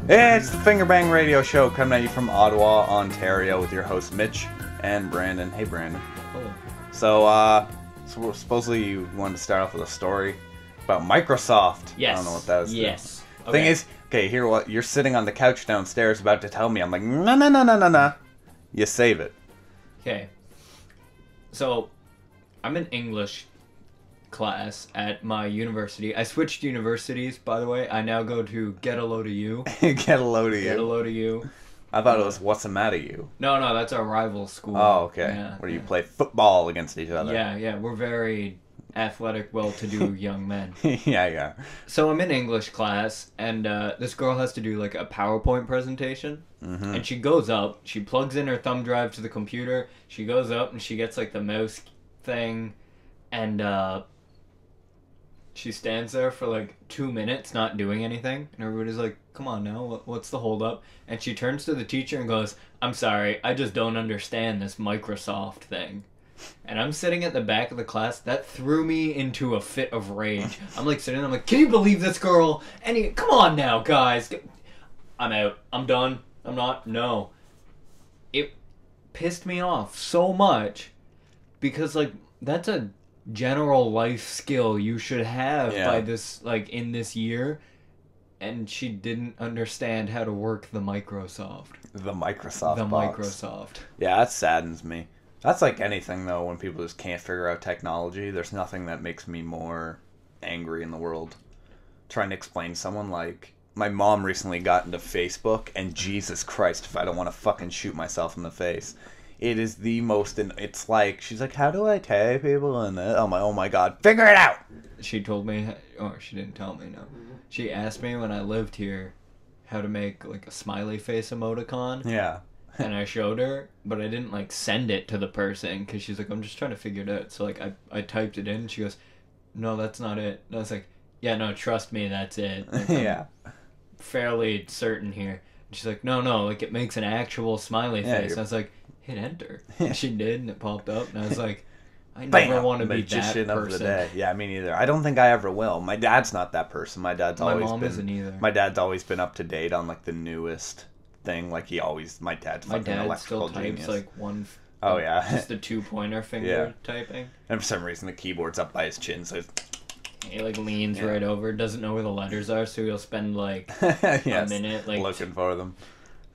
It's the Fingerbang Radio Show coming at you from Ottawa, Ontario with your hosts Mitch and Brandon. Hey Brandon. Hello. So supposedly you wanted to start off with a story about Microsoft. Yes. I don't know what that is. Yes. Thing is, okay, here what you're sitting on the couch downstairs about to tell me. I'm like, no. You save it. Okay. So, I'm in English class at my university. I switched universities, by the way. I now go to Get a Load of You. Get a load of you. Get a Load of You. I thought it was What's the Matter You. No, that's our rival school. Oh, okay. Yeah, Where you play football against each other. Yeah. We're very athletic, well-to-do young men. Yeah. So I'm in English class, and this girl has to do like a PowerPoint presentation. Mm-hmm. And she goes up, she plugs in her thumb drive to the computer, she goes up and she gets like the mouse thing, and she stands there for like 2 minutes not doing anything, and everybody's like, come on now, what's the hold up? And she turns to the teacher and goes, I'm sorry, I just don't understand this Microsoft thing. And I'm sitting at the back of the class. That threw me into a fit of rage. I'm like sitting there, I'm like, can you believe this girl? Come on now, guys. I'm out. I'm done. I'm not. No. It pissed me off so much because, like, that's a general life skill you should have by this, like, in this year. And she didn't understand how to work the Microsoft. The Microsoft box. Microsoft. Yeah, that saddens me. That's like anything, though, when people just can't figure out technology. There's nothing that makes me more angry in the world. Trying to explain to someone, like, my mom recently got into Facebook, and Jesus Christ, if I don't want to fucking shoot myself in the face. It is the most, it's like, she's like, how do I tag people in this? Oh my God, figure it out! She told me, or she didn't tell me, no. She asked me when I lived here how to make, like, a smiley face emoticon. Yeah. And I showed her, but I didn't, like, send it to the person, because she's like, I'm just trying to figure it out. So, like, I typed it in, and she goes, no, that's not it. And I was like, yeah, no, trust me, that's it. Like, yeah. I'm fairly certain here. And she's like, no, like, it makes an actual smiley face. And I was like, hit enter. And she did, and it popped up, and I was like, I never want to be that person. Of the day. Yeah, me neither. I don't think I ever will. My dad's not that person. My mom isn't either. My dad's always been up to date on, like, the newest thing. Like, my dad's fucking electrical still genius. types like one. Oh yeah, just the 2-pointer finger typing. And for some reason, the keyboard's up by his chin, so he like leans right over. Doesn't know where the letters are, so he'll spend like a minute like looking for them.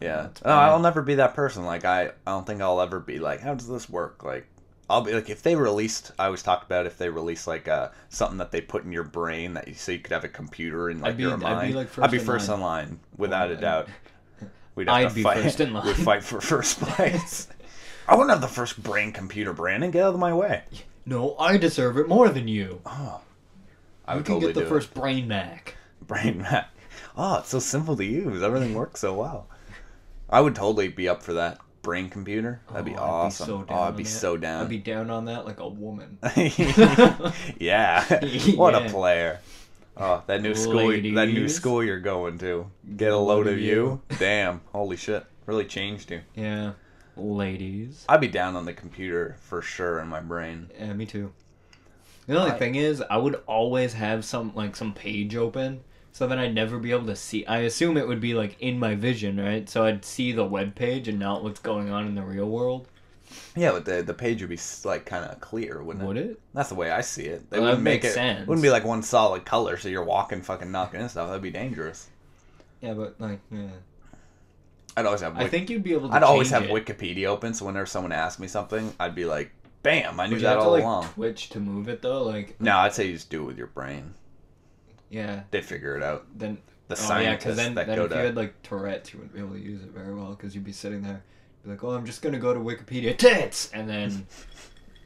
Yeah. I'll never be that person. Like I don't think I'll ever be like, how does this work? Like I'll be like, if they released, I always talk about if they released like something that they put in your brain so you could have a computer in like your mind. I'd be first in line without a doubt. I'd be first in line. We'd fight for first place. I wouldn't have the first brain computer, Brandon. Get out of my way. No, I deserve it more than you. Oh, I would totally get the first Brain Mac. Brain Mac. Oh, it's so simple to use. Everything works so well. I would totally be up for that brain computer. That'd be awesome. I'd be so down. I'd be down on that like a woman. Yeah. What a player. Oh, that new school you're going to. Get a load of you. Damn. Holy shit. Really changed you. Yeah. Ladies. I'd be down on the computer for sure in my brain. Yeah, me too. The only thing is, I would always have some page open, so then I'd never be able to see. I assume it would be like in my vision, right? So I'd see the web page and not what's going on in the real world. Yeah, but the page would be like kind of clear, wouldn't it? Would it? That's the way I see it. Well, that makes sense. It wouldn't be like one solid color, so you're walking fucking knocking and stuff. That'd be dangerous. Yeah, but like, yeah. I'd always have. I think you'd be able to. I'd always have Wikipedia open, so whenever someone asked me something, I'd be like, "Bam! I knew that all along." Twitch to move it though, like. No, I'd say you just do it with your brain. Yeah. They figure it out. Then the scientists because then if you had like Tourette's, you wouldn't be able to use it very well because you'd be sitting there, be like, "Oh, I'm just gonna go to Wikipedia tits," and then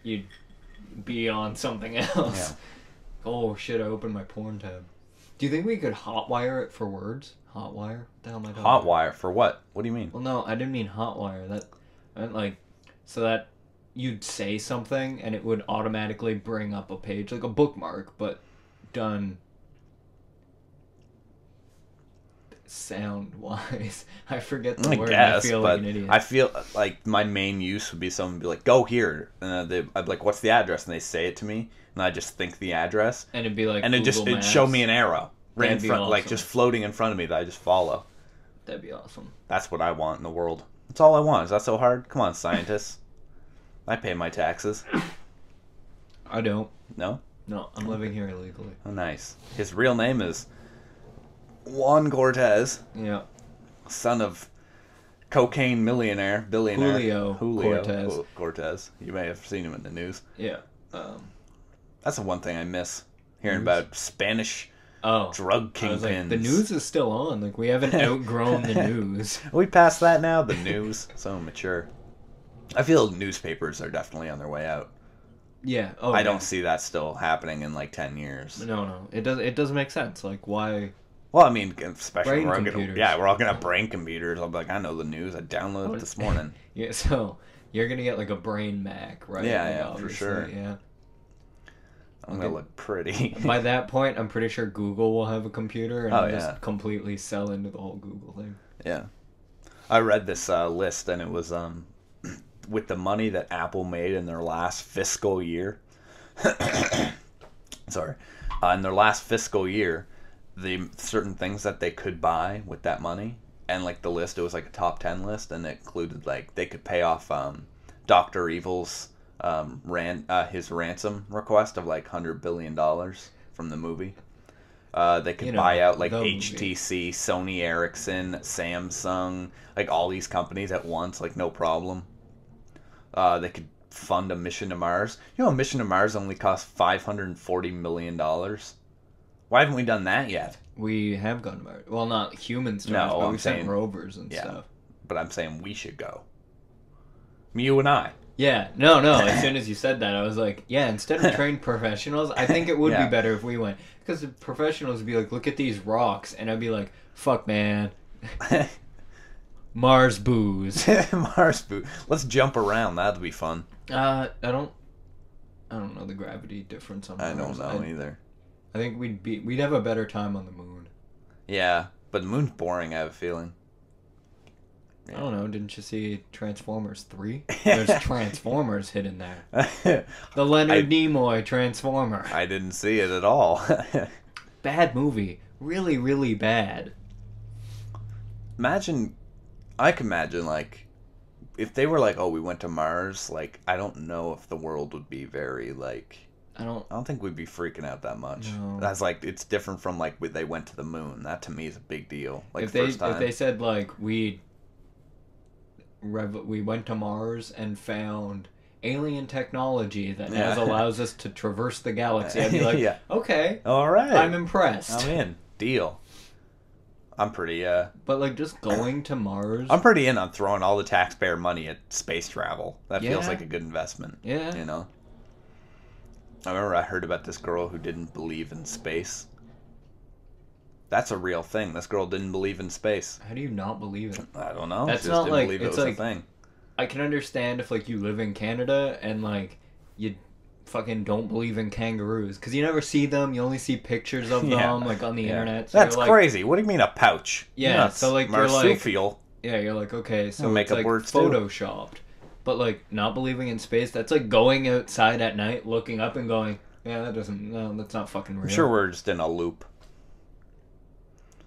you'd be on something else. Yeah. Oh shit! I opened my porn tab. Do you think we could hotwire it for words? Hotwire? What the hell am I talking about? Hotwire for what? What do you mean? Well, no, I didn't mean hotwire. That I meant like so that you'd say something and it would automatically bring up a page like a bookmark, but done sound wise. I forget the word. I feel like an idiot. I feel like my main use would be someone would be like, "Go here," and I'd be like, "What's the address?" And they say it to me, and I just think the address, and it'd be like, and it'd show me an arrow right in front, awesome. like just floating in front of me that I just follow. That'd be awesome. That's what I want in the world. That's all I want. Is that so hard? Come on, scientists. I pay my taxes. I don't. No? No, I'm living here illegally. Oh, nice. His real name is Juan Cortez. Yeah. Son of cocaine billionaire. Julio Cortez. Cortez. You may have seen him in the news. Yeah. That's the one thing I miss. Hearing about Spanish drug kingpins. Like, the news is still on. Like, we haven't outgrown the news. Are we past that now? The news? So mature. I feel newspapers are definitely on their way out. Yeah. Oh, I don't see that still happening in like 10 years. No. It doesn't make sense. Like, why? Well, I mean, especially brain computers. We're all gonna have brain computers. I'll be like, I know the news. I downloaded it this morning. Yeah. So you're gonna get like a brain Mac, right? Yeah, like, for sure. Yeah. I'm gonna look pretty. By that point, I'm pretty sure Google will have a computer and just completely sell into the whole Google thing. Yeah. I read this list, and it was with the money that Apple made in their last fiscal year. Sorry. In their last fiscal year, the certain things that they could buy with that money, and like the list, it was like a top 10 list, and it included like they could pay off Dr. Evil's his ransom request of like $100 billion from the movie. They could buy out like HTC, Sony Ericsson, Samsung, like all these companies at once, like no problem. They could fund a mission to Mars. You know, a mission to Mars only cost $540 million. Why haven't we done that yet? We have gone to Mars. Well, not humans, but we've sent rovers and stuff. But I'm saying we should go. You and I. Yeah, no. As soon as you said that, I was like, yeah, instead of trained professionals, I think it would be better if we went. Because the professionals would be like, look at these rocks. And I'd be like, fuck, man. Mars booze. Mars booze. Let's jump around. That'd be fun. I don't know the gravity difference on Mars. I don't know either. I think we'd have a better time on the moon. Yeah, but the moon's boring, I have a feeling. I don't know. Didn't you see Transformers 3? There's Transformers hidden there. The Leonard Nimoy Transformer. I didn't see it at all. Bad movie. Really, really bad. I can imagine, like, if they were like, oh, we went to Mars, like, I don't know if the world would be very, like... I don't think we'd be freaking out that much. No. That's like, it's different from, like, when they went to the moon. That, to me, is a big deal. Like, if they said, like, we went to Mars and found alien technology that allows us to traverse the galaxy, I'd be like, okay, all right, I'm impressed. I'm in. Deal. I'm pretty, But, like, just going to Mars... I'm pretty in on throwing all the taxpayer money at space travel. That feels like a good investment. Yeah. You know? I remember I heard about this girl who didn't believe in space. That's a real thing. This girl didn't believe in space. How do you not believe it? I don't know. That's not like it's like a thing. I can understand if like you live in Canada and like you fucking don't believe in kangaroos because you never see them. You only see pictures of them like on the internet. So that's crazy. What do you mean a pouch? Yeah. So like marsupial. You're like okay. So make it's up like words photoshopped. But like not believing in space, that's like going outside at night, looking up and going, yeah, that's not fucking real. I'm sure we're just in a loop.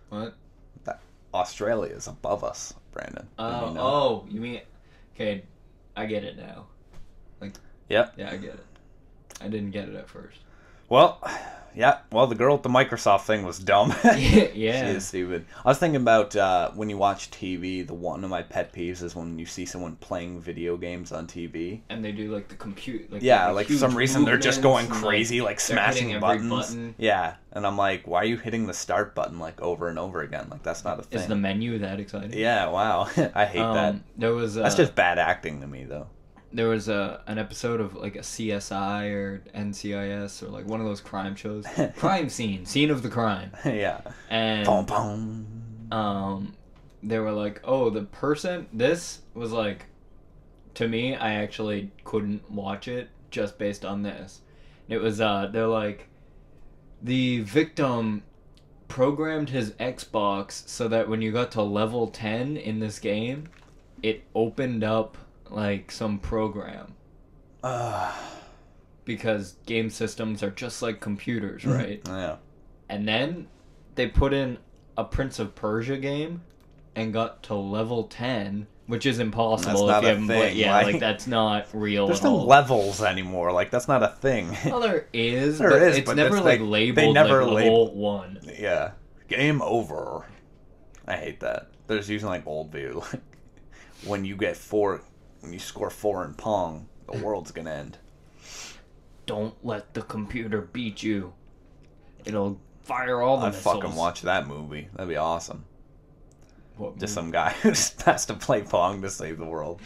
What? That Australia is above us, Brandon. You mean? Okay, I get it now. Like, yep. Yeah, I get it. I didn't get it at first. Well, yeah. Well, the girl at the Microsoft thing was dumb. Yeah. She is stupid. I was thinking about when you watch TV, one of my pet peeves is when you see someone playing video games on TV. And they do, like, the compute. Like, like for some reason they're just going crazy, like smashing buttons. Button. Yeah. And I'm like, why are you hitting the start button, like, over and over again? Like, that's not a thing. Is the menu that exciting? Yeah, wow. I hate that. That's just bad acting to me, though. There was an episode of like a CSI or NCIS or like one of those crime shows. Crime scene of the crime. Yeah. And they were like, oh, this was like, to me, I actually couldn't watch it just based on this. It was they're like, the victim programmed his Xbox so that when you got to level 10 in this game, it opened up like some program because game systems are just like computers, right? Yeah. And then they put in a Prince of Persia game and got to level 10, which is impossible That's if you not a haven't thing, played. Yeah, like- like that's not real There's at no all. levels anymore. Like, that's not a thing. Well, there is, There but is, it's but never that's like like- labeled they never like level 1. Yeah. Game over. I hate that. There's using like old video. Like, when you score 4 in Pong, the world's gonna end. Don't let the computer beat you. It'll fire all the I'd missiles. fucking watch that movie. That'd be awesome. What Just movie? some guy who just has to play Pong to save the world.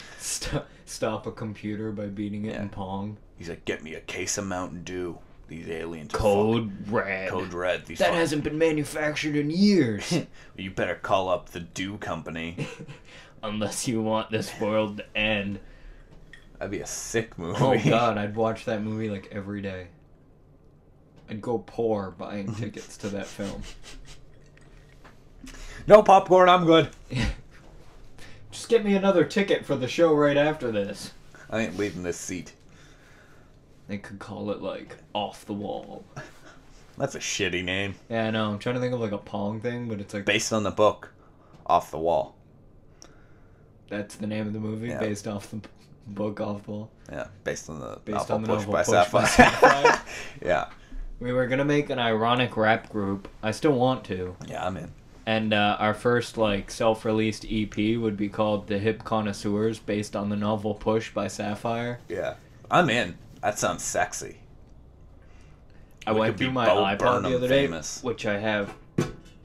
Stop a computer by beating it Yeah. in Pong. He's like, get me a case of Mountain Dew. These aliens are Code Red. Code Red. These That fuck- hasn't been manufactured in years. You better call up the Dew Company. Unless you want this world to end. That'd be a sick movie. Oh god, I'd watch that movie like every day. I'd go poor buying tickets to that film. No popcorn, I'm good. Just get me another ticket for the show right after this. I ain't leaving this seat. They could call it like Off the Wall. That's a shitty name. Yeah, I know. I'm trying to think of like a Pong thing, but it's like Based on the book, Off the Wall. that's the name of the movie, Yeah. based off the book Off the Wall. Yeah, based on the Based novel on the Push novel by Push by Sapphire. Sapphire. Yeah. We were gonna make an ironic rap group. I still want to. Yeah, I'm in. And our first like self-released EP would be called The Hip Connoisseurs, based on the novel Push by Sapphire. Yeah. I'm in. That sounds sexy. I We went could be through my Bo iPod Burnham the other day, famous. which I have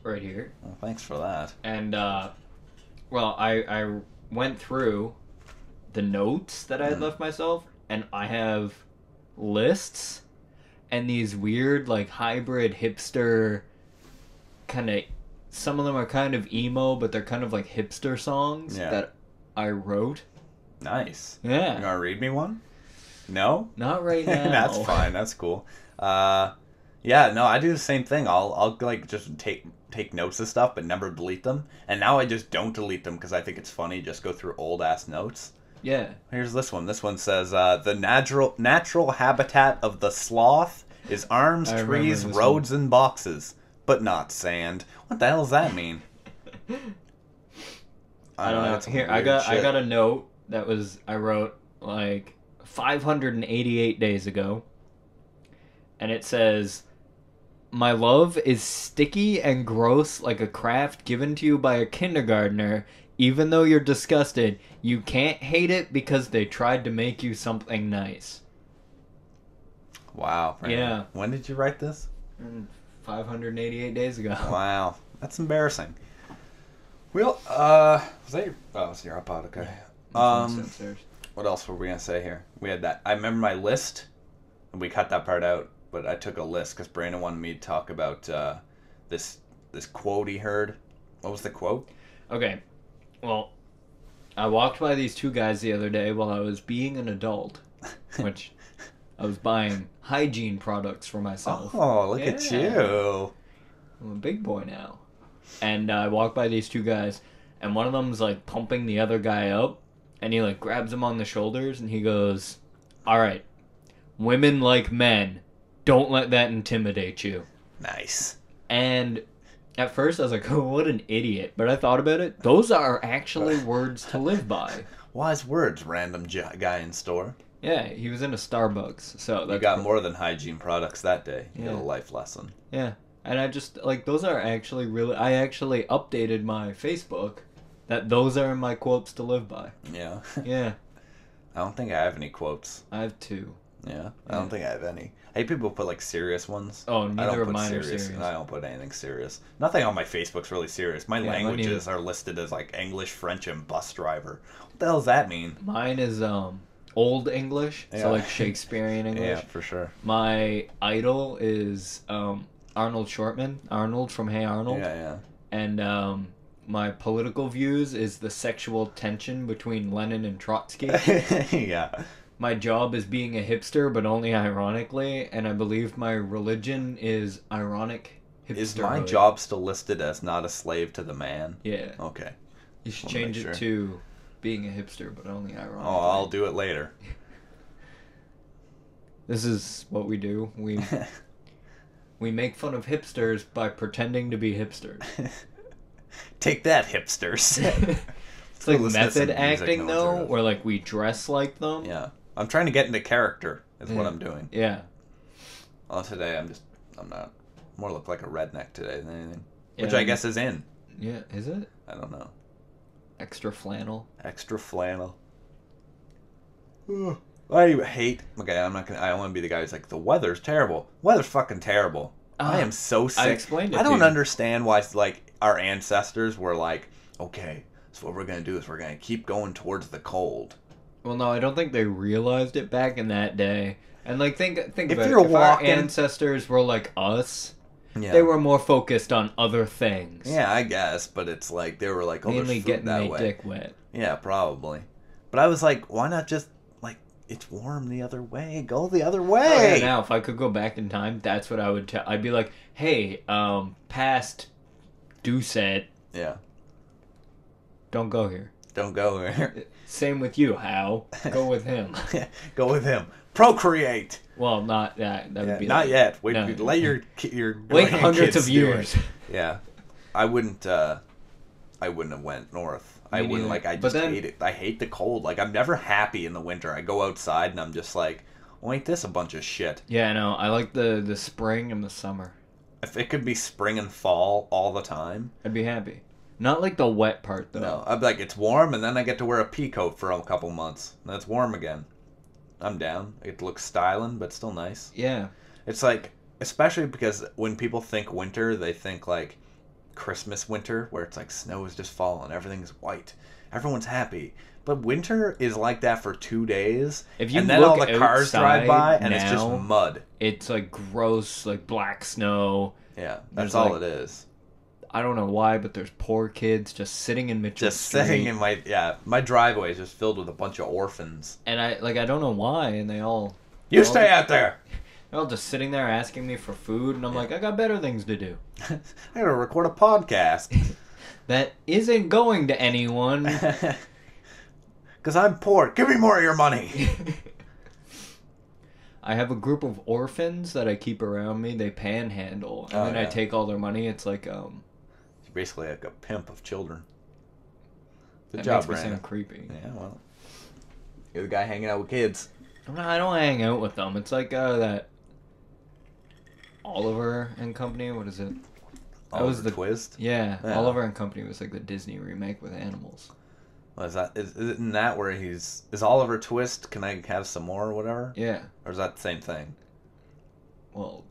right here. Well, thanks for that. And well, I went through the notes that I had left myself, and I have lists and these weird like hybrid hipster kind of, some of them are kind of emo, but they're kind of like hipster songs Yeah. that I wrote. Nice. You Yeah. gonna read me one? No? Not right now. That's fine. That's cool. Yeah, no, I do the same thing. I'll like just take notes of stuff, but never delete them. And now I just don't delete them because I think it's funny. Just go through old ass notes. Yeah. Here's this one. This one says, the natural habitat of the sloth is arms, I remember trees, this roads, and boxes, but not sand. What the hell does that mean? I don't know. that's some Here, I weird got shit. a note that was I wrote like 588 days ago, and it says, "My love is sticky and gross like a craft given to you by a kindergartner. Even though you're disgusted, you can't hate it because they tried to make you something nice." Wow. Brandon. Yeah. When did you write this? 588 days ago. Wow. That's embarrassing. Well, was that your... Oh, it's your iPod, okay. Downstairs. What else were we going to say here? We had that... I remember my list, and we cut that part out, but I took a list because Brandon wanted me to talk about this quote he heard. What was the quote? Okay. Well, I walked by these two guys the other day while I was being an adult, which I was buying hygiene products for myself. Oh, look at Yeah. you. I'm a big boy now. And I walked by these two guys, and one of them's like pumping the other guy up, and he like grabs him on the shoulders, and he goes, "All right, women like men. Don't let that intimidate you." Nice. And at first I was like, "Oh, what an idiot." But I thought about it. Those are actually words to live by. Wise words, random guy in store. Yeah, he was in a Starbucks, so You that's got more than hygiene products that day. You got Yeah. a life lesson. Yeah, and I just like those are actually really. I actually updated my Facebook that those are my quotes to live by. Yeah. Yeah, I don't think I have any quotes. I have two. Yeah. I don't think I have any. I hate people put like serious ones. Oh, I neither don't of put mine are serious. serious. I don't put anything serious. Nothing on my Facebook's really serious. My Yeah, mine languages are listed as like English, French, and bus driver. What the hell does that mean? Mine is Old English, Yeah. so like Shakespearean English. Yeah, for sure. My idol is Arnold Shortman, Arnold from Hey Arnold, Yeah, and my political views is the sexual tension between Lenin and Trotsky. yeah. Yeah. My job is being a hipster, but only ironically, and I believe my religion is ironic hipster. Is my job still listed as not a slave to the man? Yeah. Okay. You should Wanna make change sure. it to being a hipster, but only ironically. Oh, I'll do it later. This is what we do. We make fun of hipsters by pretending to be hipsters. Take that, hipsters. It's like Listen to some method music acting, no one's heard though, of. where, like, we dress like them. Yeah. I'm trying to get into character, is what I'm doing. Yeah. Well, today I'm not. More look like a redneck today than anything. Yeah, Which I guess is in. Yeah, is it? I don't know. Extra flannel. Extra flannel. I hate. Okay, I'm not gonna. I don't want to be the guy who's like, the weather's terrible. Weather's fucking terrible. I am so sick. I explained it I don't to you. understand why, like, our ancestors were like, okay, so what we're gonna do is we're gonna keep going towards the cold. Well, no, I don't think they realized it back in that day. And, like, think If about you're it. If walking- our ancestors were like us, Yeah. they were more focused on other things. Yeah, I guess, but it's like they were like, oh, Mainly there's food getting that their way. dick wet. Yeah, probably. But I was like, why not just like it's warm the other way? Go the other way. Oh, yeah, now, if I could go back in time, that's what I would tell. I'd be like, hey, past Doucette, Yeah. don't go here. Don't go there. Same with you, Hal. Go with him. Go with him. Procreate. Well, not that. That would be not like, yet. Wait, no. let your Wait hundreds grandkids of do years. it. Yeah, I wouldn't have went north. I Me wouldn't neither. like. I But just then- hate it. I hate the cold. Like, I'm never happy in the winter. I go outside and I'm just like, well, ain't this a bunch of shit? Yeah, no, I like the spring and the summer. If it could be spring and fall all the time, I'd be happy. Not like the wet part, though. no, I'd be like, it's warm, and then I get to wear a pea coat for a couple months. And it's warm again. I'm down. It looks styling, but still nice. Yeah. It's like, especially because when people think winter, they think like Christmas winter, where it's like snow is just falling, everything's white, everyone's happy. But winter is like that for 2 days, If you and then all look the cars drive by, and it's just now, mud. It's like gross, like black snow. Yeah, There's that's all like- it is. I don't know why, but there's poor kids just sitting in Mitchell Just Street. sitting in my driveway is just filled with a bunch of orphans. And I don't know why, and they all... You they're all stay out there! They're all just sitting there asking me for food, and I'm like, I got better things to do. I gotta record a podcast. That isn't going to anyone. Because I'm poor. Give me more of your money. I have a group of orphans that I keep around me. They panhandle, and Oh, then I yeah. take all their money. It's like, You're basically like a pimp of children. Good that job, makes me Brandon. sound creepy. Yeah, well. You're the guy hanging out with kids. No, I don't hang out with them. It's like that Oliver and Company. What is it? That was Oliver the- Twist. Yeah, Yeah. Oliver and Company was like the Disney remake with animals. What is that? Is it in that where is Oliver Twist? Can I have some more or whatever? Yeah. Or is that the same thing? Well,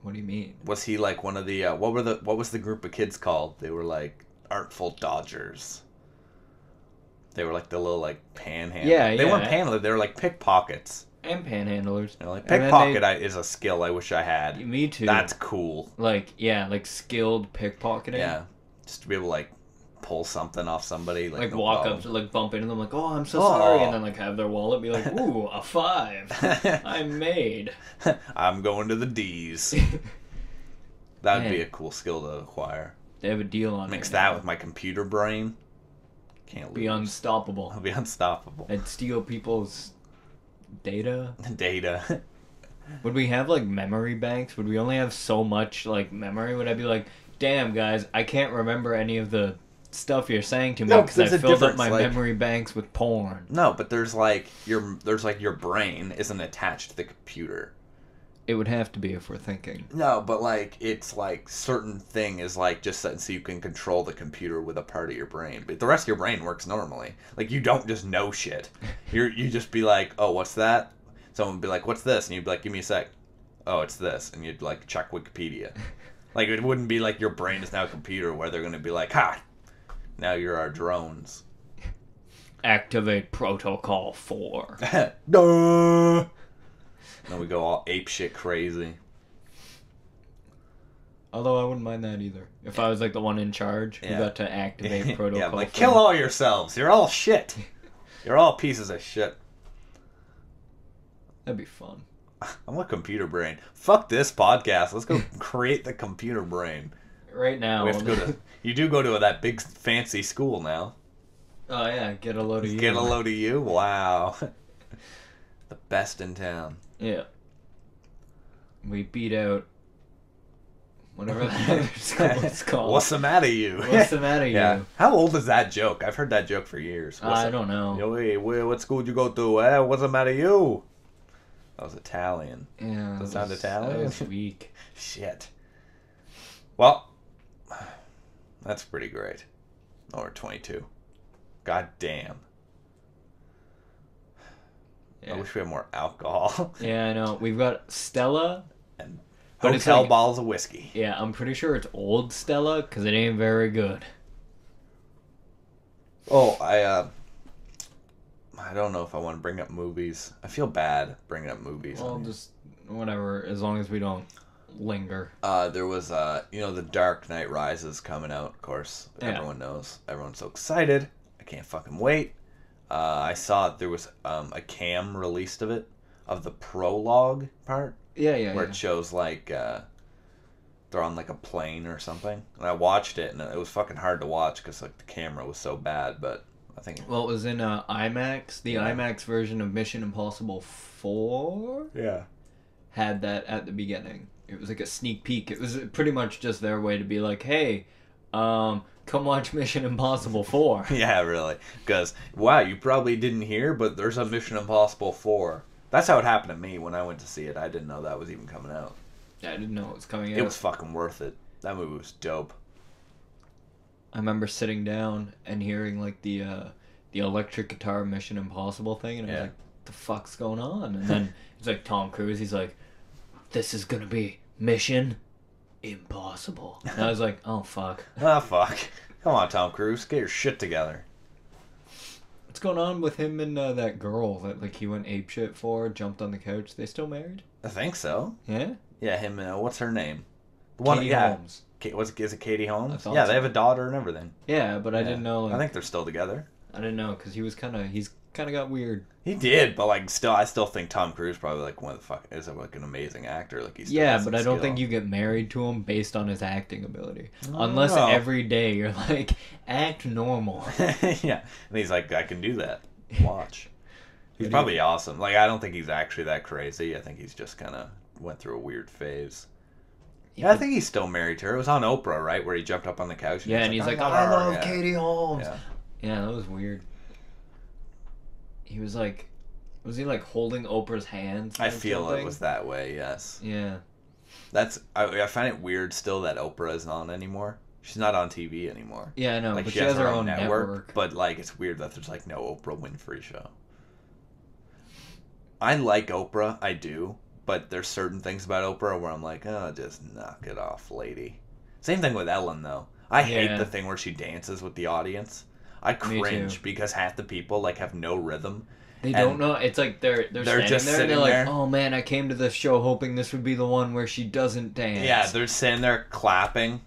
what do you mean? Was he like one of the what was the group of kids called? They were like Artful Dodgers. They were like the little like panhandle. Yeah, They yeah. weren't panhandlers. They were like pickpockets. And panhandlers. You know, like And then pickpocket is a skill I wish I had. Me too. That's cool. like skilled pickpocketing. Yeah, just to be able to like pull something off somebody. Like no walk problem. up to like bump into them like, oh, I'm so Oh. sorry, and then like have their wallet be like, ooh, a 5. I'm made. I'm going to the D's. That would be Man. a cool skill to acquire. They have a deal on Mix it. that with my computer brain. Can't Be lose. unstoppable. I'll be unstoppable. And steal people's data. Data. Would we have like memory banks? Would we only have so much like memory? Would I be like, damn guys, I can't remember any of the stuff you're saying to me No, because I there's a filled up difference, my like- memory banks with porn. No, but there's like your brain isn't attached to the computer. It would have to be if we're thinking. No, but like it's like certain thing is like just so you can control the computer with a part of your brain, but the rest of your brain works normally. Like you don't just know shit. You just be like, oh, what's that? Someone would be like, what's this? And you'd be like, give me a sec. Oh, it's this, and you'd like check Wikipedia. Like it wouldn't be like your brain is now a computer where they're gonna be like, ha, now you're our drones. Activate protocol 4. Duh. Then we go all ape shit crazy. Although I wouldn't mind that either. If I was like the one in charge who Yeah. got to activate protocol Yeah, like 4. kill all yourselves. You're all shit. You're all pieces of shit. That'd be fun. I'm a computer brain. Fuck this podcast. Let's go create the computer brain. Right now. We have to go to. You do go to that big fancy school now. Oh yeah, get a load of you. Get a load of you. Wow. The best in town. Yeah. We beat out Whatever that school is called. What's the matter, you? What's the matter, Yeah. you? How old is that joke? I've heard that joke for years. I don't know. Yo, hey, what school did you go to? What's the matter, you? That was Italian. Yeah. Does that sound Italian? That was weak. Shit. Well, that's pretty great. Oh, we're 22. God damn. Yeah. I wish we had more alcohol. Yeah, I know. We've got Stella. And But it's hotel like- bottles of whiskey. Yeah, I'm pretty sure it's old Stella because it ain't very good. Oh, I don't know if I want to bring up movies. I feel bad bringing up movies. Well, just whatever, as long as we don't linger. There was, The Dark Knight Rises coming out, of course. Yeah. Everyone knows. Everyone's so excited. I can't fucking wait. I saw there was a cam released of it, of the prologue part, Yeah. where it shows, like, they're on, like, a plane or something. And I watched it, and it was fucking hard to watch because, like, the camera was so bad, but I think... Well, it was in IMAX. The Yeah. IMAX version of Mission Impossible 4 Yeah. had that at the beginning. It was like a sneak peek. It was pretty much just their way to be like, hey, come watch Mission Impossible 4. Yeah, really. Because, wow, you probably didn't hear, but there's a Mission Impossible 4. That's how it happened to me when I went to see it. I didn't know that was even coming out. I didn't know it was coming out. It was fucking worth it. That movie was dope. I remember sitting down and hearing like the electric guitar Mission Impossible thing, and I was Yeah. like, "The fuck's going on?" And then it's like Tom Cruise. He's like, "This is gonna be Mission Impossible." And I was like, "Oh fuck, Ah, fuck. Come on, Tom Cruise. Get your shit together. what's going on with him and that girl that like he went apeshit for? Jumped on the couch. They still married? I think so. Yeah, Yeah, him, what's her name? The Katie Holmes. Is it Katie I Holmes? thought Yeah, so. they have a daughter and everything. Yeah, but I Yeah. didn't know. Like, I think they're still together. I didn't know because he's kind of got weird. He did, but like, I still think Tom Cruise probably like one of the is like an amazing actor. Like he's Yeah, but I don't think you get married to him based on his acting ability. Unless No. every day you're like, act normal. Yeah, and he's like, I can do that. Watch. He's probably awesome. Like, I don't think he's actually that crazy. I think he's just kind of went through a weird phase. Yeah, I think he's still married to her. It was on Oprah, right, where he jumped up on the couch. Yeah, and he's like, love I her." love Yeah. Katie Holmes. Yeah. Yeah, that was weird. He was like, was he like holding Oprah's hands? I or feel something? it was that way. Yes. Yeah. I find it weird still that Oprah isn't on anymore. She's not on TV anymore. Yeah, I know, Like but she has her own network. but like it's weird that there's like no Oprah Winfrey show. I like Oprah, I do, but there's certain things about Oprah where I'm like, oh, just knock it off, lady. Same thing with Ellen though. I hate Yeah. the thing where she dances with the audience. I Me cringe too. because half the people like have no rhythm. They And don't know. It's like they're standing just there and they're sitting like, there. oh man, I came to this show hoping this would be the one where she doesn't dance. Yeah, they're sitting there clapping,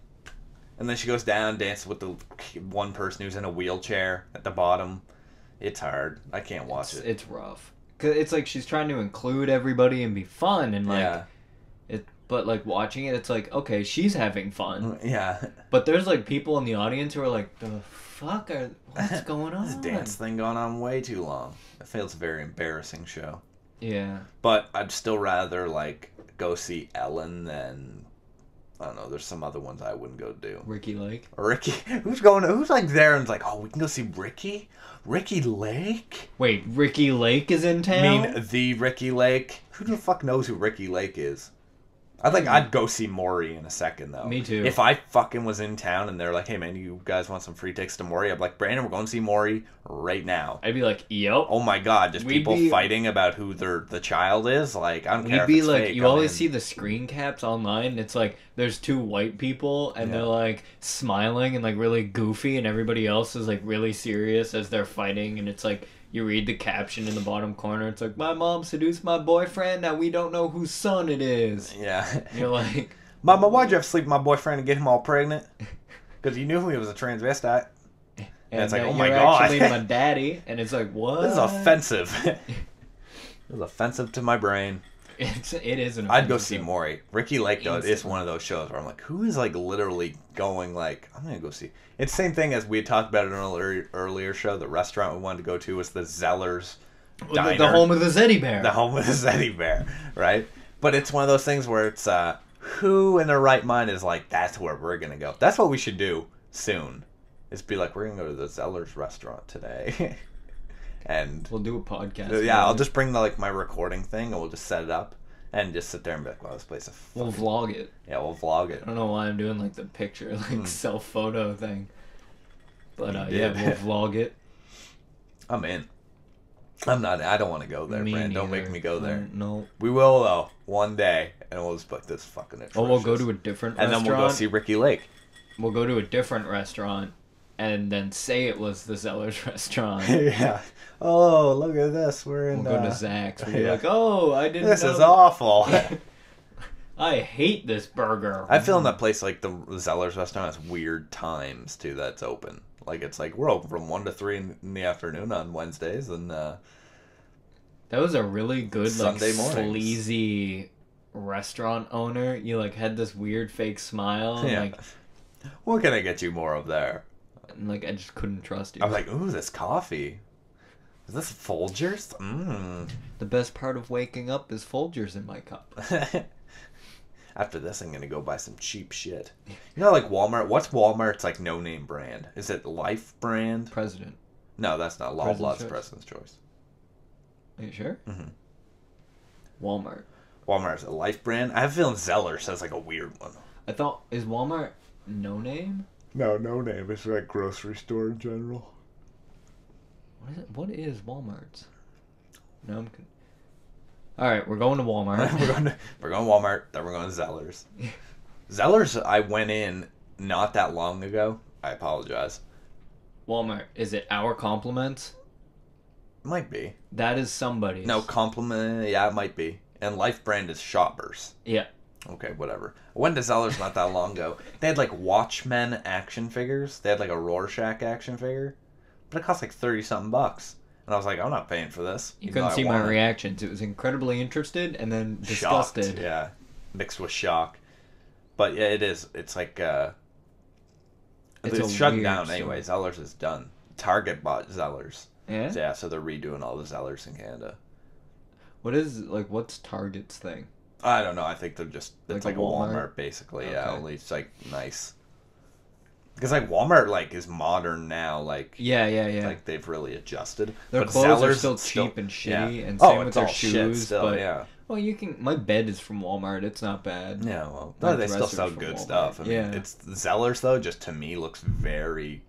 and then she goes down, dances with the one person who's in a wheelchair at the bottom. It's hard. I can't watch it. It's rough. 'Cause it's like she's trying to include everybody and be fun and like Yeah. but like watching it, it's like, okay, she's having fun. Yeah. But there's like people in the audience who are like, the fuck what's going on? This dance thing going on way too long. It feels a very embarrassing show. Yeah. But I'd still rather like go see Ellen than I don't know. There's some other ones I wouldn't go do. Ricky Lake. Or Ricky, who's like there and's like, oh, we can go see Ricky Lake. Wait, Ricky Lake is in I town? mean, the Ricky Lake. Who the fuck knows who Ricky Lake is? I think I'd go see Maury in a second, though. Me too. If I fucking was in town and they're like, hey, man, you guys want some free tickets to Maury? I'd be like, Brandon, we're going to see Maury right now. I'd be like, yep. Oh, my God. Just We'd people be- fighting about who the child is? Like, I don't care We'd if be it's like, fake. you I'm always in. see the screen caps online, and it's like, there's two white people, and Yeah. they're like smiling and like really goofy, and everybody else is like really serious as they're fighting, and it's like, you read the caption in the bottom corner, it's like, my mom seduced my boyfriend, now we don't know whose son it is. Yeah. And you're like, Mama, why'd you have to sleep with my boyfriend and get him all pregnant? Because you knew he was a transvestite. and it's like, oh my you're God. actually my daddy, and it's like, what? This is offensive. This is offensive to my brain. It is an I'd go offensive see show. Maury. Ricky Lake, though, is Instantly. one of those shows where I'm like, who is like literally going like, I'm gonna go see. It's the same thing as we had talked about in an earlier show. The restaurant we wanted to go to was the Zellers Well, Diner, the home of the Zeddy Bear. the home of the Zeddy Bear, right? But it's one of those things where it's who in their right mind is like, that's where we're gonna go? That's what we should do soon. Is be like, we're gonna go to the Zeller's restaurant today, and we'll do a podcast. Yeah, I'll just bring my recording thing, and we'll just set it up, and just sit there and be like, wow, this place is. We'll vlog it. Yeah, we'll vlog it. I don't know why I'm doing the picture self photo thing, but yeah, we'll vlog it. I'm in. I'm not. I don't want to go there, Brand. Don't make me go there. No. We will though one day, and we'll just put this fucking. Atrocious. Oh, we'll go to a different restaurant. And then we'll go see Ricky Lake. We'll go to a different restaurant, and then say it was the Zeller's restaurant. Yeah. Oh, look at this. We're in. We'll go to Zach's. We'll be like, oh, I didn't. This know is awful. I hate this burger. I feel in that place the Zeller's restaurant has weird times too. That's open. It's we're open from 1 to 3 in the afternoon on Wednesdays, and that was a really good Sunday mornings. Sleazy restaurant owner. You had this weird fake smile. And, yeah. What can I get you more of there? And I just couldn't trust you. I was like, ooh, this coffee. Is this Folgers? The best part of waking up is Folgers in my cup. After this, I'm gonna go buy some cheap shit. Walmart. What's Walmart's no-name brand? Is it Life brand? President. No, that's not. Loblaws President's Choice. Are you sure? Mm-hmm. Walmart. Walmart's a Life brand. I have a feeling Zeller says a weird one. I thought, is Walmart no name? No, no name. It's grocery store in general. What is it? What is Walmart's? No, I'm. All right, we're going to Walmart. we're going to Walmart. Then we're going to Zeller's. Zeller's, I went in not that long ago. I apologize. Walmart, is it our compliments? Might be. That is somebody's. No, compliment. Yeah, it might be. And Life brand is Shoppers. Yeah. Okay, whatever. I went to Zeller's not that long ago. They had Watchmen action figures. They had a Rorschach action figure, but it cost $30-something. And I was like, I'm not paying for this. You couldn't see my reactions. It was incredibly interested and then disgusted. Shocked, yeah, mixed with shock. But yeah, it is. It's it's shut down anyway. Zeller's is done. Target bought Zeller's. Yeah? Yeah, so they're redoing all the Zellers in Canada. What's Target's thing? I don't know. I think they're just... It's a Walmart, basically. Okay. Yeah, only it's nice. Because Walmart is modern now. Yeah. They've really adjusted. Their clothes are still cheap and shitty, yeah. and same with their shoes. Still, but yeah. Well, you can. My bed is from Walmart. It's not bad. Yeah, well, they still sell good stuff. I mean, it's Zellers though. Just to me, looks very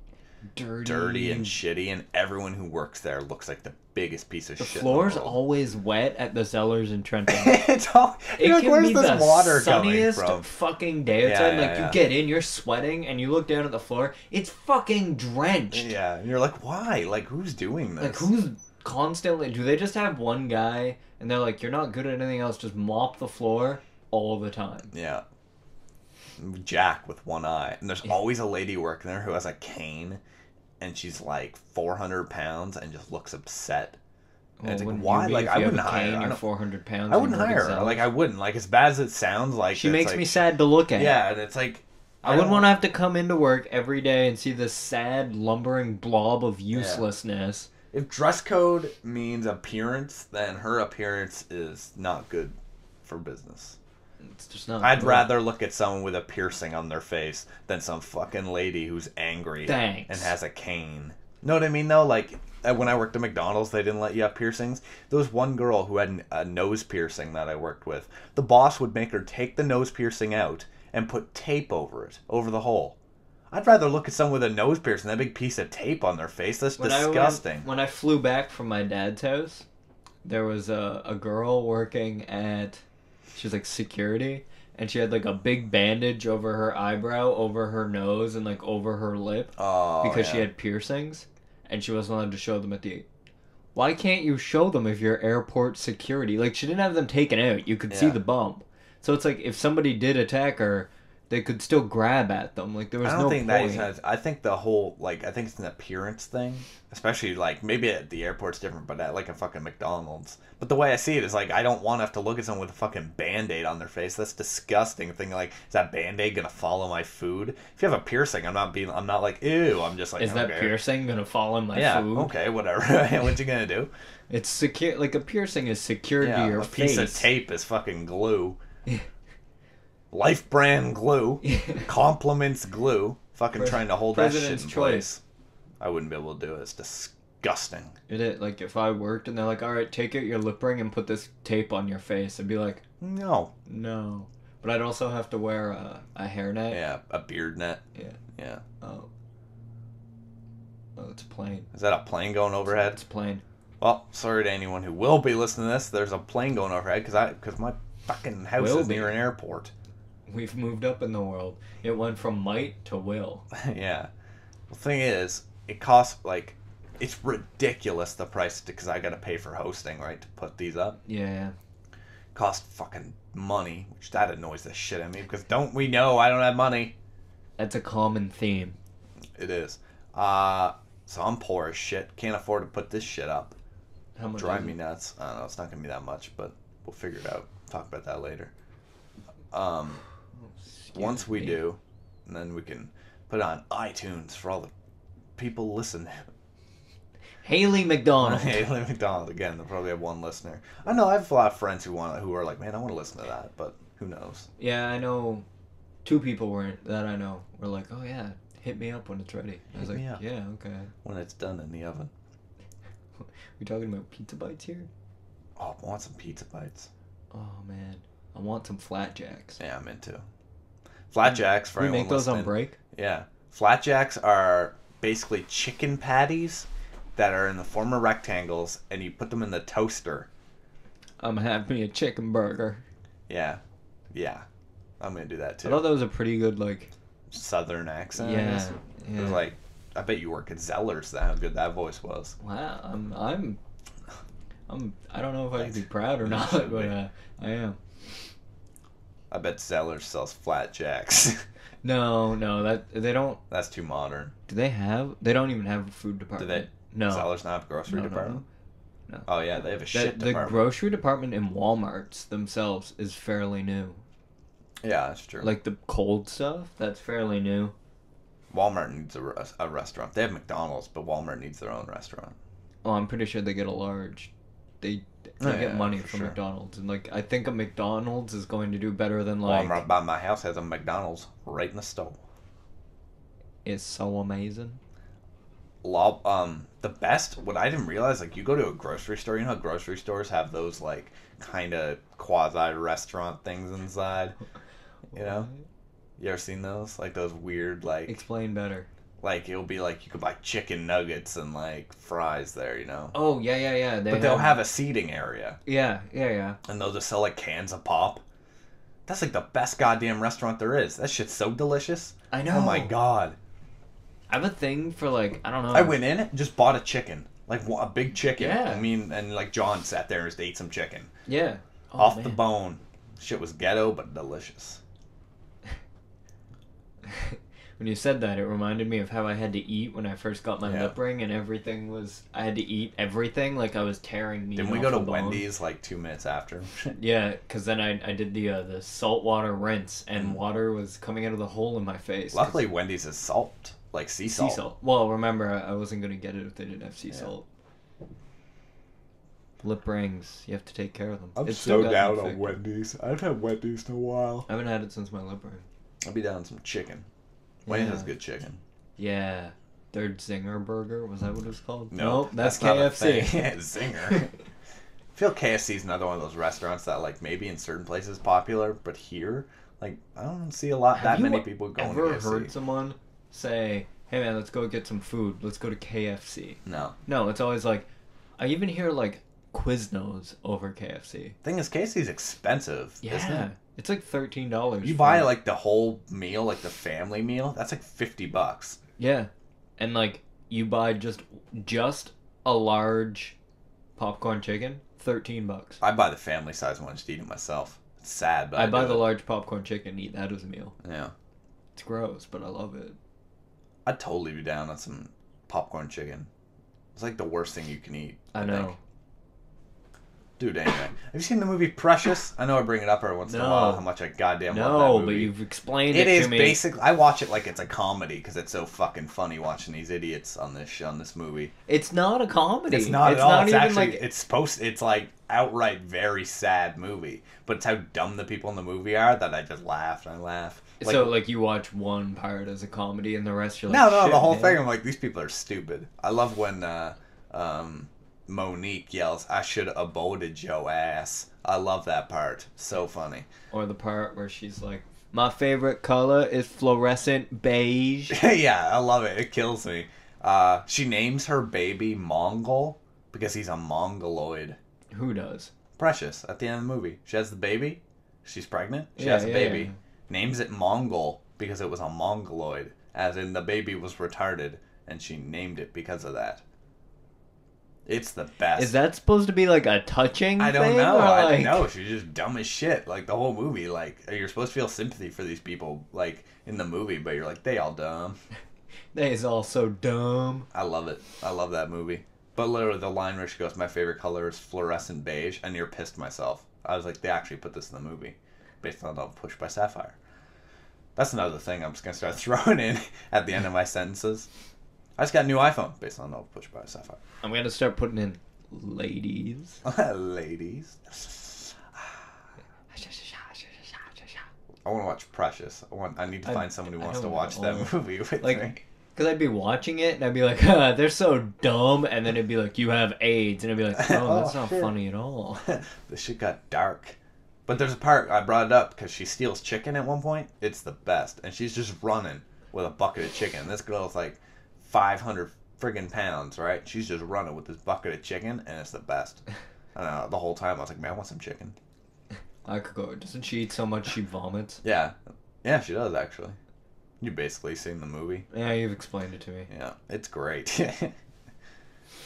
dirty and shitty, and everyone who works there looks like the biggest piece of shit. The floor's always wet at the Zellers in Trenton. It's all. Where's this water coming from? Fucking day outside. You get in, you're sweating, and you look down at the floor. It's fucking drenched. Yeah, and you're like, why? Who's doing this? Who's constantly? Do they just have one guy, and they're like, you're not good at anything else. Just mop the floor all the time. Yeah. Jack with one eye, and there's always a lady working there who has a cane. And she's 400 pounds and just looks upset. And it's why? I wouldn't hire her. You're 400 pounds. I wouldn't hire her. I wouldn't. As bad as it sounds, she makes me sad to look at. Yeah, and it's I wouldn't want to have to come into work every day and see this sad, lumbering blob of uselessness. Yeah. If dress code means appearance, then her appearance is not good for business. It's just not. I'd rather look at someone with a piercing on their face than some fucking lady who's angry and has a cane. Know what I mean, though? When I worked at McDonald's, they didn't let you have piercings. There was one girl who had a nose piercing that I worked with. The boss would make her take the nose piercing out and put tape over it, over the hole. I'd rather look at someone with a nose piercing than a big piece of tape on their face. That's disgusting. When I flew back from my dad's house, there was a girl working at... She was security, and she had a big bandage over her eyebrow, over her nose, and over her lip because she had piercings, and she wasn't allowed to show them at the. Why can't you show them if you're airport security? She didn't have them taken out. You could see the bump. So it's if somebody did attack her, they could still grab at them. There was no point. I think the whole I think it's an appearance thing, especially maybe at the airport's different, but at a fucking McDonald's. But the way I see it is I don't want to have to look at someone with a fucking Band-Aid on their face. That's disgusting. Thinking is that Band-Aid gonna follow my food? If you have a piercing, I'm not ew. I'm just is that piercing gonna follow my food? Yeah. Okay. Whatever. What you gonna do? It's secure. A piercing is secured to your face. A piece of tape is fucking glue. Life brand glue. Compliments glue. Fucking trying to hold that shit in place. I wouldn't be able to do it. It's disgusting. Like, if I worked and they're like, alright, take out your lip ring and put this tape on your face, I'd be like, no. But I'd also have to wear a hairnet. Yeah, a beard net. Yeah. Oh, it's a plane. Is that a plane going overhead? It's a plane. Well, sorry to anyone who will be listening to this. There's a plane going overhead because my fucking house is near an airport. We've moved up in the world. It went from might to will. Yeah. The thing is, it costs, like, it's ridiculous, the price, because I got to pay for hosting, right, to put these up. Yeah. Cost fucking money, which that annoys the shit out of me, because don't we know I don't have money? That's a common theme. It is. So I'm poor as shit. Can't afford to put this shit up. How much? Drive me nuts. I don't know. It's not gonna be that much, but we'll figure it out. Talk about that later. Once we do, and then we can put it on iTunes for all the people listening. Haley McDonald. Haley McDonald again. They'll probably have one listener. I know. I have a lot of friends who are like, man, I want to listen to that, but who knows? Yeah, I know. 2 people were like, oh yeah, hit me up when it's ready. I was like, yeah, okay. When it's done in the oven. We talking about pizza bites here? Oh, I want some pizza bites. Oh man, I want some flatjacks. Yeah, I'm into. Flatjacks for anyone we make those listening. on break? Yeah. Flatjacks are basically chicken patties that are in the form of rectangles, and you put them in the toaster. I'm having a chicken burger. Yeah. I'm gonna do that too. I thought that was a pretty good, like, Southern accent. Yeah. It was like, I bet you work at Zeller's. How good that voice was. Wow, I don't know if I can be proud or not, but I am. I bet Zeller's sells flatjacks. No, that they don't. That's too modern. Do they have? They don't even have a food department. Do they? No. Zeller's not have a grocery department? No. Oh yeah, they have a shit department. The grocery department in Walmarts themselves is fairly new. Yeah, that's true. Like the cold stuff, that's fairly new. Walmart needs a restaurant. They have McDonald's, but Walmart needs their own restaurant. Oh, I'm pretty sure they get a large. They get money from McDonald's, and like I think a McDonald's is going to do better than like. Walmart by my house has a McDonald's right in the store. It's so amazing. The best. What I didn't realize, like you go to a grocery store. You know how grocery stores have those like kind of quasi restaurant things inside. You know, you ever seen those? Like those weird like. Explain better. Like it'll be like you could buy chicken nuggets and like fries there, you know. Oh yeah. They'll have a seating area. Yeah. And they'll just sell like cans of pop. That's like the best goddamn restaurant there is. That shit's so delicious. I know. Oh my god. I have a thing for like I don't know. I went in and just bought a chicken, like a big chicken. Yeah. I mean, and like John sat there and just ate some chicken. Yeah. Off the bone. Shit was ghetto but delicious. When you said that, it reminded me of how I had to eat when I first got my lip ring, and everything was... I had to eat everything like I was tearing meat. Didn't we go to Wendy's like 2 minutes after? Yeah, because then I did the saltwater rinse, and water was coming out of the hole in my face. Luckily, Wendy's is salt. Like sea salt. Sea salt. Well, remember, I wasn't going to get it if they didn't have sea salt. Lip rings, you have to take care of them. I'm so down on Wendy's. I haven't had Wendy's in a while. I haven't had it since my lip ring. I'll be down on some chicken. Wendy's has good chicken. Yeah. Their Zinger burger, was that what it was called? Nope, that's KFC. Yeah, Zinger. I feel KFC is another one of those restaurants that like maybe in certain places popular, but here, like I don't see that many people going to KFC. Have you ever heard someone say, hey man, let's go get some food, let's go to KFC? No, it's always like, I even hear like Quiznos over KFC. Thing is, KFC's expensive, isn't it? It's like $13. You buy like the whole meal, like the family meal, that's like $50. Yeah. And like you buy just a large popcorn chicken, $13. I buy the family size one just to eat it myself. It's sad, but I buy the large popcorn chicken and eat that as a meal. Yeah. It's gross, but I love it. I'd totally be down on some popcorn chicken. It's like the worst thing you can eat. I know. Think. Dude, anyway. Have you seen the movie Precious? I know I bring it up every once in a while how much I goddamn love that movie. No, but you've explained it to me. It is basically... I watch it like it's a comedy because it's so fucking funny watching these idiots on this movie. It's not a comedy. It's not at all. It's actually... It's like outright very sad movie. But it's how dumb the people in the movie are that I just laugh and I laugh. Like, so, like, you watch one part as a comedy and the rest you're like, no, shit, the whole man. thing, I'm like, these people are stupid. I love when Monique yells, "I should have aborted your ass." I love that part. So funny. Or the part where she's like, my favorite color is fluorescent beige. Yeah, I love it. It kills me. She names her baby Mongol because he's a mongoloid. Who does? Precious, at the end of the movie. She has the baby. She's pregnant. She Yeah, has a yeah, baby. yeah. Names it Mongol because it was a mongoloid. As in the baby was retarded, and she named it because of that. It's the best. Is that supposed to be like a touching I don't thing, know. or I like... don't know. She's just dumb as shit. Like, the whole movie, like, you're supposed to feel sympathy for these people, like, in the movie, but you're like, they all dumb. They is all so dumb. I love it. I love that movie. But literally, the line where she goes, "My favorite color is fluorescent beige," I near pissed myself. I was like, they actually put this in the movie, based on the Push by Sapphire. That's another thing I'm just going to start throwing in at the end of my sentences. I just got a new iPhone, based on the Push by Sapphire. I'm going to start putting in ladies. Ladies. I want to watch Precious. I need to find someone who wants to watch that movie with me. Because I'd be watching it, and I'd be like, they're so dumb, and then it'd be like, you have AIDS, and I'd be like, oh, that's not funny at all. The shit got dark. But there's a part, I brought it up, because she steals chicken at one point. It's the best. And she's just running with a bucket of chicken. This girl's like 500 friggin' pounds, right? She's just running with this bucket of chicken, and it's the best. I don't know, the whole time I was like, man, I want some chicken. I could go. Doesn't she eat so much she vomits? Yeah. Yeah, she does, actually. You basically seen the movie. Yeah, you've explained it to me. Yeah, it's great. It's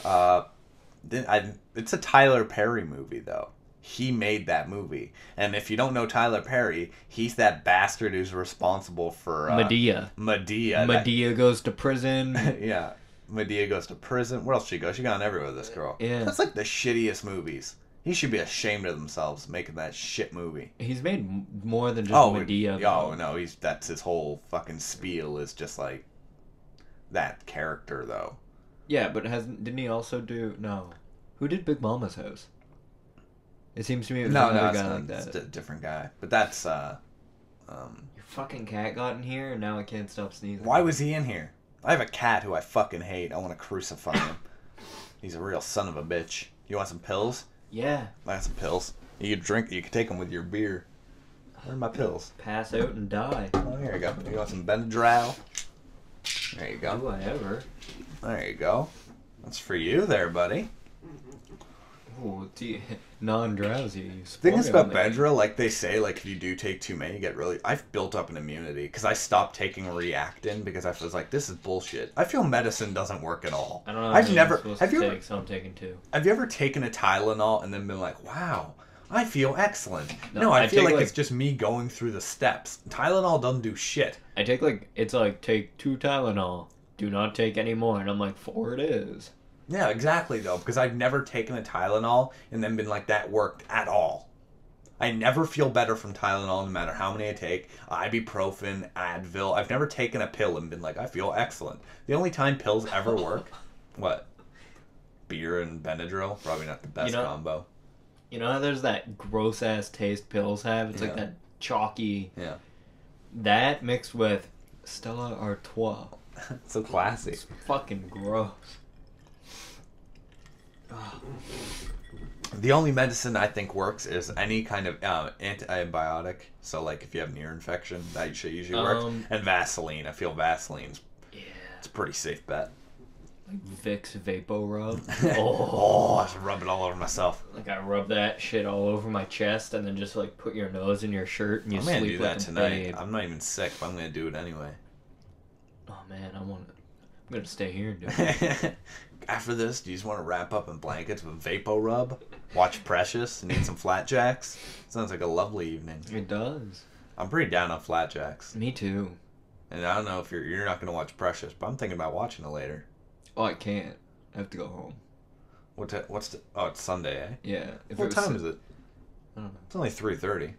a Tyler Perry movie, though. He made that movie. And if you don't know Tyler Perry, he's that bastard who's responsible for... Medea. Medea goes to prison. Yeah. Medea goes to prison. Where else she goes? She gone everywhere with this girl. Yeah. That's like the shittiest movies. He should be ashamed of themselves making that shit movie. He's made more than just Medea. Oh, no, that's his whole fucking spiel is just like that character, though. Yeah, but didn't he also do... No. Who did Big Mama's House? It seems to me it was another guy like that. It's a different guy. But that's, Your fucking cat got in here, and now I can't stop sneezing. Why was he in here? I have a cat who I fucking hate. I want to crucify him. He's a real son of a bitch. You want some pills? Yeah. I got some pills. You can take them with your beer. Where are my pills? Pass out and die. Oh, here you go. You want some Benadryl? There you go. Do I ever? There you go. That's for you there, buddy. Oh, non-drowsy. The thing is about Benadryl, like they say, like if you do take too many, you get really... I've built up an immunity because I stopped taking Reactin because I was like, this is bullshit. I feel medicine doesn't work at all. I don't know. I've never... So I'm taking 2. Have you ever taken a Tylenol and then been like, wow, I feel excellent? No, I feel like it's just me going through the steps. Tylenol doesn't do shit. I take take 2 Tylenol. Do not take any more. And I'm like, 4 it is. Yeah, exactly, though, because I've never taken a Tylenol and then been like, that worked at all. I never feel better from Tylenol no matter how many I take. Ibuprofen, Advil. I've never taken a pill and been like, I feel excellent. The only time pills ever work... What? Beer and Benadryl? Probably not the best combo. You know how there's that gross-ass taste pills have? It's like that chalky... Yeah. That mixed with Stella Artois. So classy. It's fucking gross. The only medicine I think works is any kind of antibiotic. So, like, if you have an ear infection, that shit usually works. And Vaseline. I feel Vaseline's... Yeah. It's a pretty safe bet. Like Vicks Vapo Rub. I should rub it all over myself. Like, I rub that shit all over my chest and then just, like, put your nose in your shirt and you sleep I'm gonna do that like tonight. Babe. I'm not even sick, but I'm gonna do it anyway. Oh, man, I'm gonna stay here and do it. After this, do you just want to wrap up in blankets with Vapo Rub? Watch Precious and eat some Flatjacks? Sounds like a lovely evening. It does. I'm pretty down on Flatjacks. Me too. And I don't know if you're not going to watch Precious, but I'm thinking about watching it later. Oh, I can't. I have to go home. Oh, it's Sunday, eh? Yeah. What time is it? I don't know. It's only 3:30.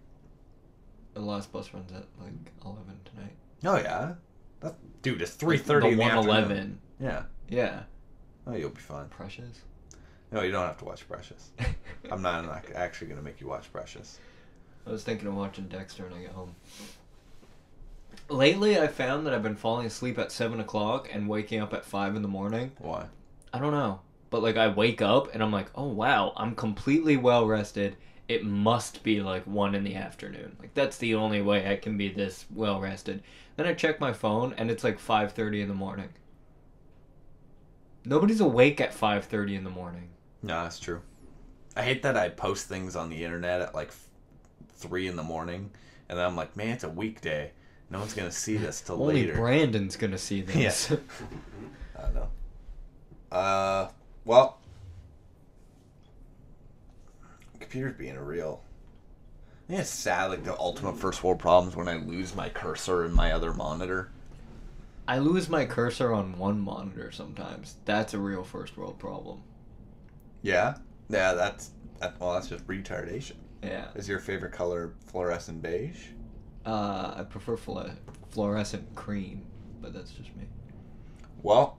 The last bus runs at, like, 11 tonight. Oh, yeah? Dude, it's 3:30 in the 111. afternoon. Yeah. Yeah. Oh, you'll be fine. Precious. No, you don't have to watch Precious. I'm not actually going to make you watch Precious. I was thinking of watching Dexter when I get home. Lately, I found that I've been falling asleep at 7 o'clock and waking up at 5 in the morning. Why? I don't know. But, like, I wake up and I'm like, oh, wow, I'm completely well-rested. It must be, like, 1 in the afternoon. Like, that's the only way I can be this well-rested. Then I check my phone and it's, like, 5:30 in the morning. Nobody's awake at 5:30 in the morning. No, that's true. I hate that I post things on the internet at, like, 3 in the morning. And then I'm like, man, it's a weekday. No one's going to see this till later. Only Brandon's going to see this. Yeah. I don't know. Well, computer's being a real... Yeah, it's sad, like the ultimate first world problems when I lose my cursor in my other monitor. I lose my cursor on one monitor sometimes. That's a real first world problem. Yeah? Yeah, that's just retardation. Yeah. Is your favorite color fluorescent beige? I prefer fluorescent cream, but that's just me. Well,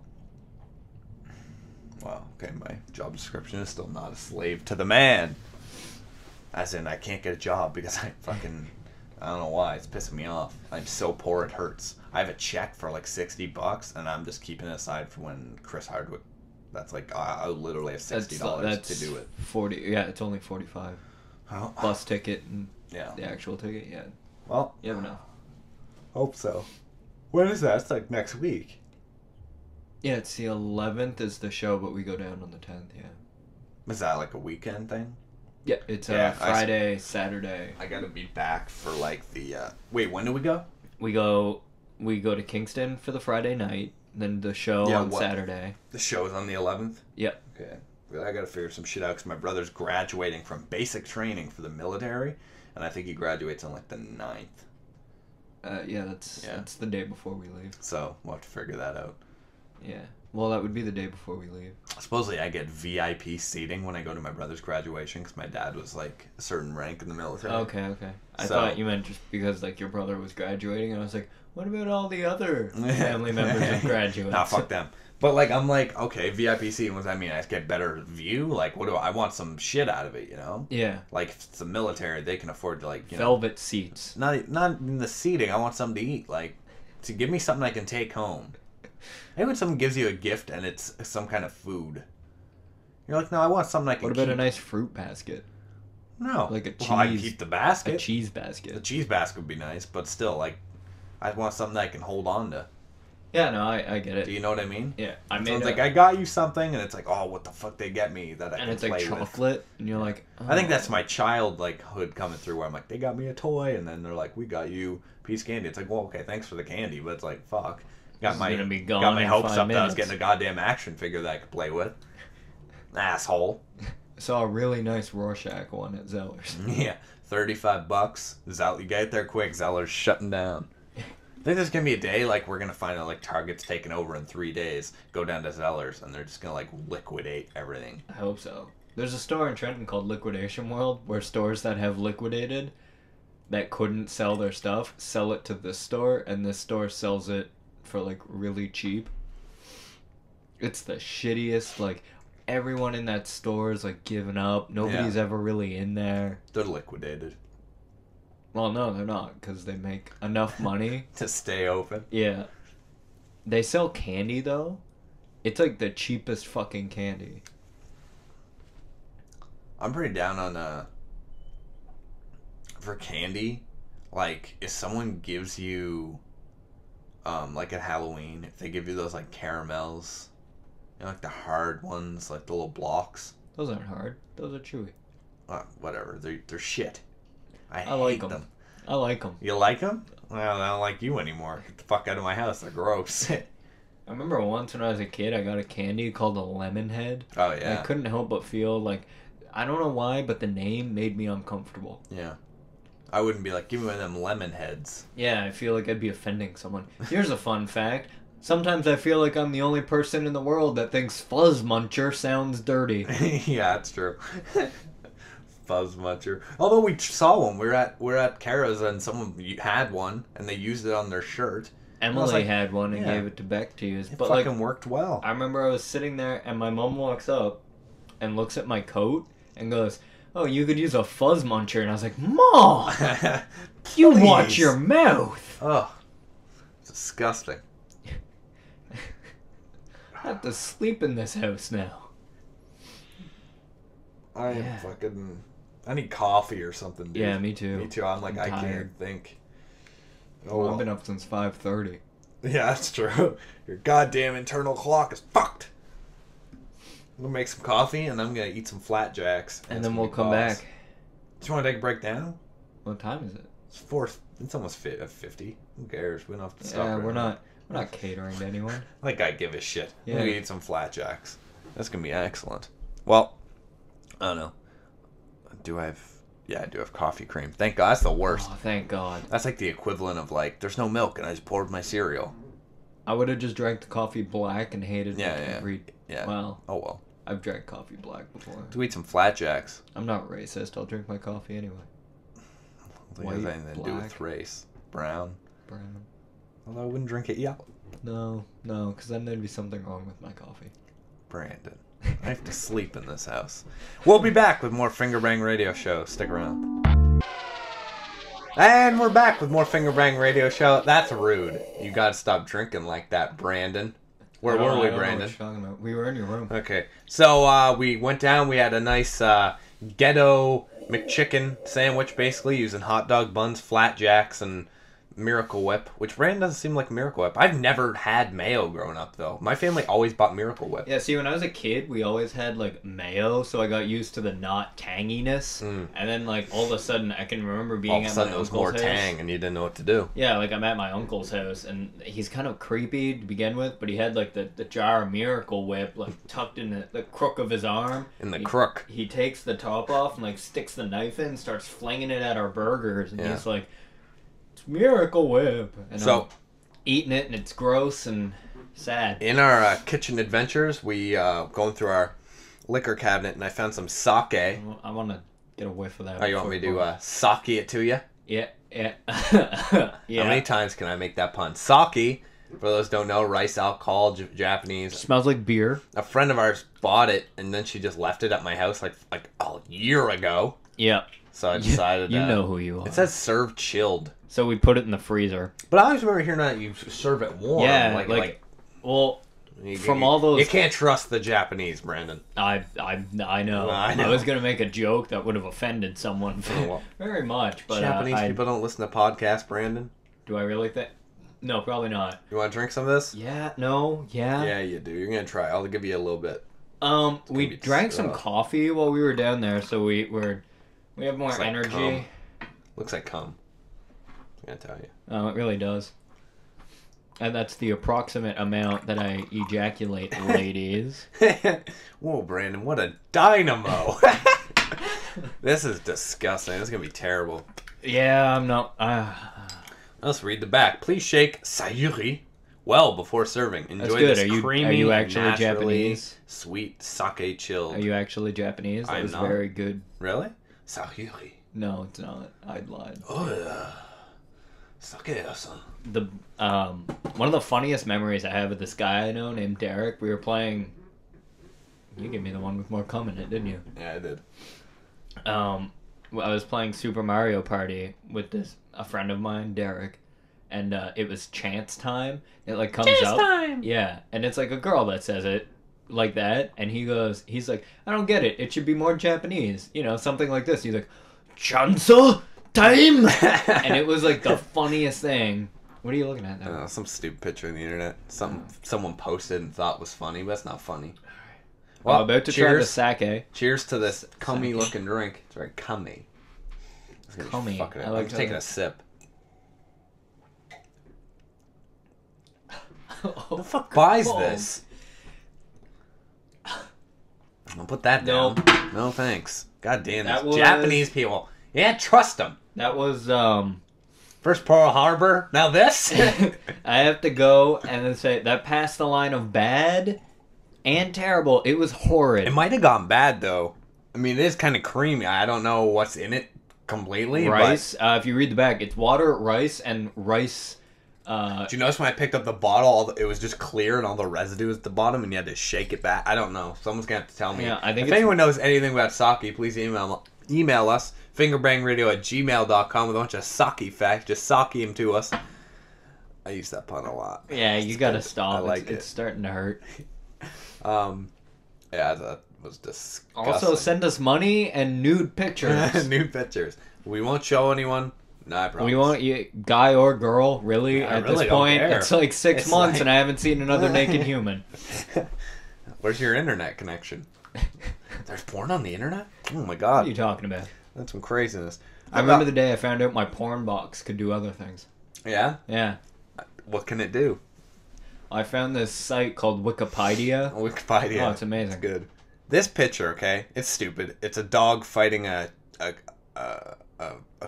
okay, my job description is still not a slave to the man. As in, I can't get a job because I don't know why, it's pissing me off. I'm so poor it hurts. I have a check for like $60 and I'm just keeping it aside for when Chris Hardwick, that's like, I literally have $60 to do it. 40, yeah, it's only 45. Oh. Bus ticket and yeah. the actual ticket, yeah. Well, you have enough. Hope so. When is that? It's like next week. Yeah, it's the 11th is the show, but we go down on the 10th, yeah. Is that like a weekend thing? Yeah, it's Friday, Saturday. I gotta be back for like the, wait, when do we go? We go to Kingston for the Friday night, then the show on Saturday. The show's on the 11th? Yep. Okay. Well, I gotta figure some shit out because my brother's graduating from basic training for the military, and I think he graduates on like the 9th. Yeah, that's the day before we leave. So, we'll have to figure that out. Yeah. Well, that would be the day before we leave. Supposedly I get VIP seating when I go to my brother's graduation because my dad was like a certain rank in the military. Okay. I thought you meant just because like your brother was graduating, and I was like, what about all the other family members of graduates? Nah, fuck them. But like, I'm like, okay, VIP seating, what does that mean? I just get better view? Like, what do I want some shit out of it, you know? Yeah. Like, if it's the military, they can afford to like, velvet seats. Not in the seating. I want something to eat. Like, to give me something I can take home. Maybe when someone gives you a gift and it's some kind of food, you're like, no, I want something I can. What about a nice fruit basket? No, like a cheese. Well, I'd keep the basket. A cheese basket. The cheese basket would be nice, but still, like, I want something that I can hold on to. Yeah, no, I get it. Do you know what I mean? Yeah, It's like I got you something, and it's like, oh, what the fuck they get me that I can play with. And it's like chocolate, and you're like, oh. I think that's my childhood coming through, where I'm like, they got me a toy, and then they're like, we got you a piece of candy. It's like, well, okay, thanks for the candy, but it's like, fuck. Got my hopes up that I was getting a goddamn action figure that I could play with. Asshole. I saw a really nice Rorschach one at Zeller's. Yeah, $35. You get it there quick. Zeller's shutting down. I think there's gonna be a day like we're gonna find out like Target's taken over in 3 days. Go down to Zeller's and they're just gonna like liquidate everything. I hope so. There's a store in Trenton called Liquidation World where stores that have liquidated that couldn't sell their stuff sell it to this store, and this store sells it for like really cheap. It's the shittiest. Like, everyone in that store is like giving up. Nobody's ever really in there. They're liquidated. Well, no, they're not, because they make enough money to stay open. Yeah. They sell candy though. It's like the cheapest fucking candy. I'm pretty down on for candy. Like, if someone gives you like at Halloween, if they give you those like caramels, you know, like the hard ones, like the little blocks. Those aren't hard. Those are chewy. Whatever. They're shit. I like hate them. I like them. You like them? Well, I don't like you anymore. Get the fuck out of my house. They're gross. I remember once when I was a kid, I got a candy called a lemon head. Oh, yeah. And I couldn't help but feel like, I don't know why, but the name made me uncomfortable. Yeah. I wouldn't be like, give me one of them lemon heads. Yeah, I feel like I'd be offending someone. Here's a fun fact. Sometimes I feel like I'm the only person in the world that thinks Fuzz Muncher sounds dirty. Yeah, that's true. Fuzz Muncher. Although we saw one. We're at Kara's and someone had one and they used it on their shirt. Emily had one and gave it to Beck to use. It fucking worked well. I remember I was sitting there and my mom walks up and looks at my coat and goes, "Oh, you could use a fuzz muncher." And I was like, "Mom, you watch your mouth." Oh, disgusting. I have to sleep in this house now. I am fucking... I need coffee or something, dude. Yeah, me too. Me too. I'm tired. I can't think. Oh, well, I've been up since 5:30. Yeah, that's true. Your goddamn internal clock is fucked. I'm gonna make some coffee and I'm gonna eat some flapjacks. And then we'll come back. Do you want to take a break now? What time is it? It's 4. It's almost 50. Who cares? We don't have to stop. Yeah, we're not catering to anyone. Like I give a shit. Yeah. I'm gonna eat some flapjacks. That's gonna be excellent. Well, I don't know. I do have coffee cream. Thank God. That's the worst. Oh, thank God. That's like the equivalent of like, there's no milk and I just poured my cereal. I would have just drank the coffee black and hated Yeah. Well, Oh well. I've drank coffee black before. To eat some flapjacks. I'm not racist. I'll drink my coffee anyway. I don't think it has anything to do with race. Brown. Although I wouldn't drink it yellow. No, because then there'd be something wrong with my coffee. Brandon. I have to sleep in this house. We'll be back with more Fingerbang Radio Show. Stick around. And we're back with more Fingerbang Radio Show. That's rude. You gotta stop drinking like that, Brandon. Where were we, Brandon? I don't know what you're talking about. We were in your room. Okay. So we went down. We had a nice ghetto McChicken sandwich, basically, using hot dog buns, flapjacks, and Miracle Whip, which Brandon doesn't seem like Miracle Whip. I've never had mayo growing up, though. My family always bought Miracle Whip. Yeah, see, when I was a kid, we always had, like, mayo, so I got used to the not tanginess. And then, like, all of a sudden, I can remember being all of a at sudden my it was uncle's more house. tang, and you didn't know what to do. Yeah, like, I'm at my uncle's house, and he's kind of creepy to begin with, but he had, like, the jar of Miracle Whip, like, tucked in the crook of his arm. In the crook. He takes the top off and, like, sticks the knife in, starts flinging it at our burgers, and he's like, "It's Miracle Whip." And So, I'm eating it, and it's gross and sad. in our kitchen adventures, we going through our liquor cabinet, and I found some sake. I want to get a whiff of that. Oh, you want me to sake it to you? Yeah. Yeah. How many times can I make that pun? Sake, for those who don't know, rice alcohol, Japanese. Smells like beer. A friend of ours bought it, and then she just left it at my house like a year ago. Yeah. So I decided You know who you are. It says serve chilled. So we put it in the freezer. But I always remember hearing that you serve it warm. Yeah, well, from all those... You can't trust the Japanese, Brandon. I know. I was going to make a joke that would have offended someone very much. But Japanese people don't listen to podcasts, Brandon. Do I really think... No, probably not. You want to drink some of this? Yeah, Yeah, you do. You're going to try. I'll give you a little bit. We drank some coffee while we were down there, so we have more Looks like energy. cum. Looks like cum. I'm going to tell you. Oh, it really does. And that's the approximate amount that I ejaculate, ladies. Whoa, Brandon, what a dynamo. This is disgusting. This is going to be terrible. Yeah, I'm not... Let's read the back. Please shake sayuri well before serving. Enjoy good. this creamy, are you actually naturally Japanese? Sweet sake chilled. Are you actually Japanese? That was not. very good. Really? Sayuri. No, it's not. I'd lied. Oh, yeah. Sake-san. The one of the funniest memories I have of this guy I know named Derek. We were playing. You gave me the one with more cum in it, didn't you? Yeah, I did. I was playing Super Mario Party with a friend of mine, Derek, and it was chance time. It like comes Chance up. time! Yeah, and it's like a girl that says it like that, and he's like, I don't get it. It should be more Japanese, something like this. He's like, chance time, and it was like the funniest thing. What are you looking at now? Some stupid picture on the internet. Someone posted and thought was funny, but that's not funny. Well, I'm about to try the sake. Cheers to this cummy looking drink. It's very cummy. Cummy. I'm taking a sip. Who the fuck buys this? I'll put that down. Nope. No thanks. God damn That this. was- Japanese people. Yeah, trust them. That was First Pearl Harbor. Now this. I have to go and then say that passed the line of bad and terrible. It was horrid. It might have gone bad though. I mean, it is kind of creamy. I don't know what's in it completely. Rice. If you read the back, it's water, rice, and rice Did you notice when I picked up the bottle, it was just clear and all the residue was at the bottom, and you had to shake it back? I don't know. Someone's gonna have to tell me. Yeah, I think if anyone knows anything about sake, please email us, fingerbrangradio@gmail.com with a bunch of sake facts. Just sake them to us. I use that pun a lot. Yeah, you gotta stop. I like it's starting to hurt. Yeah, that was disgusting. Also, send us money and nude pictures. Nude pictures. We won't show anyone. No, I promise. We want you, guy or girl, really. I At really this don't point, care. it's like 6 It's months like- and I haven't seen another naked human. Where's your internet connection? There's porn on the internet? Oh my What are god. you talking about? That's some craziness. I remember the day I found out my porn box could do other things. Yeah? Yeah. What can it do? I found this site called Wikipedia. Wikipedia. Oh, it's amazing. It's good. This picture, okay? It's stupid. It's a dog fighting a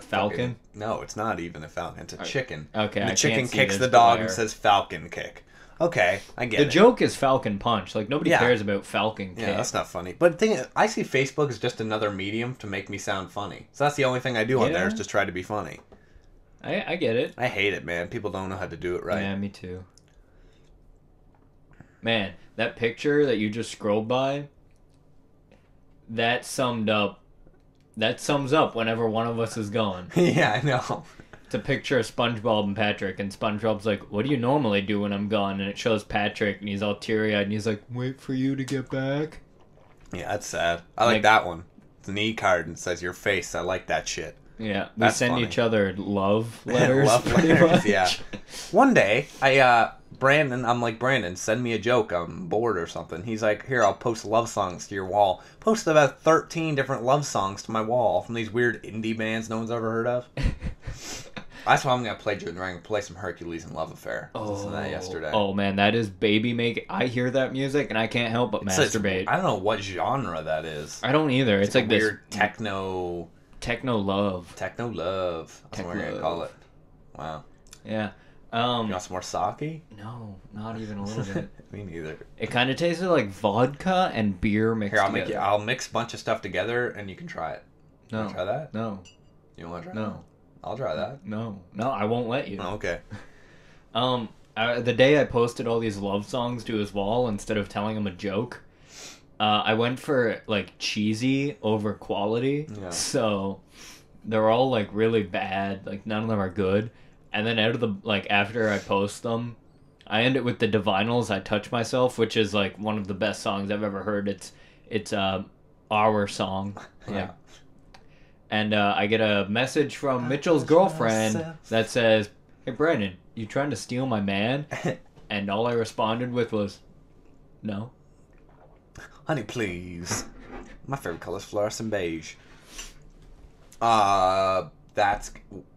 Falcon? fucking- no, it's not even a falcon. It's a chicken. Okay, And the I chicken can't see kicks this the dog glare. and says falcon kick. Okay, I get The it. joke is Falcon Punch. Like, nobody Yeah. cares about Falcon Kick. Yeah, that's not funny. But the thing is, I see Facebook as just another medium to make me sound funny. So that's the only thing I do on there is Yeah. just try to be funny. I get it. I hate it, man. People don't know how to do it right. Yeah, me too. Man, that picture that you just scrolled by, that sums up whenever one of us is gone. Yeah, I know. It's a picture of SpongeBob and Patrick, and SpongeBob's like, "What do you normally do when I'm gone?" And it shows Patrick, and he's all teary-eyed, and he's like, "Wait for you to get back." Yeah, that's sad. I like that one. It's an e-card and it says your face. I like that shit. Yeah, we That's send funny. each other love letters. Love pretty letters, much. yeah. One day, Brandon, I'm like, Brandon, send me a joke. I'm bored or something. He's like, here, I'll post love songs to your wall. Posted about 13 different love songs to my wall from these weird indie bands no one's ever heard of. That's why I'm going to play during the ring. Play some Hercules and Love Affair. I was listening to that yesterday. Oh man, that is baby make. I hear that music and I can't help but masturbate. I don't know what genre that is. I don't either. It's like this weird techno love. Techno love. That's what we're going to call it. Wow. Yeah. You want some more sake? No, not even a little bit. Me neither. It kind of tasted like vodka and beer mixed together. I'll mix a bunch of stuff together and you can try it. You No. want to try that? No. You want to try No. that? I'll try that. No, I won't let you. Oh, okay. The day I posted all these love songs to his wall instead of telling him a joke, I went for like cheesy over quality. Yeah. So they're all like really bad. Like none of them are good. And then out of the like after I post them, I end it with the Divinals. I Touch Myself, which is like one of the best songs I've ever heard. It's our song. Yeah. And I get a message from Mitchell's girlfriend that says, "Hey Brandon, you trying to steal my man?" And all I responded with was, "No." Honey, please. My favorite color is fluorescent beige.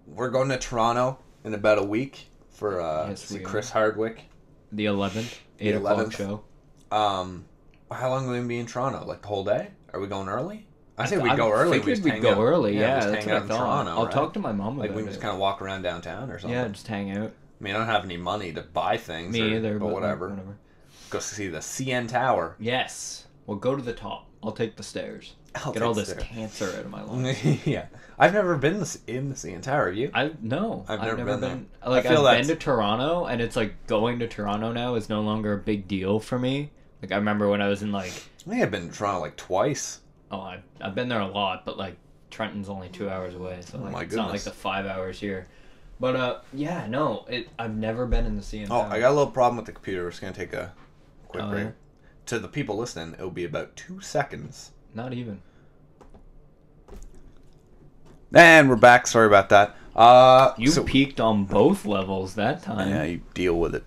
We're going to Toronto in about a week for Yes, see we Chris Hardwick. The 11th, 8 The o'clock 11th. show. How long are we gonna be in Toronto? Like the whole day? Are we going early? I say I we go early. figured just we'd hang go out. early. we Yeah, just that's hang what out I in thought. Toronto, I'll right? talk to my mom Like about we can just it. kind of walk around downtown or something. Yeah, just hang out. I mean, I don't have any money to buy things. Me either, but but whatever. whatever. Go see the CN Tower. Yes. Well, go to the top. I'll take the stairs. I'll Get take all the this stairs. cancer out of my lungs. Yeah, I've never been in the CN Tower. Have you? I've never been. there. Like I feel I've been that's- to Toronto, and it's like going to Toronto now is no longer a big deal for me. Like I remember when I was in like, I think I've been to Toronto like twice. I've been there a lot, but like Trenton's only 2 hours away, so like my it's not like goodness. the 5 hours here. But yeah, no, I've never been in the CN Oh, Tower. I got a little problem with the computer. We're just gonna take a quick Oh, break. yeah? To the people listening, it'll be about 2 seconds. Not even. And we're back. Sorry about that. You peaked on both levels that time. Yeah, you deal with it,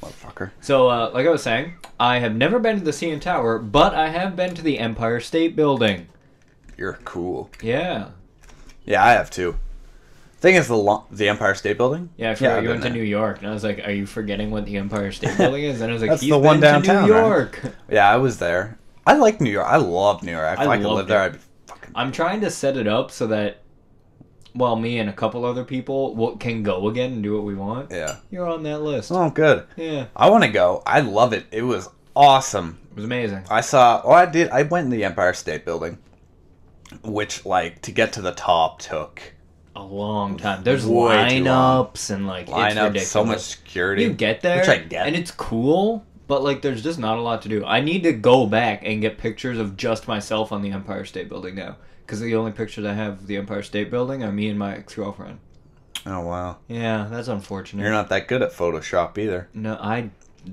motherfucker. So, like I was saying, I have never been to the CN Tower, but I have been to the Empire State Building. You're cool. Yeah. Yeah, I have too. Thing is, the Empire State Building. Yeah, I forgot I've you been went to there. New York, and I was like, "Are you forgetting what the Empire State Building is?" And I was like, That's "He's the one been downtown, to New right? York." Yeah, I was there. I like New York. I love New York. If I could loved live there, it. I'd be fucking. I'm trying to set it up so that, well, me and a couple other people can go again and do what we want. Yeah. You're on that list. Oh, good. Yeah, I want to go. I love it. It was awesome. it was amazing. I went in the Empire State Building, which, like, to get to the top took a long time. There's Way too long. lineups and like it's Lineups, ridiculous. so much security. You get there, which I get, and it's cool, but like there's just not a lot to do. I need to go back and get pictures of just myself on the Empire State Building now, because the only pictures I have of the Empire State Building are me and my ex-girlfriend. Oh wow. Yeah, that's unfortunate. You're not that good at Photoshop either. No, I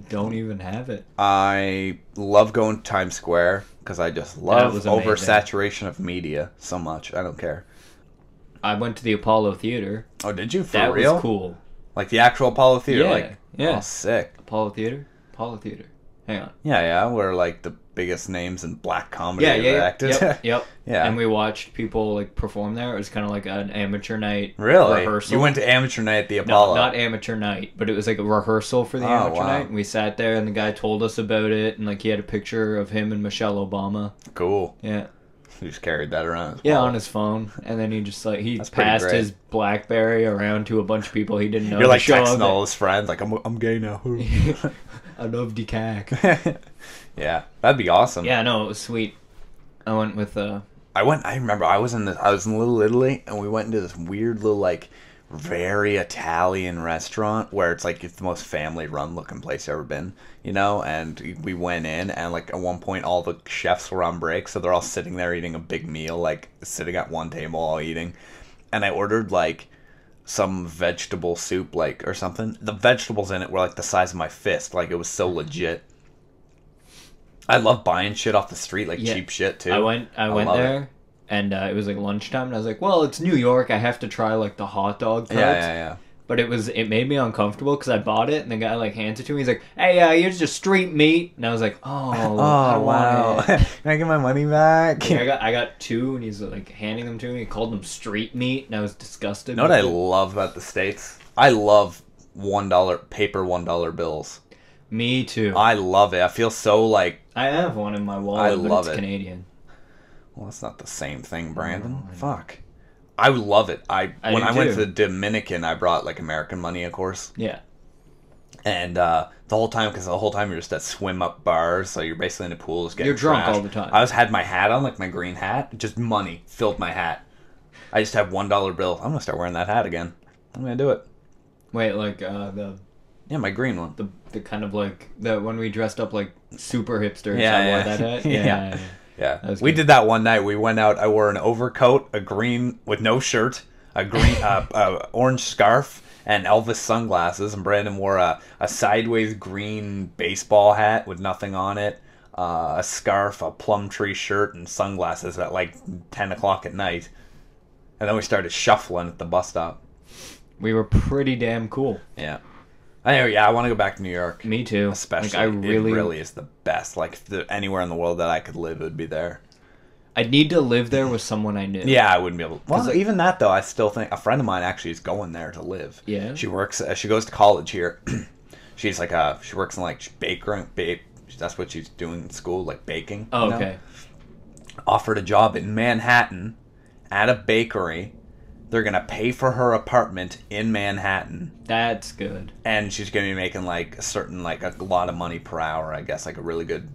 don't even have it. I love going to Times Square because I just love was amazing. oversaturation of media so much. I don't care. I went to the Apollo Theater. Oh, did you? For That real? was cool. Like the actual Apollo Theater? Yeah, Like, yeah. Oh, sick. Apollo Theater? Apollo Theater. Hang on. Yeah, where like the biggest names in black comedy Yeah, have acted. Yep. Yeah. And we watched people like perform there. It was kind of like an amateur night Really? rehearsal. You went to amateur night at the No, Apollo? not amateur night, but it was like a rehearsal for the Oh, amateur wow. night. And we sat there, and the guy told us about it, and like he had a picture of him and Michelle Obama. Cool. Yeah. You just carried that around. Yeah, on his phone, and then he just like he That's pretty passed great. his BlackBerry around to a bunch of people he didn't know. You're like to show texting him all his friends, like, I'm gay now. that- I love DCAC. Yeah, that'd be awesome. Yeah, no, it was sweet. I went with I remember I was in Little Italy, and we went into this weird little like very Italian restaurant where it's like it's the most family run looking place I've ever been, you know. And we went in, and like at one point all the chefs were on break, so they're all sitting there eating a big meal, like sitting at one table all eating. And I ordered like some vegetable soup, like or something. The vegetables in it were like the size of my fist, like it was so legit. I love buying shit off the street, like Yeah. cheap shit too. I went love there, and it was like lunchtime, and I was like, well, it's New York, I have to try like the hot dog carts. Yeah. But it made me uncomfortable because I bought it, and the guy like hands it to me. He's like, "Hey, here's just street meat," and I was like, "Oh, I don't wow! want it." Can I get my money back? Like, I got two, and he's like handing them to me. He called them street meat, and I was disgusted. You know what I love about the States? I love paper $1 bills. Me too. I love it. I feel so like. I have one in my wallet, I love but it's it. Canadian. Well, that's not the same thing, Brandon. No, I know. Fuck. I love it. When do I went too. to the Dominican, I brought like American money, of course. Yeah. And the whole time you're just at swim up bars, so you're basically in the pool, just getting You're drunk trashed. all the time. I had my hat on, like my green hat, just money filled my hat. I just have $1 bills. I'm gonna start wearing that hat again. I'm gonna do it. Wait, like the My green one. the kind of like the when we dressed up like super hipsters. Yeah, I wore yeah. that hat. Yeah. Yeah, That was we good. did that one night. We went out. I wore an overcoat, a green with no shirt, a green orange scarf, and Elvis sunglasses. And Brandon wore a sideways green baseball hat with nothing on it, a scarf, a plum tree shirt, and sunglasses at like 10 o'clock at night. And then we started shuffling at the bus stop. We were pretty damn cool. Yeah. Anyway, I want to go back to New York. Me too. Especially, like, it really is the best. Like, if anywhere in the world that I could live, it would be there. I'd need to live there with someone I knew. Yeah, I wouldn't be able to. Well, like- even that, though, I still think a friend of mine actually is going there to live. Yeah? She goes to college here. She's like, she works in, like, that's what she's doing in school, like, baking. Oh, you know? okay. Offered a job in Manhattan at a bakery. They're going to pay for her apartment in Manhattan. That's good. And she's going to be making, like, a lot of money per hour, I guess, like, a really good...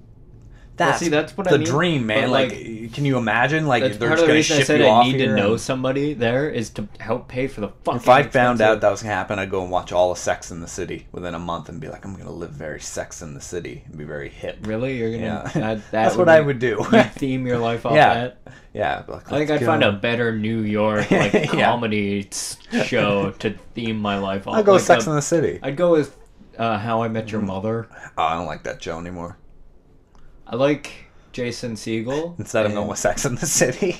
That's what I the mean, dream, man. but, Like, like, can you imagine? Like, That's they're part just of the going to reason I ship said you I off need to here know and- somebody there is to help pay for the fucking If I found out expensive- that was going to happen, I'd go and watch all of Sex in the City within a month and be like, I'm going to live very Sex in the City and be very hip. Really? You're gonna... Yeah. That's what I would do. You theme your life off Yeah. that? Yeah. I think I'd find a better New York like Yeah. comedy show to theme my life off. I'll go like with Sex in the City. I'd go with How I Met Your Mother. Oh, I don't like that show anymore. I like Jason Segel. Instead of and going with Sex in the City.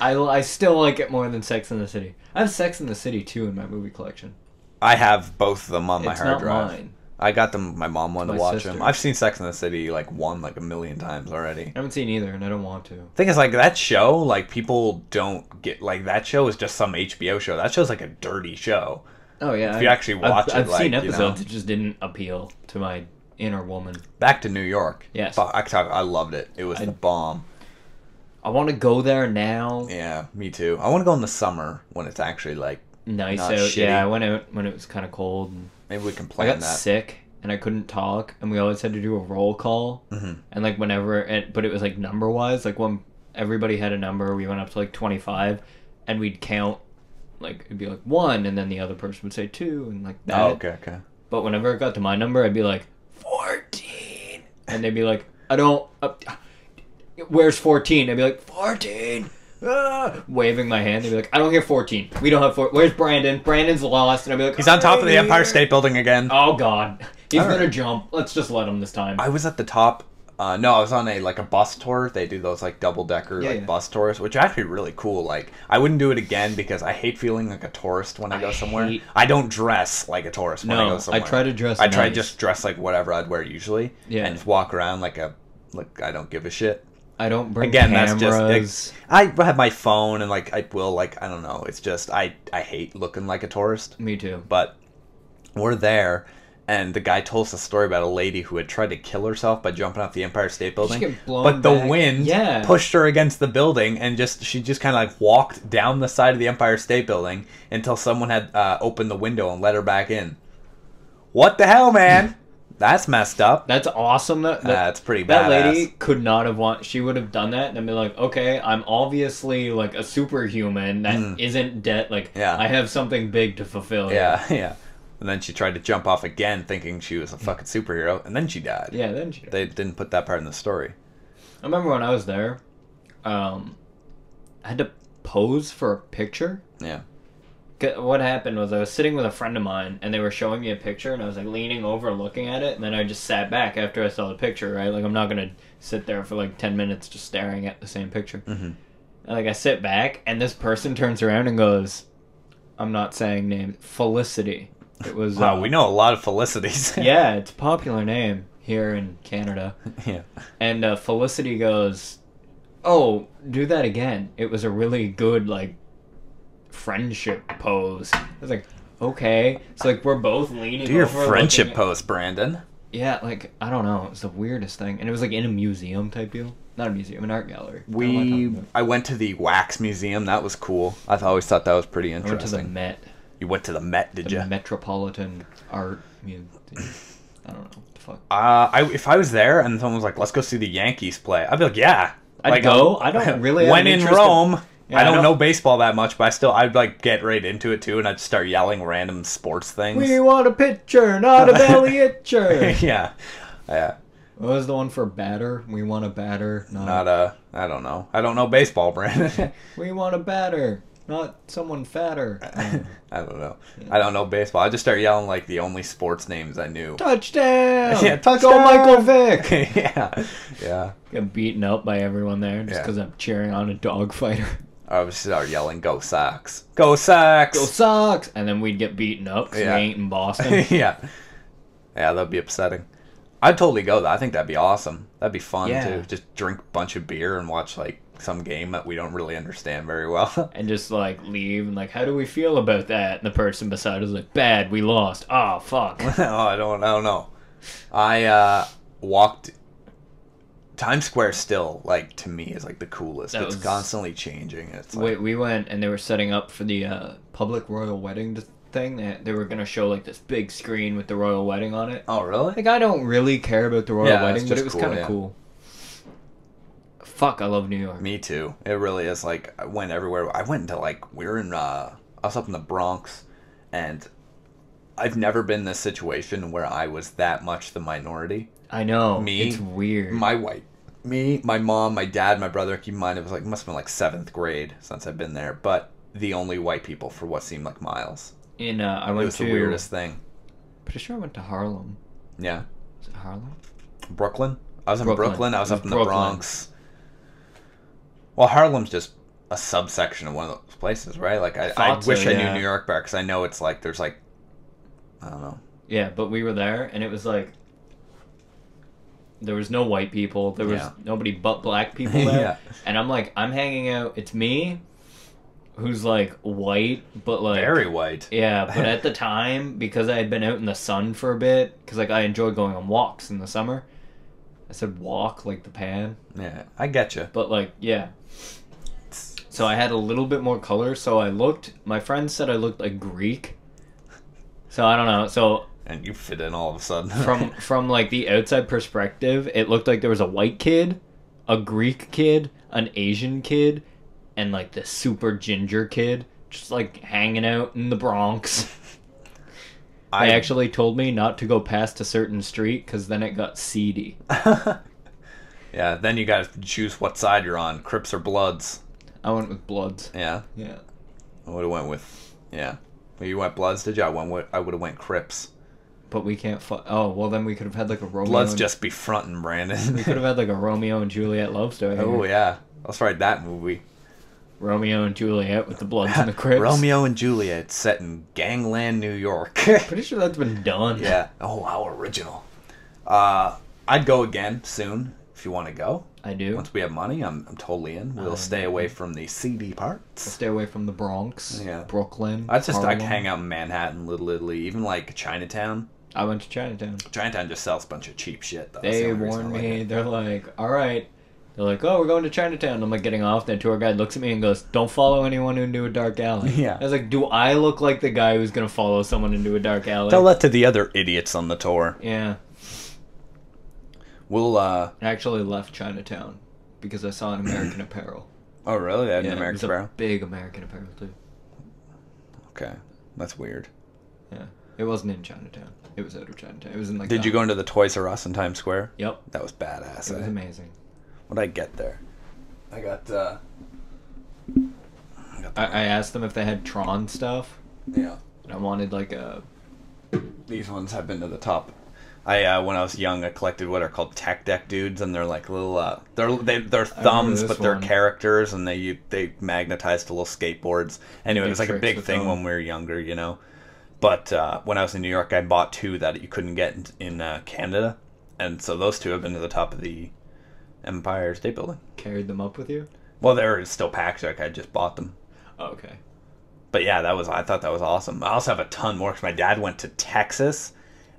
I still like it more than Sex in the City. I have Sex in the City 2 in my movie collection. I have both of them on my It's hard not drive. mine. I got them. My mom wanted to My watch sister. them. I've seen Sex in the City like a million times already. I haven't seen either, and I don't want to. Thing is, like, that show, like, people don't get, like, that show is just some HBO show. That show's like a dirty show. Oh yeah, If you actually watch I've it, like, seen you know. episodes. It just didn't appeal to my inner woman. Back to New York. Yes. Fuck, I loved it. It was the bomb. I want to go there now. Yeah, me too. I want to go in the summer when it's actually, like, Nice not out. shitty. Yeah, I went out when it was kind of cold. And maybe we can I plan got that. sick and I couldn't talk, and we always had to do a roll call. Mhm. And like but it was like number wise. Like when everybody had a number, we went up to like 25, and we'd count like it'd be like 1, and then the other person would say 2, and like that. Oh, okay. But whenever it got to my number, I'd be like 14, and they'd be like, I don't. Where's 14? I'd be like 14. Waving my hand. They'd be like, I don't hear 14. We don't have 4. Where's Brandon? Brandon's lost. And I'd be like, he's on top of the Empire State Building again. Oh God, he's gonna jump. Let's just let him this time. I was at the top. No, I was on a bus tour. They do those double-decker bus tours, which are actually really cool. Like, I wouldn't do it again because I hate feeling like a tourist when I go somewhere. I don't dress like a tourist when I go somewhere. I try to dress. I try to just dress like whatever I'd wear usually, and just walk around like I don't give a shit. I don't bring cameras. That's just I have my phone and I will I don't know. It's just I hate looking like a tourist. Me too. But we're there. And the guy told us a story about a lady who had tried to kill herself by jumping off the Empire State Building. But the wind pushed her against the building, and she just kind of walked down the side of the Empire State Building until someone had opened the window and let her back in. What the hell, man? That's messed up. That's awesome. That's pretty badass. That lady could not have she would have done that and be like, okay, I'm obviously like a superhuman that isn't dead. I have something big to fulfill. Yeah. And then she tried to jump off again, thinking she was a fucking superhero, and then she died. Yeah, then she died. They didn't put that part in the story. I remember when I was there, I had to pose for a picture. Yeah. What happened was I was sitting with a friend of mine, and they were showing me a picture, and I was leaning over looking at it, and then I just sat back after I saw the picture, right? I'm not going to sit there for 10 minutes just staring at the same picture. Mm-hmm. And I sit back, and this person turns around and goes, I'm not saying names, Felicity. It was. Wow, we know a lot of Felicities. Yeah, it's a popular name here in Canada. Yeah. And Felicity goes, "Oh, do that again. It was a really good friendship pose." I was like, "Okay." So we're both leaning. Do your friendship pose, Brandon. Yeah, I don't know. It was the weirdest thing, and it was in a museum type deal. Not a museum, an art gallery. I went to the Wax Museum. That was cool. I always thought that was pretty interesting. I went to the Met. You went to the Met, did you? The Metropolitan Art Museum. I don't know. What the fuck? If I was there and someone was like, let's go see the Yankees play, I'd be like, yeah. I'd go. I don't really When in Rome, I don't know baseball that much, but I'd get right into it too, and I'd start yelling random sports things. We want a pitcher, not a belly itcher. Yeah. What was the one for batter? We want a batter, I don't know. I don't know baseball, Brandon. We want a batter. Not someone fatter. I don't know. Yeah. I don't know baseball. I just started yelling the only sports names I knew. Touchdown! Yeah, touchdown! Go Michael Vick! Yeah. Get beaten up by everyone there just because I'm cheering on a dog fighter. I would start yelling, "Go Sox! Go Sox! Go Sox!" And then we'd get beaten up because we ain't in Boston. Yeah, that'd be upsetting. I'd totally go though. I think that'd be awesome. That'd be fun too. Just drink a bunch of beer and watch some game that we don't really understand very well. And just leave and how do we feel about that? And the person beside us is bad, we lost. Oh fuck. Oh, I don't know. I walked Times Square still to me is the coolest. It's constantly changing. It's Wait, we went and they were setting up for the public royal wedding thing. They were gonna show this big screen with the royal wedding on it. Oh really? I don't really care about the royal wedding, but it was kind of cool. Fuck, I love New York. Me too. It really is. I went everywhere. I went into we were in I was up in the Bronx, and I've never been in this situation where I was that much the minority. I know. It's weird. My mom, my dad, my brother. Keep in mind, it was must have been 7th grade since I've been there, but the only white people for what seemed like miles. I went to. It was the weirdest thing. Pretty sure I went to Harlem. Yeah. Was it Harlem? Brooklyn. I was in Brooklyn. I was up in the Bronx. Well, Harlem's just a subsection of one of those places, right? I wish I knew New York better because I know it's there's I don't know. Yeah, but we were there and it was there was no white people. There was nobody but black people there. And I'm hanging out. It's me, who's white, but very white. Yeah, but at the time, because I had been out in the sun for a bit, because I enjoyed going on walks in the summer. I said walk the pan. Yeah, I get you. But yeah. So I had a little bit more color. So my friends said I looked like Greek. So I don't know. So. And you fit in all of a sudden. from the outside perspective, it looked like there was a white kid, a Greek kid, an Asian kid, and the super ginger kid just like hanging out in the Bronx. They actually told me not to go past a certain street because then it got seedy. Yeah, then you gotta choose what side you're on, Crips or Bloods. I went with Bloods. Yeah? Yeah. I would have went with, yeah. Well, you went Bloods, did you? I would have went Crips. But we can't oh, well then we could have had like a Romeo Bloods just be frontin', Brandon. We could have had like a Romeo and Juliet love story. Oh, yeah. Let's write that movie. Romeo and Juliet with the Bloods and the Crips. Romeo and Juliet set in Gangland, New York. Pretty sure that's been done. Yeah. Oh, how original. I'd go again soon if you want to go. I do. Once we have money, I'm totally in. We'll stay away from the seedy parts. We'll stay away from the Bronx. Yeah. Brooklyn. I just like Harlem. hang out in Manhattan, Little Italy, even like Chinatown. I went to Chinatown. Chinatown just sells a bunch of cheap shit, though. They warned me. They're like, all right. They're like, oh, we're going to Chinatown. I'm like getting off. The tour guide looks at me and goes, don't follow anyone into a dark alley. Yeah. I was like, do I look like the guy who's going to follow someone into a dark alley? Tell that to the other idiots on the tour. Yeah. We'll, I actually left Chinatown because I saw an American Apparel. Oh, really? They had an It American was Apparel? a big American Apparel, too. Okay. That's weird. Yeah. It wasn't in Chinatown. It was out of Chinatown. It was in like... Did you go into the Toys R Us in Times Square? Yep. That was badass. It was amazing. What'd I get there? I got I asked them if they had Tron stuff. Yeah. And I wanted like a... These ones have been to the top. When I was young, I collected what are called tech deck dudes, and they're like little, they're thumbs, but they're characters, and they magnetize to little skateboards. Anyway, it was like a big thing when we were younger, you know. But when I was in New York, I bought two that you couldn't get in Canada, and so those two have been to the top of the Empire State Building. Carried them up with you? Well, they were still packed, like I just bought them. Oh, okay. But yeah, I thought that was awesome. I also have a ton more because my dad went to Texas,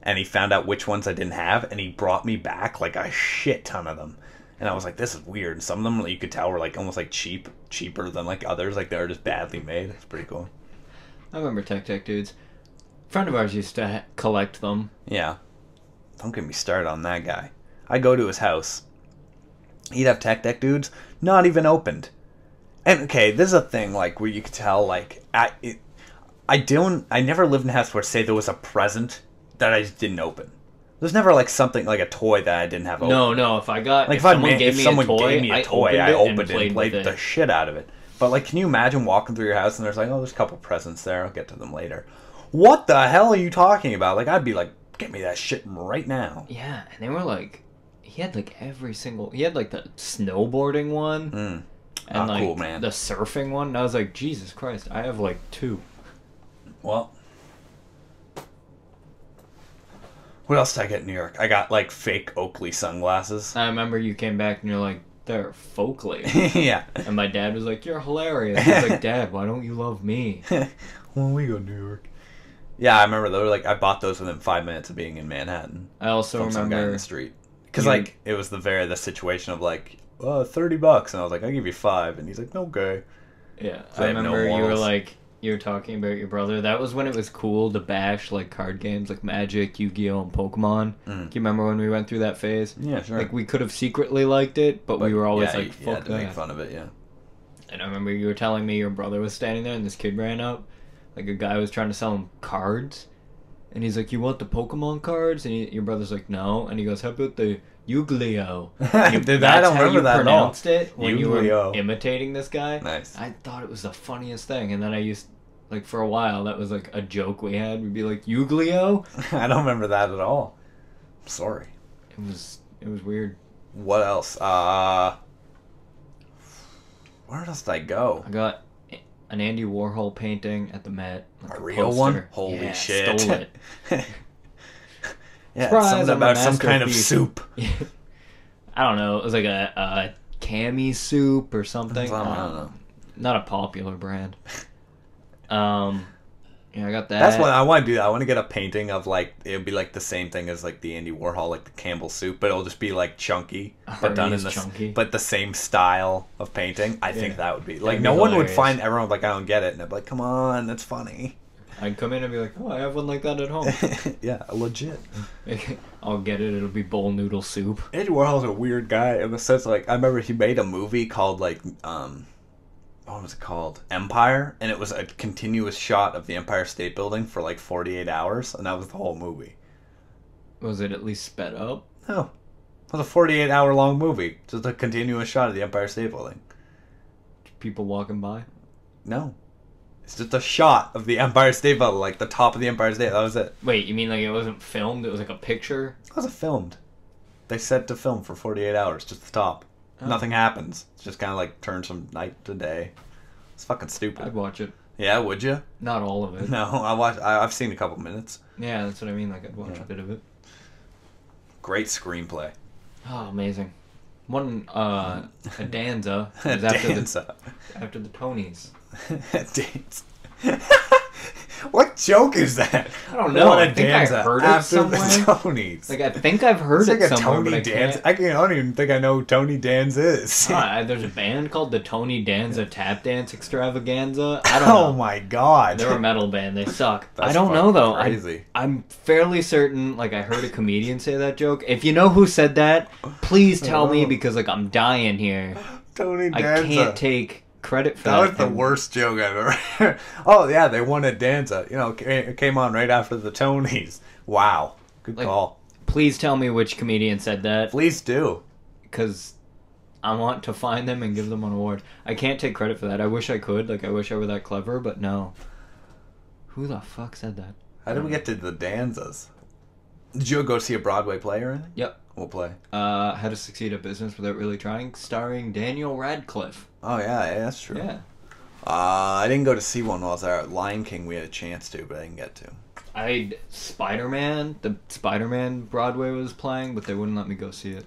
and he found out which ones I didn't have, and he brought me back like a shit ton of them. And I was like, this is weird. And some of them, you could tell, were like almost like cheaper than like others. Like they were just badly made. It's pretty cool. I remember Tech Tech dudes. A friend of ours used to collect them. Yeah. Don't get me started on that guy. I go to his house. He'd have Tech Deck dudes, not even opened. And okay, this is a thing like where you could tell like I never lived in a house where say there was a present that I just didn't open. There's never like something like a toy that I didn't have open. No. If I got like if someone gave me a toy, I opened it and played with the shit out of it. But like, can you imagine walking through your house and there's like, oh, there's a couple presents there. I'll get to them later. What the hell are you talking about? Like, I'd be like, get me that shit right now. Yeah, and they were like, he had like he had like the snowboarding one. And like cool, man. The surfing one. And I was like, Jesus Christ, I have like two. Well, what else did I get in New York? I got like fake Oakley sunglasses. I remember you came back and you're like, they're Folkley. Yeah. And my dad was like, you're hilarious. I was like, Dad, why don't you love me? When we go to New York. Yeah, I remember they were like, I bought those within 5 minutes of being in Manhattan. I also from remember some guy in the street. Because like, it was the situation of like, $30, and I was like, I'll give you 5, and he's like, okay. Yeah, So I remember you were like, you were talking about your brother. That was when it was cool to bash like card games like Magic, Yu-Gi-Oh, and Pokemon. Do you remember when we went through that phase? Yeah, sure. Like we could have secretly liked it, but we were always like, fuck to that. make fun of it, yeah. And I remember you were telling me your brother was standing there, and this kid ran up, like a guy was trying to sell him cards, and he's like, you want the Pokemon cards? And your brother's like, no. And he goes, how about the Yu-Gi-Oh? I don't remember that at all. Pronounced it when you were imitating this guy. Nice. I thought it was the funniest thing, and then I used, like, for a while, that was like a joke we had. We'd be like, Yu-Gi-Oh? I don't remember that at all. I'm sorry. It was weird. What else? Where else did I go? I got an Andy Warhol painting at the Met. Like a real one? Holy shit. Stole it. Yeah, Surprise, something about some kind of soup. I don't know. It was like a cami soup or something. I don't know. Not a popular brand. Yeah, I got that. That's what I want to do. That. I want to get a painting of like it would be like the same thing as like the Andy Warhol, like the Campbell soup, but it'll just be like chunky, but done in but the same style of painting. I think that would be like no one would find everyone would be like I don't get it, and I'd be like, come on, that's funny. I'd come in and be like, oh, I have one like that at home. Yeah, legit. I'll get it. It'll be bowl noodle soup. Andy Warhol's a weird guy in the sense like I remember he made a movie called like what was it called? Empire, and it was a continuous shot of the Empire State Building for like 48 hours, and that was the whole movie. Was it at least sped up? No. It was a 48-hour long movie. Just a continuous shot of the Empire State Building. People walking by? No. It's just a shot of the Empire State Building, like the top of the Empire State. That was it. Wait, you mean like it wasn't filmed? It was like a picture? It wasn't filmed. They set to film for 48 hours, just the top. Oh. Nothing happens. It's just kind of like turns from night to day. It's fucking stupid. I'd watch it. Yeah, would you? Not all of it. No, I've seen a couple minutes. Yeah, that's what I mean. Like I'd watch a bit of it. Great screenplay. Oh, amazing. One, a danza. A danza. After the Tonys. A danza. What joke is that? I don't know. What I a think I danza heard it after somewhere. the Tonys. Like, I think I've heard It's it like a somewhere, Tony but I Danza. can't. I don't even think I know who Tony Danza is. There's a band called the Tony Danza Tap Dance Extravaganza. I don't know. Oh my god. They're a metal band. They suck. That's I don't know, though. crazy. I'm fairly certain, like, I heard a comedian say that joke. If you know who said that, please tell me, because, like, I'm dying here. Tony Danza. I can't take credit for that. That was the worst joke I've ever heard. Oh, yeah, they won a Danza. You know, it came on right after the Tonys. Wow. Good call. Please tell me which comedian said that. Please do. Because I want to find them and give them an award. I can't take credit for that. I wish I could. Like, I wish I were that clever, but no. Who the fuck said that? How did we get to the Danzas? Did you go see a Broadway play or anything? Yep. What play? How to Succeed at Business Without Really Trying, starring Daniel Radcliffe. Oh, yeah, that's true. Yeah. I didn't go to see one while I was there. Lion King we had a chance to, but I didn't get to. Spider-Man. The Spider-Man Broadway was playing, but they wouldn't let me go see it.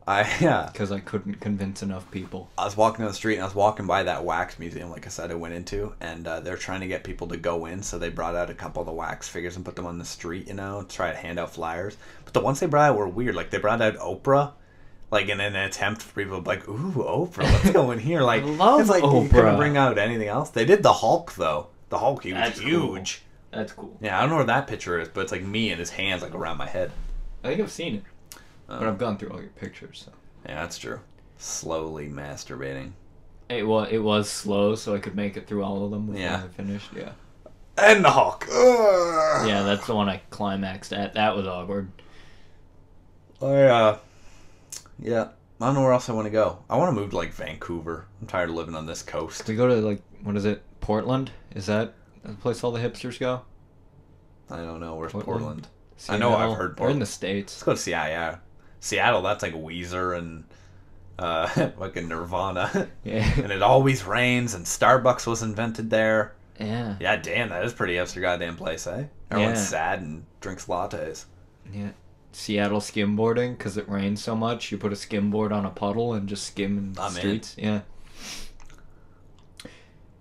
Yeah. Because I couldn't convince enough people. I was walking down the street, and I was walking by that wax museum, like I said, I went into, and they're trying to get people to go in, so they brought out a couple of the wax figures and put them on the street, you know, to try to hand out flyers. But the ones they brought out were weird. Like, they brought out Oprah, like, in an attempt for people to be like, ooh, Oprah, let's go in here. Like, I love it's like Oprah. You couldn't bring out anything else. They did the Hulk, though. The Hulk, he was That's huge. Cool. That's cool. Yeah, I don't know where that picture is, but it's like me and his hands, like, around my head. I think I've seen it. But I've gone through all your pictures, so. Yeah, that's true. Slowly masturbating. It was slow, so I could make it through all of them before Yeah. I finished. Yeah. And the Hulk. Ugh. Yeah, that's the one I climaxed at. That was awkward. Yeah. I don't know where else I want to go. I want to move to, like, Vancouver. I'm tired of living on this coast. Can we go to, like, what is it? Portland? Is that the place all the hipsters go? I don't know. Where's Portland? Portland? Seattle? I know I've heard Or in Portland. the States. Let's go to Seattle, yeah. Seattle, that's like Weezer and fucking Nirvana. Yeah. And it always rains, and Starbucks was invented there. Yeah. Yeah, damn, that is pretty hipster goddamn place, eh? Everyone's Yeah. sad and drinks lattes. Yeah. Seattle skimboarding, because it rains so much. You put a skimboard on a puddle and just skim in the I'm in. streets. Yeah.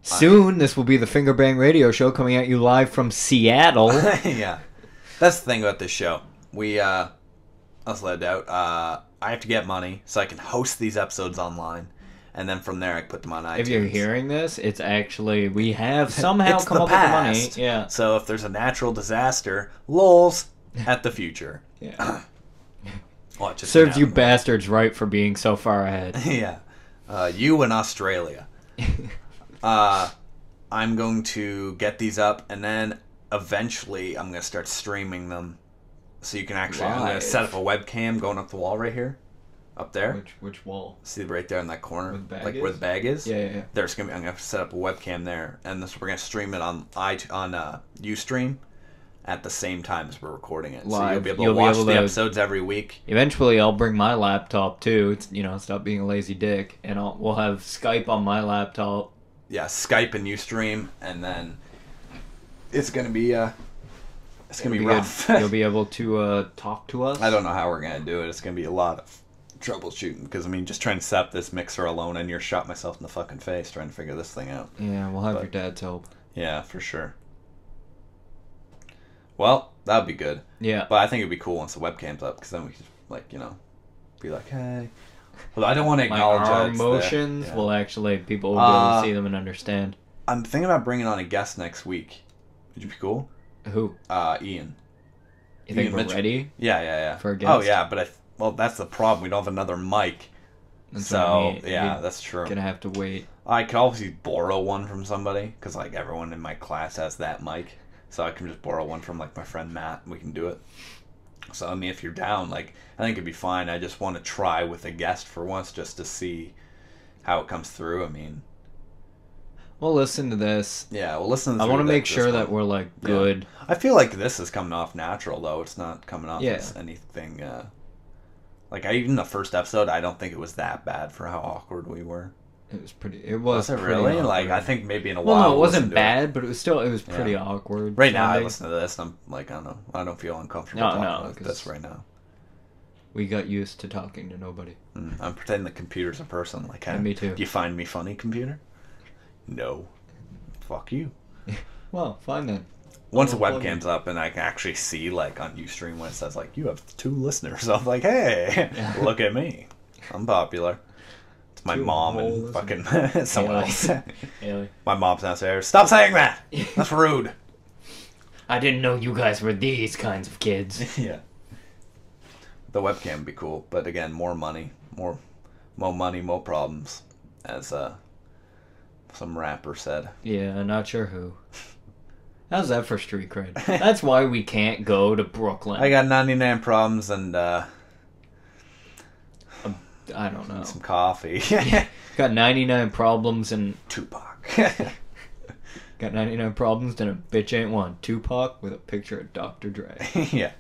Soon, this will be the Fingerbang Radio Show coming at you live from Seattle. Yeah. That's the thing about this show. I was led out. I have to get money so I can host these episodes online. And then from there, I put them on iTunes. If you're hearing this, it's actually, we have somehow It's come the up with the past. money. Yeah. So if there's a natural disaster, lols at the future. Yeah. Well, it just Serves you happened. bastards right for being so far ahead. Yeah. You in Australia. I'm going to get these up, and then eventually I'm going to start streaming them. So you can actually, I'm going Live. to set up a webcam going up the wall right here. Up there. Which wall? See right there in that corner? Where the bag like is? where the bag is? Yeah. There's gonna be, I'm going to set up a webcam there. And we're going to stream it on Ustream at the same time as we're recording it. So Live. you'll be able to You'll be watch able the to- episodes every week. Eventually, I'll bring my laptop too. It's stop being a lazy dick, and we'll have Skype on my laptop. Yeah, Skype and Ustream, and then it's gonna be rough. You'll be able to talk to us. I don't know how we're gonna do it. It's gonna be a lot of troubleshooting because just trying to set up this mixer alone, and you're shot myself in the fucking face trying to figure this thing out. Yeah, we'll have your dad's help. Yeah, for sure. Well, that'd be good. Yeah. But I think it'd be cool once the webcam's up because then we could be like, hey. Well, I don't want to Like acknowledge our that it's emotions there. will actually, people will be able to see them and understand. I'm thinking about bringing on a guest next week. Would you be cool? Who? Ian. You think Ian we're Mitchell. ready? Yeah. For a guest? Oh, yeah, but that's the problem. We don't have another mic. That's so, what I mean. yeah, You're that's true. gonna have to wait. I could obviously borrow one from somebody, because, like, everyone in my class has that mic. So I can just borrow one from, like, my friend Matt, and we can do it. So, I mean, if you're down, like, I think it'd be fine. I just want to try with a guest for once, just to see how it comes through. I mean... We'll listen to this. Yeah, we'll listen to I want to make sure that we're, like, good. Yeah. I feel like this is coming off natural, though. It's not coming off as anything... Like, even the first episode, I don't think it was that bad for how awkward we were. It was pretty... It was it pretty really? awkward. Like, I think maybe in a while... Well, no, it wasn't bad, but it was pretty awkward. Right now, I listen to this, and I'm like, I don't know. I don't feel uncomfortable talking about this right now. We got used to talking to nobody. I'm pretending the computer's a person. Like, me too. Do you find me funny, computer? No. Fuck you. Well, fine then. Once the webcam's up and I can actually see, like, on Ustream when it says, like, you have 2 listeners. I'm like, hey, look at me. I'm popular. It's my mom and fucking someone else. Haley. My mom's downstairs. Stop saying that! That's rude. I didn't know you guys were these kinds of kids. Yeah. The webcam would be cool, but again, more money. More money, more problems. As some rapper said. Yeah, not sure who. How's that for street cred? That's why we can't go to Brooklyn. I got 99 problems and I don't know. Some coffee. Got 99 problems and Tupac. Got 99 problems and a bitch ain't one. Tupac with a picture of Dr. Dre. Yeah.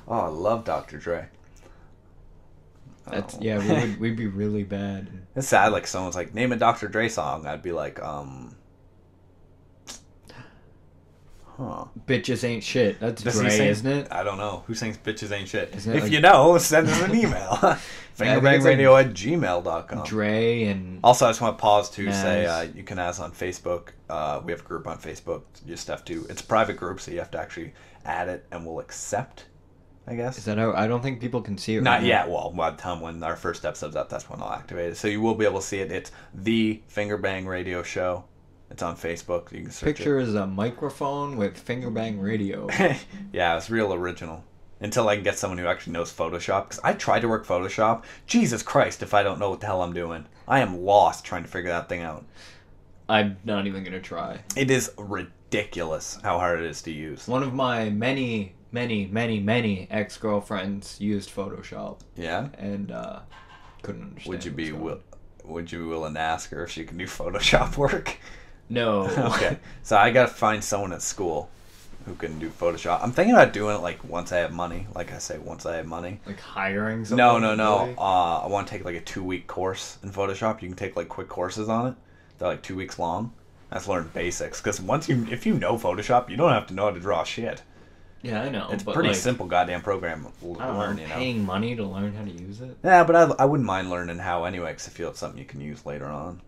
Oh, I love Dr. Dre. That's yeah, we'd be really bad. It's sad, like someone's like, name a Dr. Dre song. I'd be like, Bitches ain't shit. That's Dre, isn't it? I don't know. Who sings Bitches Ain't Shit? If like... you know, send us an email. Fingerbangradio@gmail.com. Dre and... Also, I just want to pause to say you can ask on Facebook. We have a group on Facebook. You just have to... It's a private group, so you have to actually add it, and we'll accept, I guess. Is that how... I don't think people can see it. Not yet. Well, by the time when our first episode's up, that's when I'll activate it. So you will be able to see it. It's the Fingerbang Radio Show. It's on Facebook. You can search Picture is a microphone with Fingerbang Radio. Yeah, it's real original. Until I can get someone who actually knows Photoshop. Because I tried to work Photoshop. Jesus Christ, if I don't know what the hell I'm doing. I am lost trying to figure that thing out. I'm not even going to try. It is ridiculous how hard it is to use. One of my many ex-girlfriends used Photoshop. Yeah? And couldn't understand. Would you be willing to ask her if she can do Photoshop work? No. Okay. So I gotta find someone at school who can do Photoshop. I'm thinking about doing it like once I have money. Like I say, once I have money. Like hiring someone? No. Really? I want to take like a 2-week course in Photoshop. You can take like quick courses on it. They're like 2 weeks long. That's learn basics. Because if you know Photoshop, you don't have to know how to draw shit. Yeah, I know. It's a pretty simple goddamn program to learn, paying money to learn how to use it? Yeah, but I wouldn't mind learning how anyway, because I feel it's something you can use later on.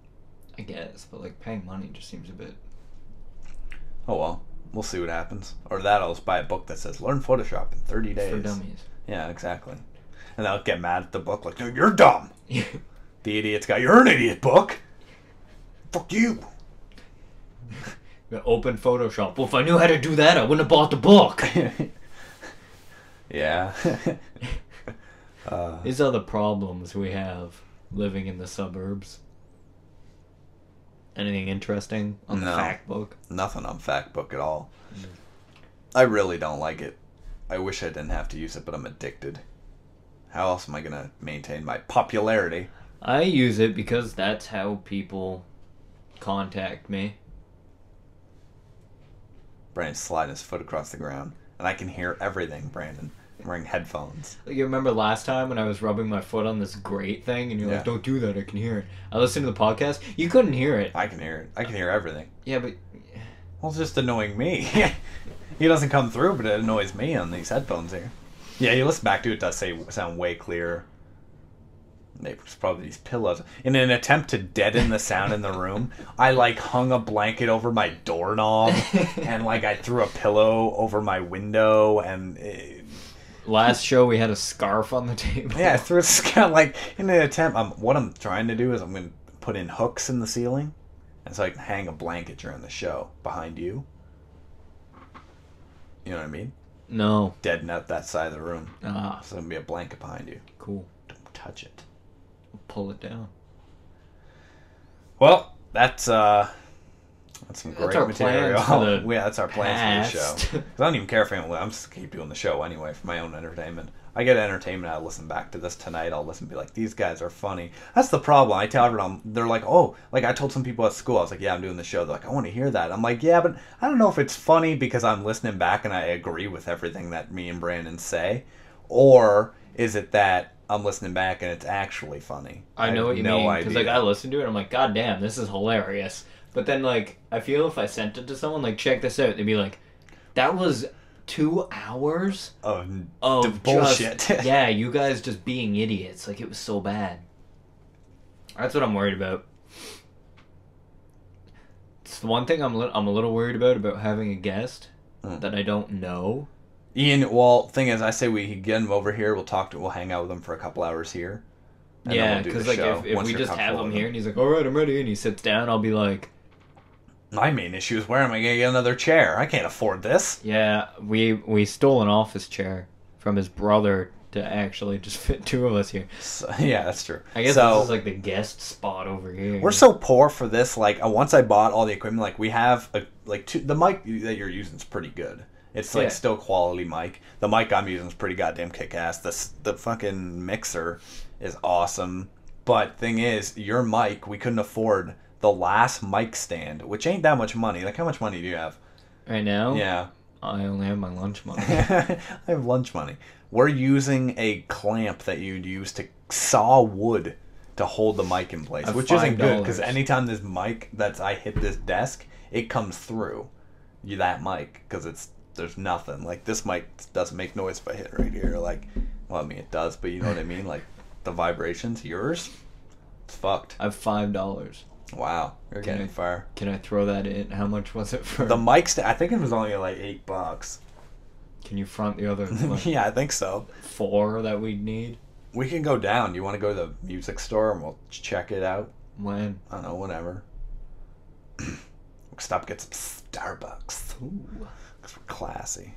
I guess, but like paying money just seems a bit... Oh well, we'll see what happens. Or that I'll just buy a book that says learn Photoshop in 30 days. For dummies. Yeah, exactly. And they'll get mad at the book like, no, you're dumb. The idiot's got, you're an idiot book. Fuck you. Open Photoshop. Well, if I knew how to do that, I wouldn't have bought the book. Yeah. These are the problems we have living in the suburbs. Anything interesting on the fact book? Nothing on fact book at all. I really don't like it. I wish I didn't have to use it, but I'm addicted. How else am I going to maintain my popularity? I use it because that's how people contact me. Brandon's sliding his foot across the ground, and I can hear everything, Brandon. I'm wearing headphones. You remember last time when I was rubbing my foot on this grate thing, and you're like, don't do that, I can hear it. I listened to the podcast, you couldn't hear it. I can hear it. I can hear everything. Yeah, but... Well, it's just annoying me. He doesn't come through, but it annoys me on these headphones here. Yeah, you listen back to it, it does sound way clearer. It's probably these pillows. In an attempt to deaden the sound in the room, I hung a blanket over my doorknob, and I threw a pillow over my window, and... Last show we had a scarf on the table. Yeah, I threw a scarf, in an attempt. What I'm trying to do is I'm going to put in hooks in the ceiling, and so I can hang a blanket during the show behind you. You know what I mean? No. Deaden out that side of the room. Ah. So there'll be a blanket behind you. Cool. Don't touch it. Pull it down. Well, that's some great our material. plans for the Yeah, that's our plans for the past. show. 'Cause I don't even care if anyone. I'm just keep doing the show anyway for my own entertainment. I get entertainment. I listen back to this tonight. I'll listen and be like, these guys are funny. That's the problem. I tell everyone, they're like, oh, like I told some people at school, I was like, yeah, I'm doing the show. They're like, I want to hear that. I'm like, yeah, but I don't know if it's funny because I'm listening back and I agree with everything that me and Brandon say, or is it that I'm listening back and it's actually funny? I know what you mean, because like idea. I listen to it, I'm like, God damn, this is hilarious. But then like I feel if I sent it to someone, like, check this out, they'd be like, that was 2 hours of bullshit. Just, yeah, you guys just being idiots. Like, it was so bad. That's what I'm worried about. It's the one thing I'm a little worried about having a guest that I don't know. Ian, well, thing is, I say we get him over here. We'll hang out with him for a couple hours here. And Yeah, then we'll do because the like show if once we you're just have comfortable him with here and he's like, all right, I'm ready, and he sits down, I'll be like, my main issue is where am I going to get another chair? I can't afford this. yeah, we stole an office chair from his brother to actually just fit 2 of us here. So, yeah, that's true. I guess this is like the guest spot over here. We're so poor for this. Like, once I bought all the equipment, like we have the mic that you're using is pretty good. It's like still quality mic. The mic I'm using is pretty goddamn kick ass. The fucking mixer is awesome. But thing is, your mic, we couldn't afford the last mic stand, which ain't that much money. Like, how much money do you have? Right now? Yeah. I only have my lunch money. I have lunch money. We're using a clamp that you'd use to saw wood to hold the mic in place, which isn't good because anytime this mic I hit this desk, it comes through that mic because there's nothing. Like, this mic doesn't make noise if I hit right here. Like, well, I mean, it does, but you know what I mean? Like, the vibrations, yours, it's fucked. I have $5. Wow, you're getting far. Can I throw that in? How much was it for? The mic stand, I think it was only like $8. Can you front the other yeah, I think so. 4 that we'd need? We can go down. You want to go to the music store and we'll check it out? When? I don't know, whenever. We'll stop get some Starbucks. Ooh. Because we're classy.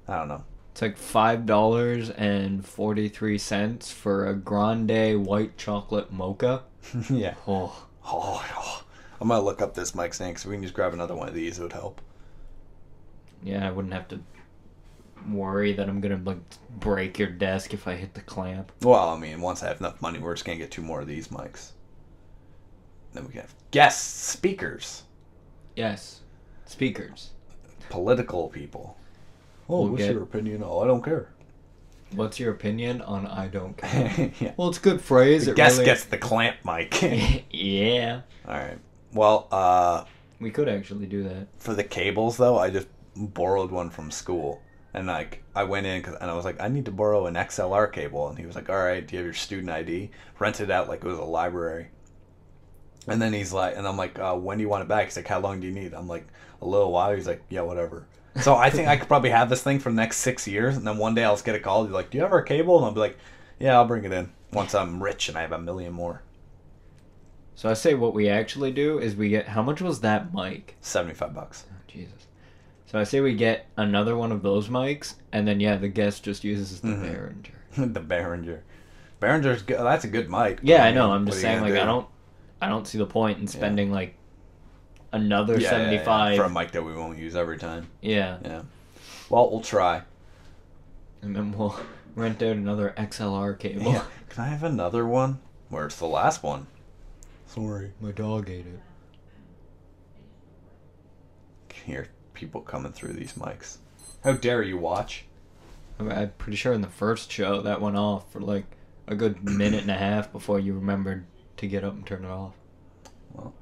I don't know. It's like $5.43 for a grande white chocolate mocha. Yeah. Oh. Oh. I'm going to look up this mic stand because we can just grab another one of these. It would help. Yeah, I wouldn't have to worry that I'm going to like break your desk if I hit the clamp. Well, I mean, once I have enough money, we're just going to get 2 more of these mics. Then we can have guest speakers. Yes. Speakers. Political people. Oh, what's your opinion? Oh, I don't care. What's your opinion on I don't care? Yeah. Well, it's a good phrase. The guest gets the clamp mic. Yeah. All right. Well, we could actually do that. For the cables, though, I just borrowed one from school. And, like, I went in and I was like, I need to borrow an XLR cable. And he was like, all right, do you have your student ID? Rented it out like it was a library. And then he's like, and I'm like, when do you want it back? He's like, how long do you need? I'm like, a little while. He's like, yeah, whatever. So I think I could probably have this thing for the next 6 years. And then one day I'll just get a call. He's like, do you have our cable? And I'll be like, yeah, I'll bring it in once I'm rich and I have 1 million more. So I say what we actually do is we get, how much was that mic? $75. Oh, Jesus. So I say we get another one of those mics, and then yeah, the guest just uses the Behringer. The Behringer. Behringer's good. That's a good mic. Yeah, I know. I'm just saying, like, I don't see the point in spending like another 75 for a mic that we won't use every time. Yeah. Yeah. Well, we'll try. And then we'll rent out another XLR cable. Yeah. Can I have another one? Where's the last one? Sorry, my dog ate it. Hear people coming through these mics. How dare you watch? I'm pretty sure in the first show that went off for like a good minute and a half before you remembered to get up and turn it off. Well,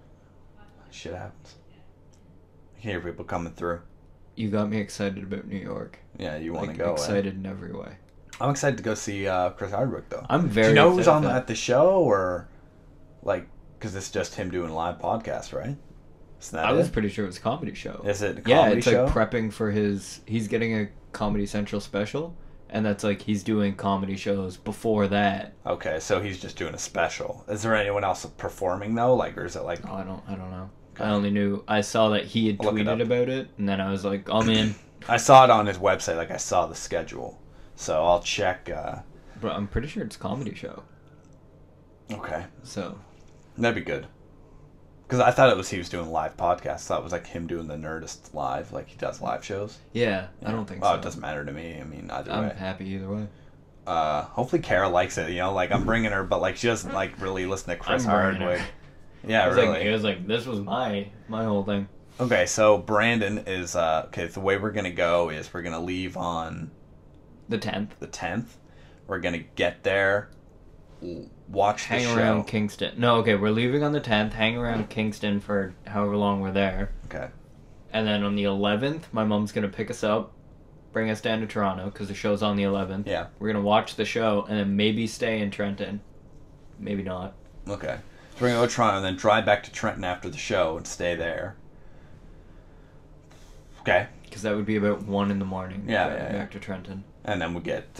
shit happens. I can hear people coming through. You got me excited about New York. Yeah, you want to like, go. Excited in every way. I'm excited to go see Chris Hardwick, though. I'm very. Do you know who's on at the show, or like, because it's just him doing a live podcast, right? I was pretty sure it was a comedy show. Is it a comedy show? Yeah, it's like prepping for he's getting a Comedy Central special, and that's like he's doing comedy shows before that. Okay, so he's just doing a special. Is there anyone else performing though? Like, or is it like? Oh, I don't know. Okay. I only knew I saw that he had tweeted about it, and then I was like, I'm in. I saw it on his website. Like, I saw the schedule, so I'll check. But I'm pretty sure it's a comedy show. Okay. So That'd be good. Because I thought he was doing live podcasts. I thought it was like him doing the Nerdist live, like he does live shows. yeah. I don't think so. It doesn't matter to me. I mean, either way. I'm happy either way. Hopefully Kara likes it. Like I'm bringing her, but like she doesn't like really listen to Chris Hardwick. Yeah, really. It was like this was my whole thing. Okay, so Brandon is the way we're gonna go is we're gonna leave on the 10th. The 10th. We're gonna get there, watch the show. Hang around Kingston. No, okay, we're leaving on the 10th. Hang around Kingston for however long we're there. Okay. And then on the 11th, my mom's gonna pick us up, bring us down to Toronto because the show's on the 11th. Yeah. We're gonna watch the show and then maybe stay in Trenton, maybe not. Okay. So we're gonna go to Toronto and then drive back to Trenton after the show and stay there. Okay. Because that would be about 1 in the morning. Yeah. Back to Trenton. And then we get.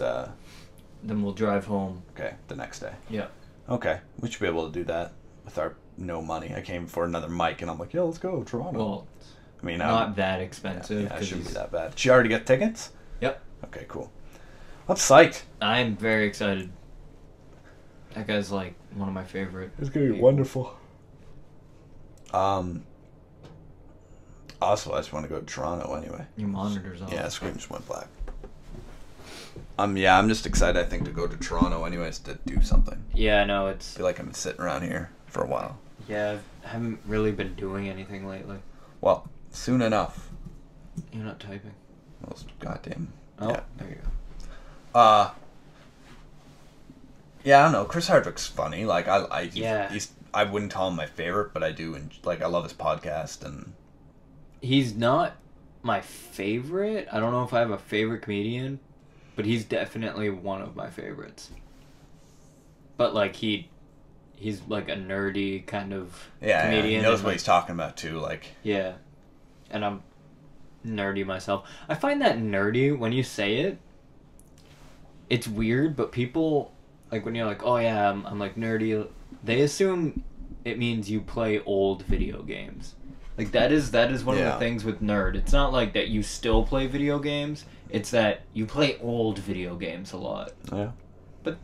Then we'll drive home. Okay, the next day. Yeah. Okay, we should be able to do that with our no money. I came for another mic and I'm like, yeah, let's go Toronto. Well, I mean, not that expensive. Yeah, it shouldn't be that bad. Did you already get tickets? Yep. Okay, cool. I'm psyched. I'm very excited. That guy's like one of my favorite. It's gonna be wonderful. Also, I just want to go to Toronto anyway. Your monitor's on. Yeah, the screen just went black. I'm just excited, I think, to go to Toronto anyways to do something. Yeah, no, I feel like I've been sitting around here for a while. Yeah, I haven't really been doing anything lately. Well, soon enough. You're not typing. Those goddamn... Oh, yeah. there you go. Yeah, I don't know. Chris Hardwick's funny. Like, Yeah. I wouldn't call him my favorite, but I do, I love his podcast, and... He's not my favorite. I don't know if I have a favorite comedian, but he's definitely one of my favorites. But like he's like a nerdy kind of comedian. Yeah, he knows what he's talking about too. Like, yeah, and I'm nerdy myself. I find that nerdy when you say it. It's weird, but people like when you're like, oh yeah, I'm like nerdy. They assume it means you play old video games. Like that is one of the things with nerd. It's not like that you still play video games. It's that you play old video games a lot. Yeah. But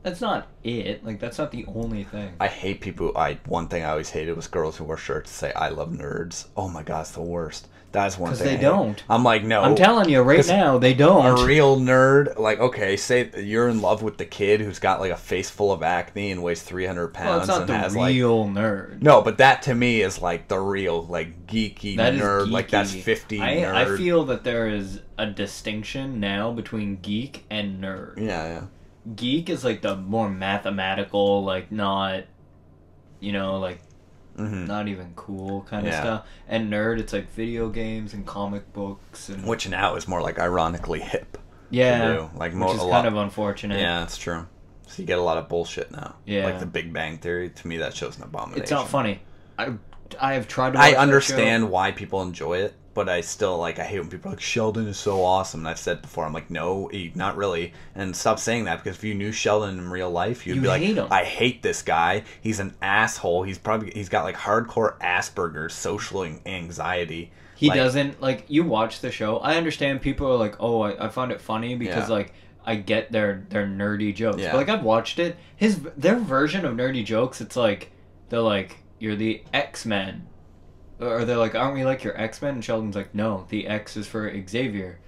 that's not it. Like that's not the only thing. I hate people. One thing I always hated was girls who wear shirts that say "I love nerds." Oh my god, it's the worst. That's one thing. Because they don't. I'm like, no. I'm telling you right now, they don't. A real nerd, like, okay, say you're in love with the kid who's got like a face full of acne and weighs 300 pounds. Well, it's not and the has, real nerd. No, but that to me is like the real, like, geeky that nerd. Is geeky. Like that's 50 nerd. I feel that there is a distinction now between geek and nerd. Yeah. Geek is like the more mathematical, like not, like. Mm-hmm. Not even cool kind of stuff. And nerd, it's like video games and comic books, and which now is more like ironically hip. Yeah, like which is kind of unfortunate. Yeah, that's true. So you get a lot of bullshit now. Yeah, like the Big Bang Theory. To me, that show's an abomination. It's not funny. I have tried to watch I understand why people enjoy it, but I still, I hate when people are like, Sheldon is so awesome. And I've said before, I'm like, no, not really. And stop saying that, because if you knew Sheldon in real life, you'd be like, hate him. I hate this guy. He's an asshole. He's got like hardcore Asperger's, social anxiety. He doesn't, you watch the show. I understand people are like, oh, I find it funny because, I get their nerdy jokes. Yeah. But, I've watched it. Their version of nerdy jokes, it's like, they're like, you're the X-Men. Or they're like, aren't we like your X-Men? And Sheldon's like, no, the X is for Xavier.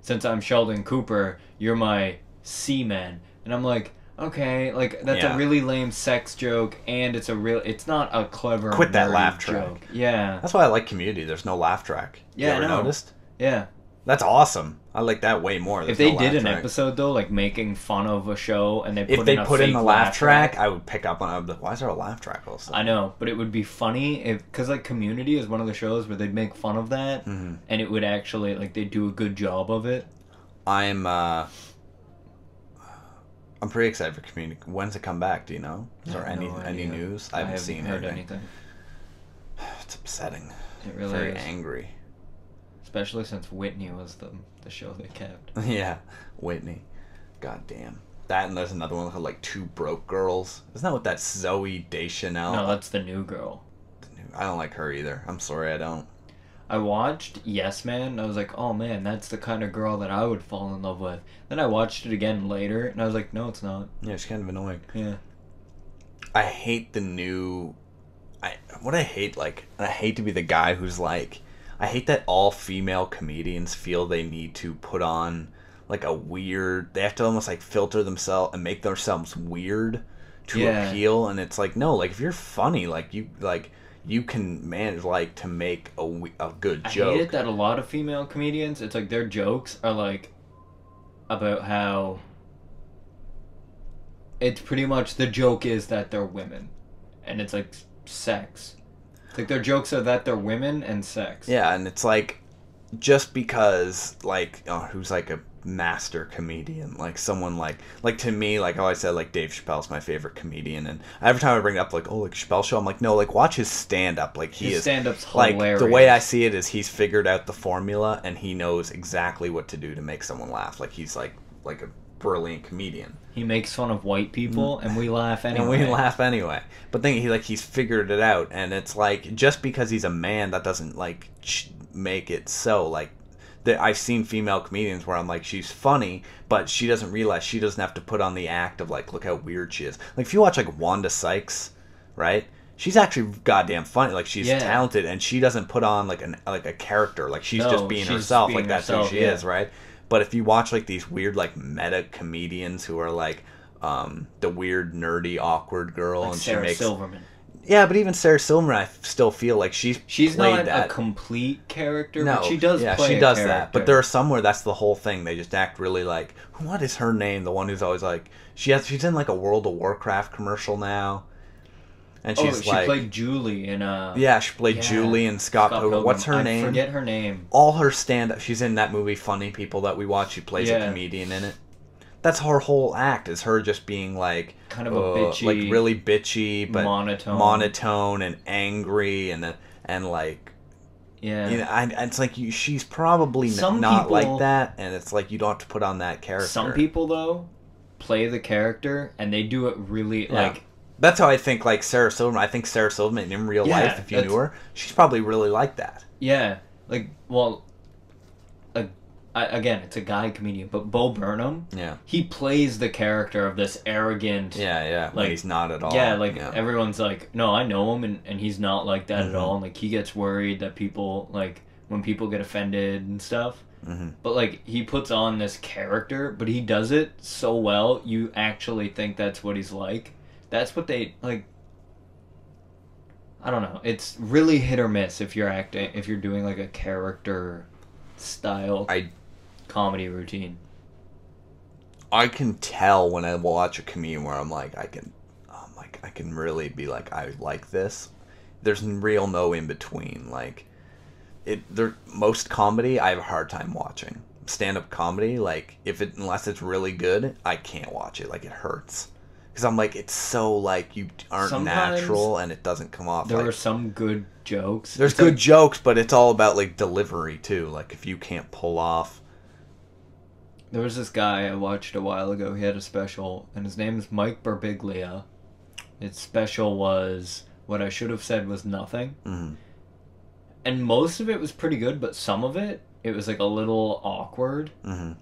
Since I'm Sheldon Cooper, you're my C-Man. And I'm like, okay, that's a really lame sex joke, and it's not a clever Quit that laugh track. Joke. Yeah. That's why I like Community. There's no laugh track. Yeah, you ever noticed? Yeah. That's awesome. I like that way more. If they did an episode though, making fun of a show, and they put in the laugh track, I would pick up on. I would be like, why is there a laugh track all of a sudden? I know, but it would be funny because Community is one of the shows where they'd make fun of that, and it would actually they'd do a good job of it. I'm pretty excited for Community. When's it come back? Do you know? Is there any news? I haven't heard anything. It's upsetting. It really very is. Angry. Especially since Whitney was the show they kept. Yeah, Whitney. God damn. That, and there's another one called Two Broke Girls. Isn't that what that's Zoe Deschanel? No, that's the new girl. I don't like her either. I'm sorry, I don't. I watched Yes Man, and I was like, oh man, that's the kind of girl that I would fall in love with. Then I watched it again later, and I was like, no, it's not. Yeah, she's kind of annoying. Yeah. I hate the new. I hate, like, I hate to be the guy who's like, I hate that all female comedians feel they need to put on like a weird. They have to almost like filter themselves and make themselves weird to appeal, and it's like, no, like if you're funny, like you can manage like to make a good joke. I hate it that a lot of female comedians, it's like their jokes are like about how it's pretty much the joke is that they're women, and it's like sex. It's like their jokes are that they're women and sex. Yeah, and it's like just because like who's like a master comedian, like someone like to me, like I always said, like Dave Chappelle's my favorite comedian, and every time I bring it up, like, oh, like Chappelle show, I'm like, no, like watch his stand-up, like his stand-up's like hilarious. the way I see it is he's figured out the formula and he knows exactly what to do to make someone laugh. Like he's like a brilliant comedian. He makes fun of white people and we laugh anyway. And we laugh anyway. But then he's figured it out, and it's like just because he's a man, that doesn't like make it so like. I've seen female comedians where I'm like, she's funny, but she doesn't realize she doesn't have to put on the act of like, look how weird she is. Like if you watch like Wanda Sykes, right? She's actually goddamn funny. Like she's talented, and she doesn't put on like a character. Like she's just being herself. Like that's who she is, right? But if you watch like these weird like meta comedians who are like the weird nerdy awkward girl, like and Sarah she makes Silverman. Yeah, but even Sarah Silverman, I still feel like she's not that. A complete character, no, but she does play she does a that. But there are some where that's the whole thing. They just act really like, what is her name? The one who's always like, she's in like a World of Warcraft commercial now. And she played Julie in she played Julie in Scott Pilgrim. What's her name? I forget her name. All her stand-up, she's in that movie Funny People that we watch. She plays a comedian in it. That's her whole act, is her just being like kind of a bitchy, like really bitchy, but monotone and angry and like it's like she's probably not like that, and it's like you don't have to put on that character. Some people though play the character and they do it really like. That's how I think like Sarah Silverman. I think Sarah Silverman in real life, if you knew her, she's probably really like that. Yeah, like again, it's a guy comedian, but Bo Burnham, he plays the character of this arrogant... like, when he's not at all. Yeah, everyone's like, no, I know him, and he's not like that at all, and, like, he gets worried that people, like, when people get offended and stuff, but, like, he puts on this character, but he does it so well, you actually think that's what he's like. That's what they, like... I don't know. It's really hit or miss if you're doing, like, a character style... comedy routine. I can tell when I watch a comedian where I'm like, I can really be like, I like this. There's real no in between. Like, most comedy I have a hard time watching. Stand-up comedy, like, unless it's really good, I can't watch it. Like, it hurts. Because I'm like, it's so, like, you aren't sometimes natural, and it doesn't come off. There are some good jokes. There's good jokes, but it's all about, like, delivery, too. Like, if you can't pull off... There was this guy I watched a while ago. He had a special, and his name is Mike Birbiglia. His special was What I Should Have Said Was Nothing. Mm-hmm. And most of it was pretty good, but some of it was like a little awkward. Mm-hmm.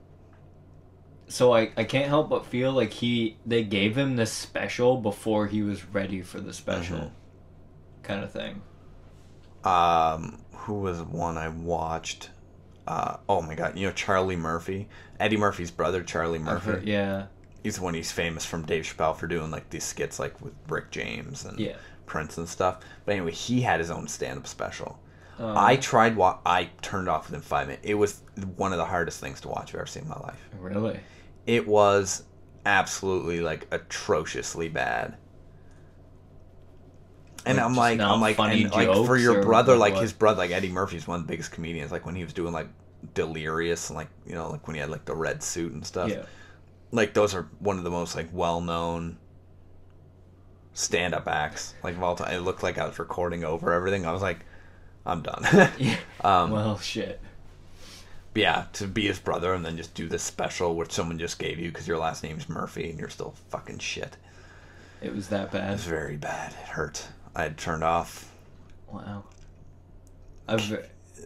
So I can't help but feel like they gave him this special before he was ready for the special, kind of thing. Who was one I watched? Oh my god, Charlie Murphy, Eddie Murphy's brother, Charlie Murphy. He's the one he's famous from Dave Chappelle for doing like these skits like with Rick James and Prince and stuff. But anyway, he had his own stand-up special. I turned off within 5 minutes. It was one of the hardest things to watch I've ever seen in my life. Really? It was absolutely like atrociously bad. And I'm like, and like for your brother, like his brother, like Eddie Murphy's one of the biggest comedians. Like when he was doing like Delirious, and like like when he had like the red suit and stuff. Yeah. Like those are one of the most like well-known stand-up acts like of all time. It looked like I was recording over everything. I was like, I'm done. Well, shit. But yeah, to be his brother and then just do this special which someone just gave you because your last name's Murphy and you're still fucking shit. It was that bad. It was very bad. It hurt. I had turned off. Wow.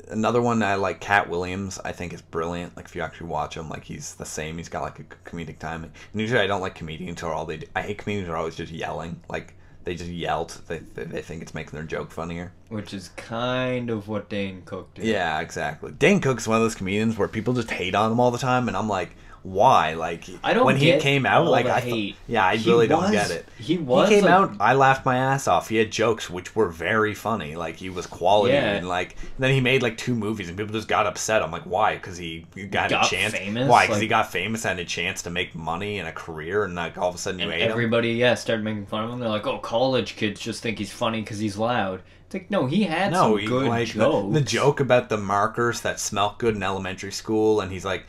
Another one I like, Cat Williams, I think is brilliant. Like if you actually watch him, like he's the same. He's got like a comedic timing. And usually I don't like comedians who are I hate comedians who are always just yelling. Like They just yelled. They think it's making their joke funnier. Which is kind of what Dane Cook did. Yeah, exactly. Dane Cook's one of those comedians where people just hate on him all the time, and I'm like, why? Like, I don't when get he came out, all like, the I hate. I really don't get it. He came like, out, I laughed my ass off. He had jokes which were very funny. Like, he was quality, and like, and then he made like 2 movies, and people just got upset. I'm like, why? Because he got a chance. Famous? Why? Because he got famous and had a chance to make money and a career, and like all of a sudden you hate him. Everybody, started making fun of him. They're like, oh, college kids just think he's funny because he's loud. It's like, no, he had some good jokes. The joke about the markers that smell good in elementary school, and he's like,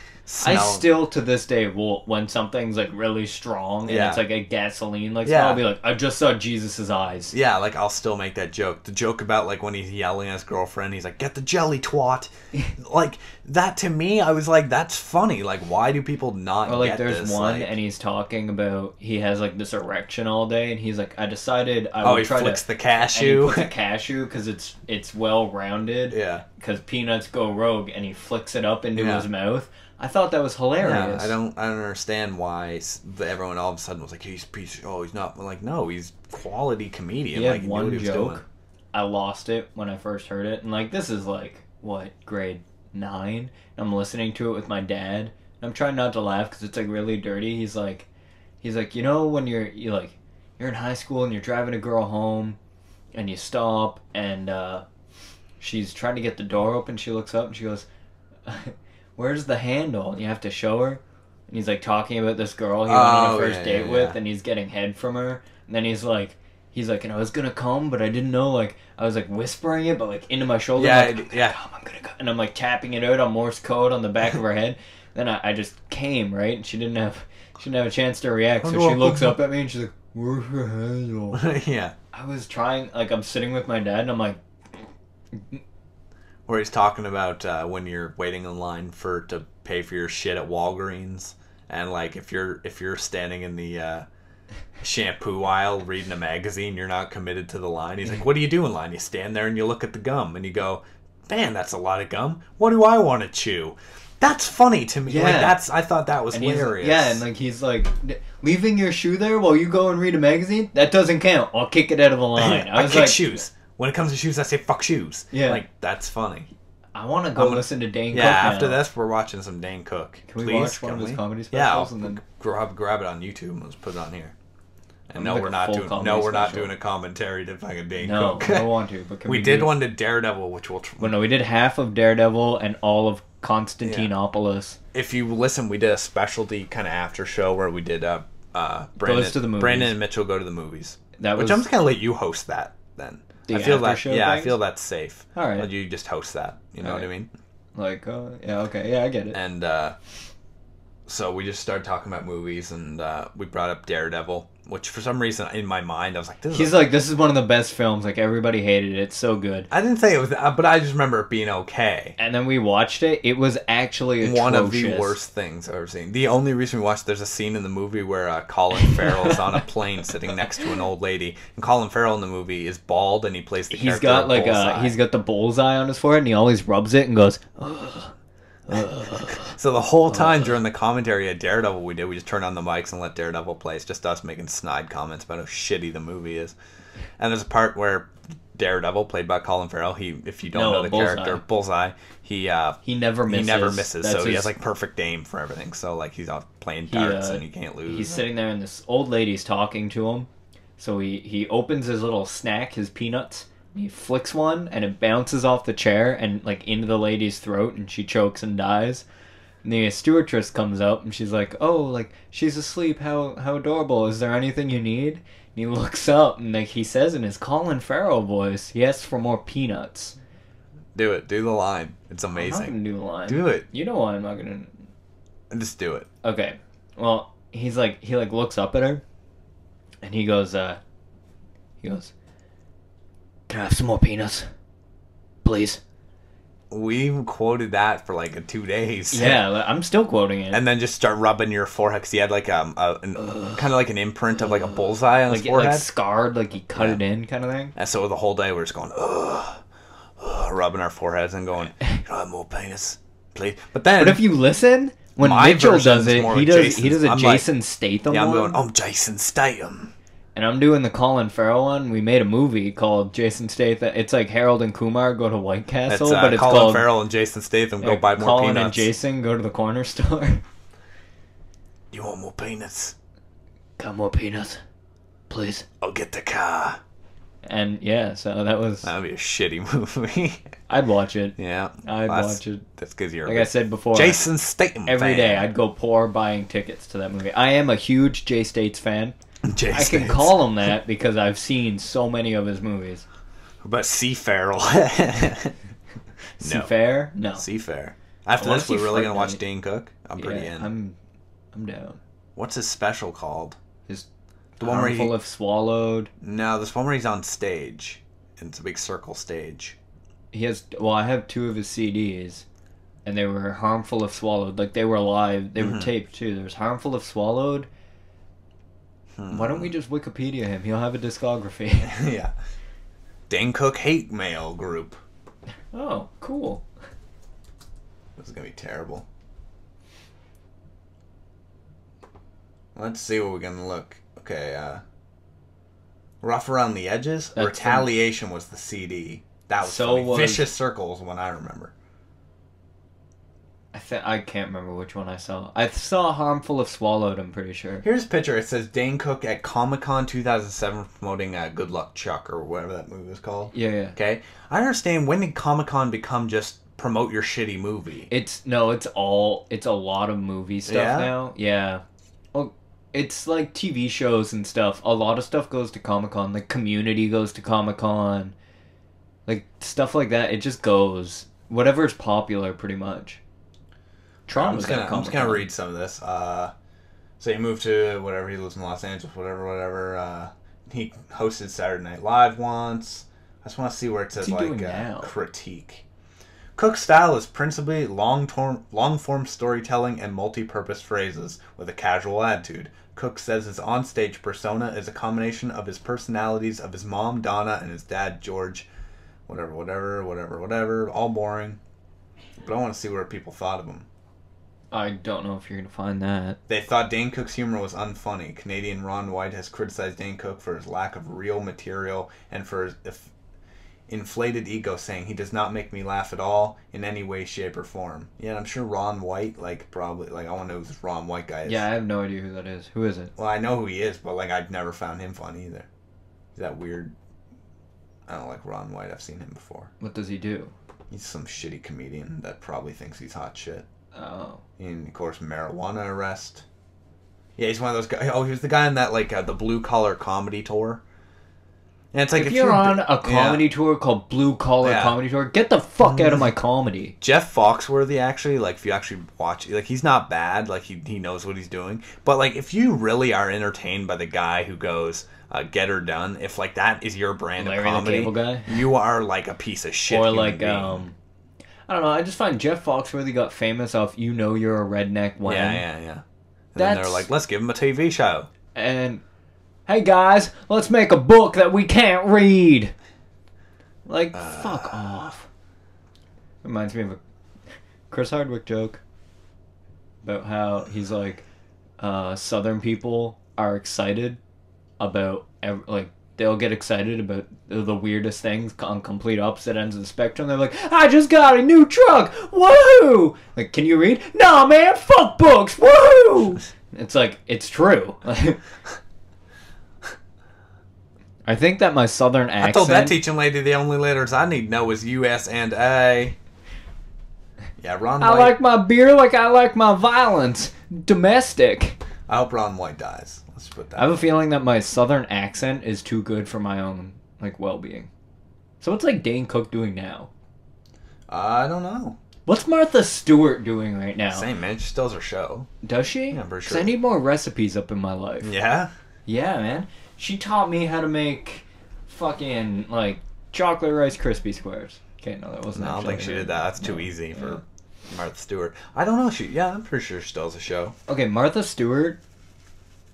I still, to this day, when something's like really strong and it's like a gasoline smell, I'll be like, I just saw Jesus' eyes. Yeah, like, I'll still make that joke. The joke about, like, when he's yelling at his girlfriend, he's like, get the jelly, twat. Like, that to me, I was like, that's funny. Like, why do people not get this? There's one, and he's talking about, he has, like, this erection all day, and he's like, I decided I would try to... Oh, he flicks the cashew. And he puts a cashew, because it's well-rounded. Yeah. Because peanuts go rogue, and he flicks it up into his mouth. I thought that was hilarious. Yeah, I don't understand why everyone all of a sudden was like, he's a piece of, he's not. I'm like, no, he's quality comedian. He had like, one knew what he was joke. doing. I lost it when I first heard it, and like, this is like, what, grade 9? I'm listening to it with my dad. I'm trying not to laugh because it's like really dirty. He's like, you know, when you're in high school and you're driving a girl home, and you stop, and she's trying to get the door open. She looks up and she goes, where's the handle? And you have to show her. And he's like talking about this girl he went on a first date with, and he's getting head from her. And then he's like, and I was gonna come, but I didn't know. Like, I was like whispering it, but like into my shoulder. Yeah, I'm gonna come. And I'm like tapping it out on Morse code on the back of her head. Then I just came, right, and she didn't have a chance to react. So she looks up at me and she's like, "Where's her handle?" Yeah. I was trying. Like, I'm sitting with my dad, and I'm like. Where he's talking about when you're waiting in line to pay for your shit at Walgreens, and like if you're standing in the shampoo aisle reading a magazine, you're not committed to the line. He's like, what do you do in line? You stand there and you look at the gum and you go, man, that's a lot of gum. What do I want to chew? That's funny to me. Yeah. Like, I thought that was hilarious. And like he's like, leaving your shoe there while you go and read a magazine? That doesn't count. I'll kick it out of the line. I kick shoes. When it comes to shoes, I say fuck shoes. Yeah. Like, that's funny. I want to go listen to Dane Cook now. after this, we're watching some Dane Cook. Can we watch one of his comedy specials? Yeah, I'll grab it on YouTube and let's put it on here. And we're not doing a commentary to fucking Dane Cook. No, I don't want to. But we did one to Daredevil, which we'll... Well, no, we did half of Daredevil and all of Constantinopolis. Yeah. If you listen, we did a specialty kind of after show where we did Brandon and Mitchell go to the movies. Which I'm just going to let you host that then. I feel that's safe. All right. Let you just host that. You know what I mean? Like, yeah, okay. Yeah, I get it. And so we just started talking about movies, and we brought up Daredevil, which for some reason in my mind I was like, this is one of the best films. Like, everybody hated it. It's so good. I didn't say it was, but I just remember it being okay. And then we watched it. It was actually atrocious. One of the worst things I've ever seen. The only reason we watched, there's a scene in the movie where Colin Farrell is on a plane sitting next to an old lady, and Colin Farrell in the movie is bald, and he plays the character Bullseye. He's got the bullseye on his forehead, and he always rubs it and goes, ugh. So the whole time during the commentary at Daredevil we just turned on the mics and let Daredevil play. It's just us making snide comments about how shitty the movie is. And there's a part where Daredevil, played by Colin Farrell, if you don't know the character, Bullseye, he never misses. So he has like perfect aim for everything. So like he's off playing darts and he can't lose. He's sitting there and this old lady's talking to him. So he opens his little snack, his peanuts. He flicks one, and it bounces off the chair and like into the lady's throat, and she chokes and dies. And the stewardess comes up, and she's like, "Oh, like she's asleep. How adorable! Is there anything you need?" And he looks up, and like he says in his Colin Farrell voice, he asks for more peanuts. Do it. Do the line. It's amazing. I'm not gonna do the line. Do it. You know why I'm not gonna. Just do it. Okay. Well, he looks up at her, and he goes. Can I have some more peanuts? Please. We quoted that for like 2 days. Yeah, I'm still quoting it. And then just start rubbing your forehead, because he had like kind of like an imprint of like a bullseye on his forehead. Like scarred, like he cut it in kind of thing. And so the whole day we're just going, rubbing our foreheads and going, can I have more penis, please? But if you listen, when Mitchell does it, he does a Jason Statham one. I'm going, Jason Statham. And I'm doing the Colin Farrell one. We made a movie called Jason Statham. It's like Harold and Kumar go to White Castle, but it's Colin called Farrell and Jason Statham go buy more Colin peanuts. and Jason go to the corner store. You want more peanuts? Got more peanuts, please. I'll get the car. And yeah, so that would be a shitty movie. I'd watch it. Yeah, I'd watch it. That's because you're like I said before. Jason Statham every fan. day I'd go pour buying tickets to that movie. I am a huge Jay States fan. I can States. call him that because I've seen so many of his movies. But Seafarrell. Seafair? No. Seafair. After Unless this, we're he really gonna Fortnite. watch Dane Cook. I'm pretty in. I'm down. What's his special called? His The one where Armful of Swallowed. No, this one where he's on stage. And it's a big circle stage. He has. Well, I have 2 of his CDs, and they were Harmful of Swallowed. Like they were live. They were taped too. There was Harmful of Swallowed. Why don't we just Wikipedia him? He'll have a discography. Yeah. Dane Cook Hate Mail Group. Oh, cool. This is gonna be terrible. Let's see what we're gonna look. Okay, Rough Around the Edges? That's Retaliation was the CD. That was So funny. was- Vicious Circles, one I remember. I can't remember which one I saw. I saw Harmful of Swallowed, I'm pretty sure. Here's a picture. It says Dane Cook at Comic-Con 2007 promoting Good Luck Chuck, or whatever that movie was called. Yeah. Okay? I understand, when did Comic-Con become just promote your shitty movie? It's a lot of movie stuff Yeah? now. Yeah. Well, it's like TV shows and stuff. A lot of stuff goes to Comic-Con. Like Community goes to Comic-Con. Like stuff like that. It just goes. Whatever's popular, pretty much. I'm just gonna read some of this. So he moved to whatever, he lives in Los Angeles, whatever. He hosted Saturday Night Live once. I just want to see where it says What's he doing now? critique. Cook's style is principally long-form storytelling and multi-purpose phrases with a casual attitude. Cook says his onstage persona is a combination of his personalities of his mom, Donna, and his dad, George. Whatever. All boring. But I want to see what people thought of him. I don't know if you're gonna find that. They thought Dane Cook's humor was unfunny. Canadian Ron White has criticized Dane Cook for his lack of real material and for his inflated ego, saying he does not make me laugh at all in any way, shape, or form. Yeah, I'm sure Ron White, probably, I want to know who this Ron White guy is. Yeah, I have no idea who that is. Who is it? Well, I know who he is, but, I've never found him funny either. He's that weird... I don't like Ron White. I've seen him before. What does he do? He's some shitty comedian that probably thinks he's hot shit. Oh. And, of course, marijuana arrest. Yeah, he's one of those guys. Oh, he was the guy in that, the blue collar comedy tour. And it's if you're on a comedy tour called Blue Collar Comedy Tour, get the fuck out of my comedy. Jeff Foxworthy, actually, if you actually watch, he's not bad. He knows what he's doing. But, if you really are entertained by the guy who goes, get her done, if, that is your brand Larry of comedy, the Cable Guy? You are, a piece of shit. Or, human being. I don't know, I just find Jeff Foxworthy got famous off You Know You're a Redneck when. Yeah. And then they're like, let's give him a TV show. And, hey guys, let's make a book that we can't read. Fuck off. Reminds me of a Chris Hardwick joke about how he's Southern people are excited about, they'll get excited about the weirdest things on complete opposite ends of the spectrum. They're like, I just got a new truck! Woohoo! Can you read? Nah, man, fuck books! Woohoo! It's it's true. I think that my Southern accent... I told that teaching lady the only letters I need to know is U, S, and A. Yeah, Ron White... I like my beer like I like my violence. Domestic. I hope Ron White dies. Let's put that. I have a feeling that my Southern accent is too good for my own, well-being. So what's, Dane Cook doing now? I don't know. What's Martha Stewart doing right now? Same, man. She still has her show. Does she? Yeah, for sure. 'Cause I need more recipes up in my life. Yeah? Yeah, man. She taught me how to make fucking, chocolate Rice Krispie squares. Okay, no, that wasn't No, I don't think she did that. That's too easy for Martha Stewart. I don't know. I'm pretty sure she still has a show. Okay, Martha Stewart.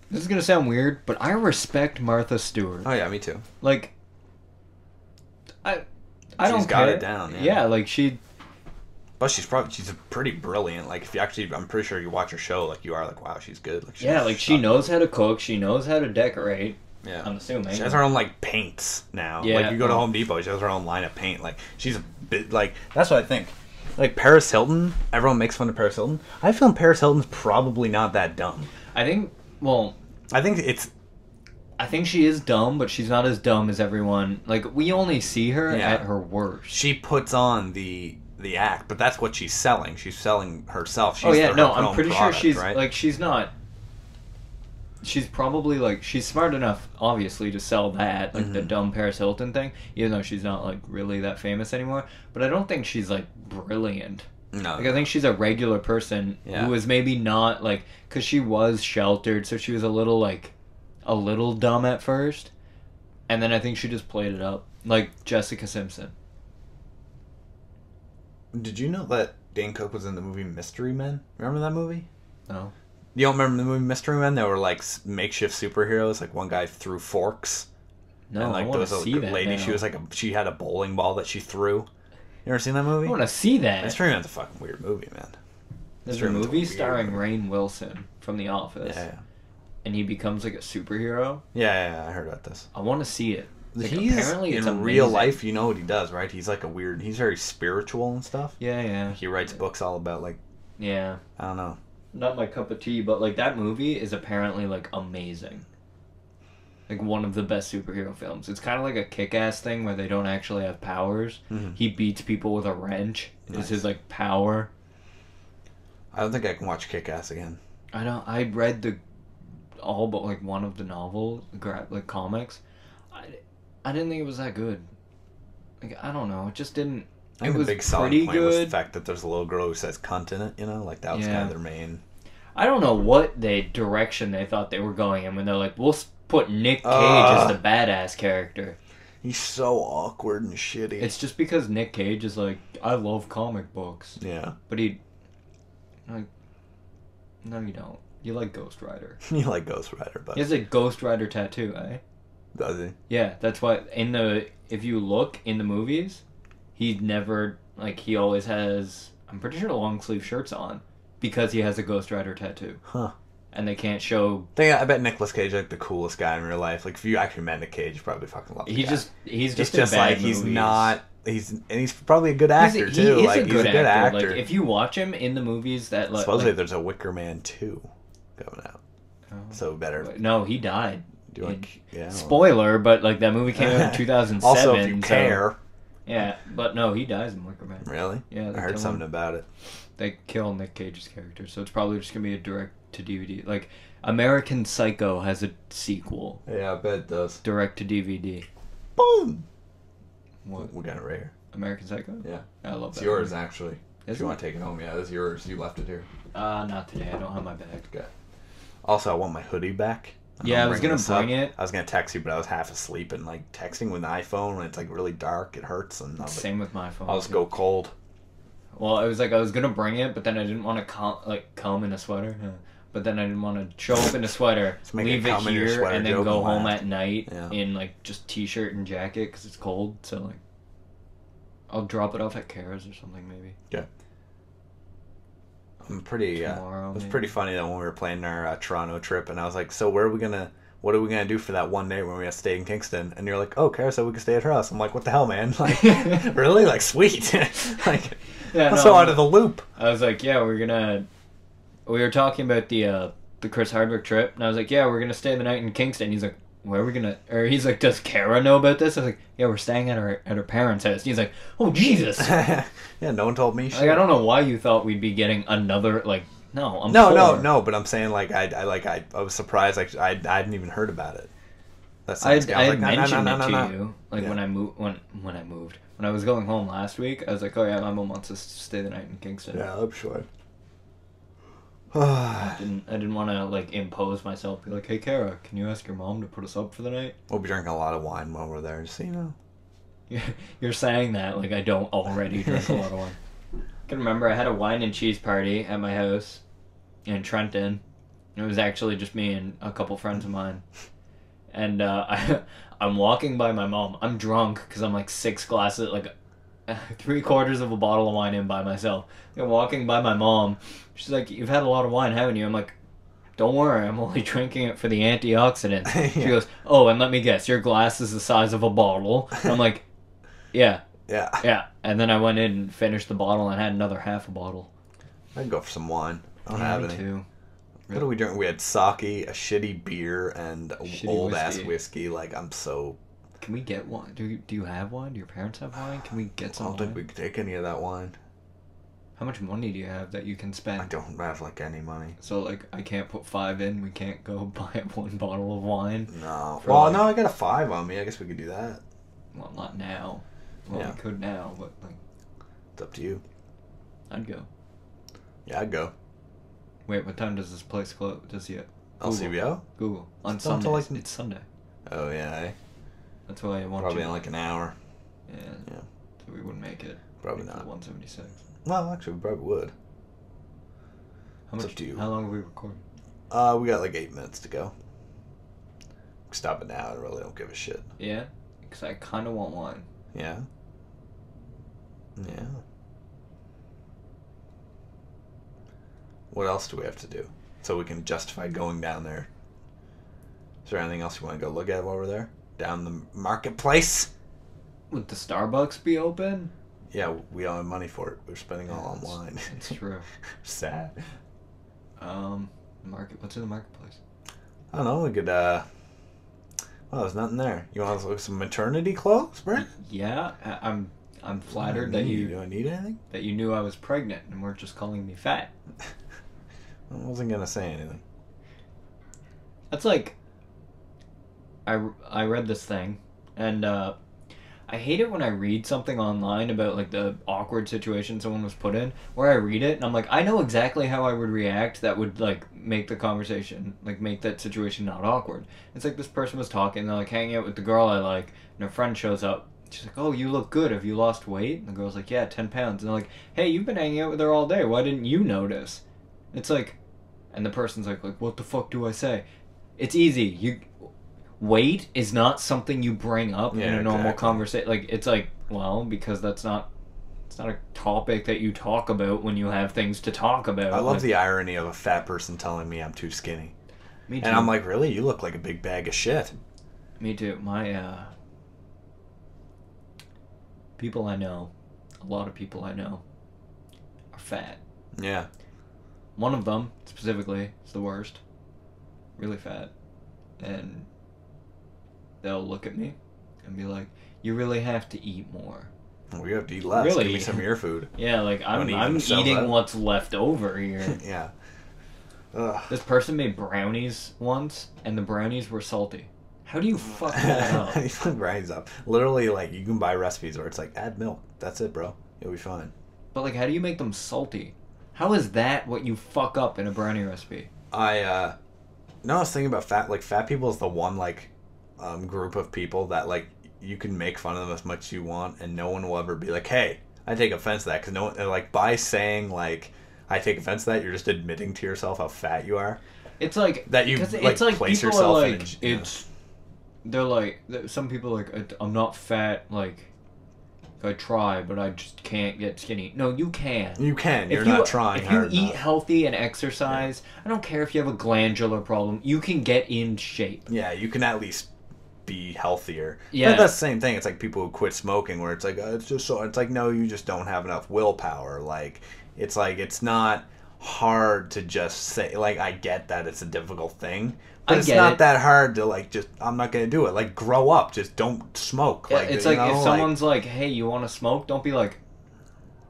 This is going to sound weird, but I respect Martha Stewart. Oh, yeah, me too. I don't She's got care. it down, Yeah, she... But she's pretty brilliant. If you actually, I'm pretty sure you watch her show, you are wow, she's good. She knows how to cook, she knows how to decorate. Yeah. I'm assuming. She has her own, like, paints now. Yeah. Like, you go to Home Depot, she has her own line of paint. Like, she's a bit, like, that's what I think. Like, Paris Hilton, everyone makes fun of Paris Hilton. I feel Paris Hilton's probably not that dumb. I think, well... I think she is dumb, but she's not as dumb as everyone. Like, we only see her at her worst. She puts on the act, but that's what she's selling. She's selling herself. She's I'm pretty sure she's, right? like, she's not... She's probably, like, she's smart enough, obviously, to sell that, like, the dumb Paris Hilton thing, even though she's not, like, really that famous anymore. But I don't think she's, like, brilliant. No. Like, I think she's a regular person who was maybe not, like, because she was sheltered, so she was a little dumb at first. And then I think she just played it up. Like Jessica Simpson. Did you know that Dane Cook was in the movie Mystery Men? Remember that movie? No. You don't remember the movie Mystery Men? They were like makeshift superheroes. Like one guy threw forks. No, and like I there want was to a see that lady. now. She was like she had a bowling ball that she threw. You ever seen that movie? I want to see that. Mystery Men's a fucking weird movie, man. There's a movie starring Rainn Wilson from The Office. Yeah. And he becomes like a superhero. Yeah, I heard about this. I want to see it. Like, Apparently it's in real life, you know what he does, right? He's like he's very spiritual and stuff. Yeah. He writes books all about like... Yeah. I don't know. Not my cup of tea, but like that movie is apparently like amazing. Like one of the best superhero films. It's kind of like a Kick-Ass thing where they don't actually have powers. Mm-hmm. He beats people with a wrench. Nice. Is his like power. I don't think I can watch Kick-Ass again. I read all but like one of the novels, like comics. I didn't think it was that good. Like I don't know, it just didn't. I think it was the big selling pretty point was the good. fact that there's a little girl who says cunt in it, you know? Like that was kind of their main... I don't know what direction they thought they were going in when they're like, we'll put Nick Cage as the badass character. He's so awkward and shitty. It's just because Nick Cage is like, I love comic books. Yeah. But he... Like... No, you don't. You like Ghost Rider. You like Ghost Rider, but... He has a Ghost Rider tattoo, eh? Does he? Yeah, that's why if you look in the movies, he never, like, he always has, I'm pretty sure, long sleeve shirts on because he has a Ghost Rider tattoo. Huh. And they can't show... I bet Nicolas Cage is like the coolest guy in real life. Like, if you actually met Nick Cage, you probably fucking love him. He's just in bad like, movies. He's probably a good actor, too. He's like, a good actor. actor. Like, if you watch him in the movies that... Supposedly there's a Wicker Man 2 coming out. Oh. So better... No, he died. Yeah. Spoiler, but like that movie came out in 2007. Also, if you care. Yeah, but no, he dies in Wicker Man. Really? Yeah, I heard something about it. They kill Nick Cage's character, so it's probably just gonna be a direct-to-DVD. Like, American Psycho has a sequel. Yeah, I bet it does. Direct-to-DVD. Boom! What? We got it right here. American Psycho? Yeah. I love that. It's yours, actually. Is if you want to take it home, yeah, it's yours. You left it here. Not today. I don't have my bag. Okay. Also, I want my hoodie back. I was gonna bring it. I was gonna text you, but I was half asleep, and like texting with an iPhone when it's like really dark, it hurts. And Same with my phone. I'll just go cold. Well, I was like, I was gonna bring it, but then I didn't want to come in a sweater. But then I didn't want to show up in a sweater, leave it here, and then go home at night in like just t-shirt and jacket because it's cold. So like, I'll drop it off at Kara's or something maybe. Yeah. I'm pretty. Tomorrow, it was pretty funny that when we were planning our Toronto trip, and I was like, "So what are we gonna do for that one day when we have to stay in Kingston?" And you're like, "Oh, Kara said we could stay at her house." I'm like, "What the hell, man? Like, really? Like, sweet? Like, I'm so out of the loop." I was like, "Yeah, we were talking about the Chris Hardwick trip, and I was like, yeah, we're gonna stay the night in Kingston." He's like, where are we gonna? Or he's like, does Kara know about this? I was like, yeah, we're staying at her parents' house. And he's like, oh Jesus. Yeah, no one told me shit. Like, I don't know why you thought we'd be getting another like. No, I'm no. But I'm saying like I was surprised. Like I hadn't even heard about it. I mentioned it to you like when I moved when I was going home last week. I was like, oh yeah, my mom wants us to stay the night in Kingston. Yeah, I'm sure. I didn't want to like impose myself. Be like, hey Kara, can you ask your mom to put us up for the night? We'll be drinking a lot of wine while we're there, just so you know. You're saying that like I don't already drink a lot of wine. I can remember I had a wine and cheese party at my house in Trenton. It was actually just me and a couple friends of mine. And I'm walking by my mom. I'm drunk because I'm like 6 glasses, like 3/4 of a bottle of wine in by myself. I'm walking by my mom. She's like, you've had a lot of wine, haven't you? I'm like, don't worry, I'm only drinking it for the antioxidants. Yeah. She goes, oh, and let me guess, your glass is the size of a bottle. And I'm like, yeah. Yeah. Yeah. And then I went in and finished the bottle and had another half a bottle. I'd go for some wine. I don't Yeah, have me any. too. What do we drink? We had sake, a shitty beer, and Shitty old-ass whiskey. whiskey. Like, I'm so... Can we get wine? Do you have wine? Do your parents have wine? Can we get I some don't think wine? we could take any of that wine. How much money do you have that you can spend? I don't have, like, any money. So, like, I can't put 5 in. We can't go buy 1 bottle of wine. No. For, Well, like- no, I got a 5 on me. I guess we could do that. Well, not now. Well, Yeah. we could now, but, like, It's up to you. I'd go. Yeah, I'd go. Wait, what time does this place close? Does it? LCBO? Google. On It's not Sunday. till, like- It's Sunday. Oh, yeah, eh? That's why I want Probably you. in, like, an hour. Yeah. Yeah. So we wouldn't make it. Probably for the not. 176. Well, actually, we probably would. How It's much? up to you. How long are we recording? We got, like, 8 minutes to go. Stop it now. I really don't give a shit. Yeah? Because I kind of want wine. Yeah? Yeah. What else do we have to do so we can justify going down there? Is there anything else you want to go look at while we're there? Down the marketplace? Would the Starbucks be open? Yeah, we don't have money for it. We're spending all on wine. It's true. Sad. Market. What's in the marketplace? I don't know. We could, well, there's nothing there. You want to look at some maternity clothes, Brent? Yeah, I'm flattered that you Do I need anything? knew I was pregnant and weren't just calling me fat. I wasn't going to say anything. That's like, I read this thing, and I hate it when I read something online about like the awkward situation someone was put in, where I read it and I'm like, I know exactly how I would react that would like make the conversation, like make that situation not awkward. It's like this person was talking, they're like hanging out with the girl I like, and her friend shows up. She's like, oh, you look good. Have you lost weight? And the girl's like, yeah, 10 pounds. And they're like, hey, you've been hanging out with her all day. Why didn't you notice? It's like, and the person's like, what the fuck do I say? It's easy. Weight is not something you bring up in a normal conversation. Like, it's like, well, because it's not a topic that you talk about when you have things to talk about. I love the irony of a fat person telling me I'm too skinny. Me too. And I'm like, really? You look like a big bag of shit. Me too. My, people I know, a lot of people I know, are fat. Yeah. One of them, specifically, is the worst. Really fat. And they'll look at me and be like, you really have to eat more. Well, you have to eat less. Really? Give me some of your food. Yeah, like, I'm themselves eating up. what's left over here. Yeah. Ugh. This person made brownies once, and the brownies were salty. How do you fuck that up? You fuck brownies up. Literally, like, you can buy recipes where it's like, add milk. That's it, bro. You'll be fine. But, like, how do you make them salty? How is that what you fuck up in a brownie recipe? No, I was thinking about fat people is the one, like, group of people that, like, you can make fun of them as much as you want, and no one will ever be like, hey, I take offense to that. Because no one, like, by saying, like, I take offense to that, you're just admitting to yourself how fat you are. It's like... That you, like, it's like place people yourself are in like, a... it's... They're like... Some people are like, I'm not fat, like... I try, but I just can't get skinny. No, you can. You can. You're not trying hard If you eat enough. healthy and exercise, I don't care if you have a glandular problem, you can get in shape. Yeah, you can at least be healthier. Yeah. But that's the same thing. It's like people who quit smoking where it's like, it's just so... It's like, no, you just don't have enough willpower. Like, it's not hard to just say... Like, I get that it's a difficult thing. But it's not that hard to, like, just... I'm not going to do it. Like, grow up. Just don't smoke. Yeah, Like, it's you like, know, if someone's like, hey, you want to smoke? Don't be like,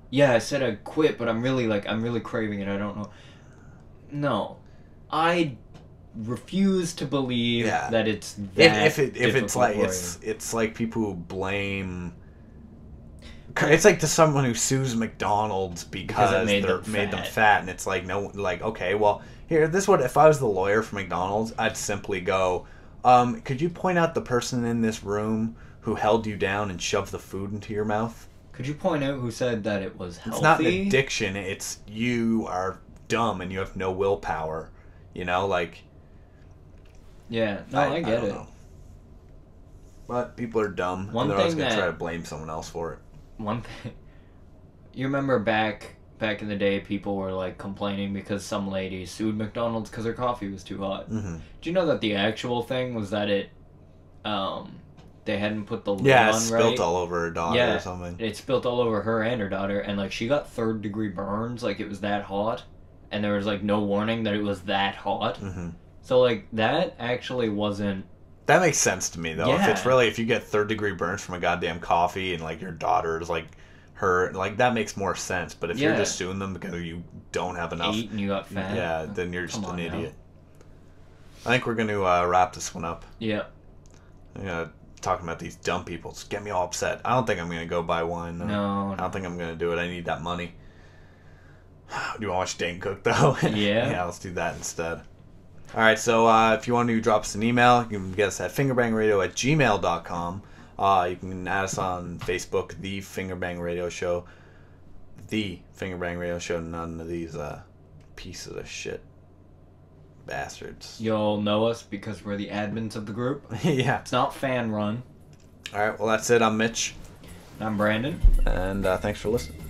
yeah, I said I'd quit, but I'm really craving it. I don't know. No. I refuse to believe that it's that if it's like it's like people who blame. It's like to someone who sues McDonald's because it made them fat, and it's like, no, like, okay, well, here, this would, if I was the lawyer for McDonald's, I'd simply go, could you point out the person in this room who held you down and shoved the food into your mouth? Could you point out who said that it was healthy? It's not an addiction. It's you are dumb and you have no willpower. You know, like. Yeah, no, I get it. Know. But people are dumb, and they're always going to try to blame someone else for it. One thing, you remember back back in the day, people were like complaining because some lady sued McDonald's because her coffee was too hot. Mm-hmm. Do you know that the actual thing was that they hadn't put the lid Yeah, on it spilt right? all over her daughter or something. It spilt all over her and her daughter, and like she got 3rd-degree burns, like it was that hot, and there was like no warning that it was that hot. Mm-hmm. So like that actually wasn't. That makes sense to me though. Yeah. If you get 3rd-degree burns from a goddamn coffee and like your daughter's like her, like that makes more sense. But if you're just suing them because you don't have enough, Ate and you got fat. yeah, then you're just an idiot. Now. I think we're going to wrap this one up. Yeah. Talking about these dumb people, just get me all upset. I don't think I'm going to go buy wine though. No. I don't think I'm going to do it. I need that money. Do you want to watch Dane cook though? Yeah. Yeah, let's do that instead. Alright, so if you want to drop us an email, you can get us at fingerbangradio@gmail.com. You can add us on Facebook, The Fingerbang Radio Show. The Fingerbang Radio Show, none of these pieces of shit. Bastards. You'll know us because we're the admins of the group. Yeah. It's not fan run. Alright, well that's it. I'm Mitch. I'm Brandon. And thanks for listening.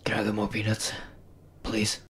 Can I get more peanuts? Please.